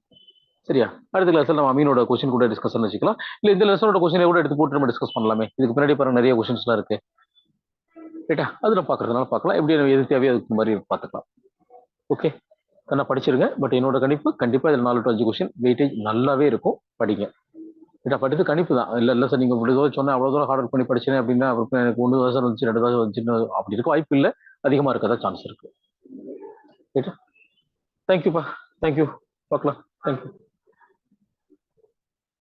சரியா? அடுத்த கிளாஸ்ல நம்ம அமீனோட கொஸ்டின் கூட டிஸ்கஷன் வச்சுக்கலாம். இல்ல இந்த லெசனோட கொஸ்டினை கூட எடுத்து போட்டு நம்ம டிஸ்கஸ் பண்ணலாமே. இதுக்கு பின்னாடி பாருங்க நிறைய கொஸ்டின்ஸ்லாம் இருக்கு. ரைட்டா? அது நம்ம பாக்குறதுனால பார்க்கலாம். எப்படி எது தேவையோ அதுக்கு மாதிரி பார்த்துக்கலாம். ஓகே, நான் படிச்சிருங்க. பட் என்னோட கணிப்பு கண்டிப்பா இதில் 4 to 5 கொஸ்டின் வெயிட்டேஜ் நல்லாவே இருக்கும். படிங்க. ரைட்டா? படித்து கணிப்பு தான். இல்ல சார் நீங்க இப்படி சொன்னா அவ்வளவு தூரம் ஹார்ட் ஒர்க் பண்ணி படிச்சேன் அப்படின்னா அப்புறம் எனக்கு 1 வருஷம் வந்துச்சு 2 வருஷம் வந்துச்சுன்னு அப்படி இருக்க வாய்ப்பு இல்லை. அதிகமா இருக்கதான் சான்ஸ் இருக்கு. ரைட்டா? தேங்க்யூப்பா. தேங்க்யூ. பார்க்கலாம். தேங்க்யூ.